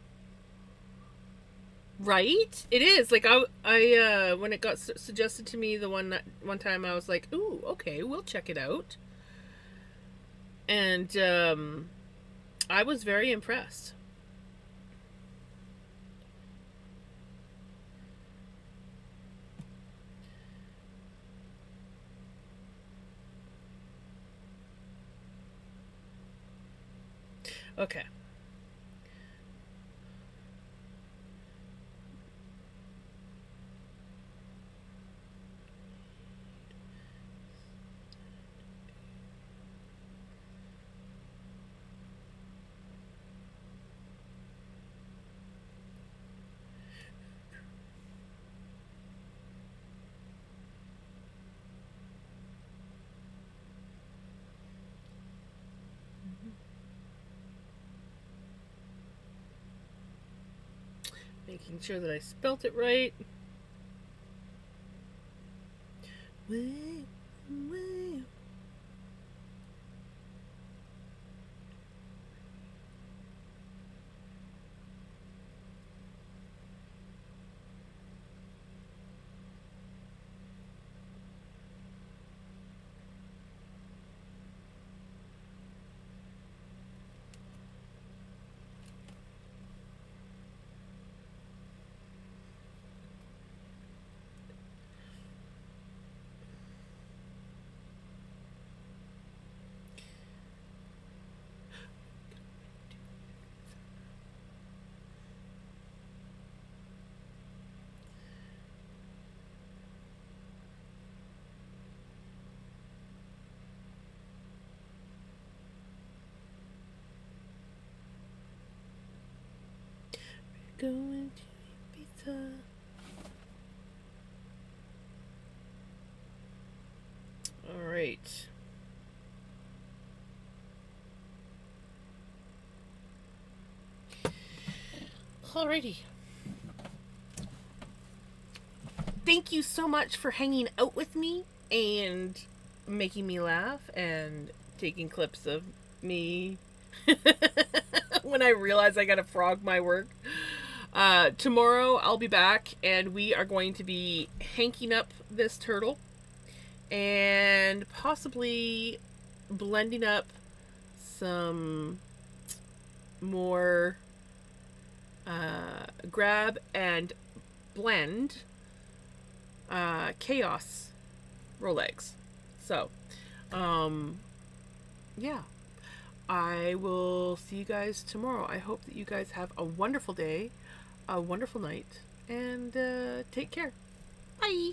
Right? It is. Like, I when it got suggested to me the one time, I was like, ooh, okay, we'll check it out. And I was very impressed. Okay. Making sure that I spelt it right. Going to pizza. All right. Alrighty. Thank you so much for hanging out with me and making me laugh and taking clips of me when I realize I gotta frog my work. Tomorrow I'll be back and we are going to be hanking up this turtle and possibly blending up some more grab and blend chaos Rolex. So, yeah. I will see you guys tomorrow. I hope that you guys have a wonderful day, a wonderful night, and take care. Bye.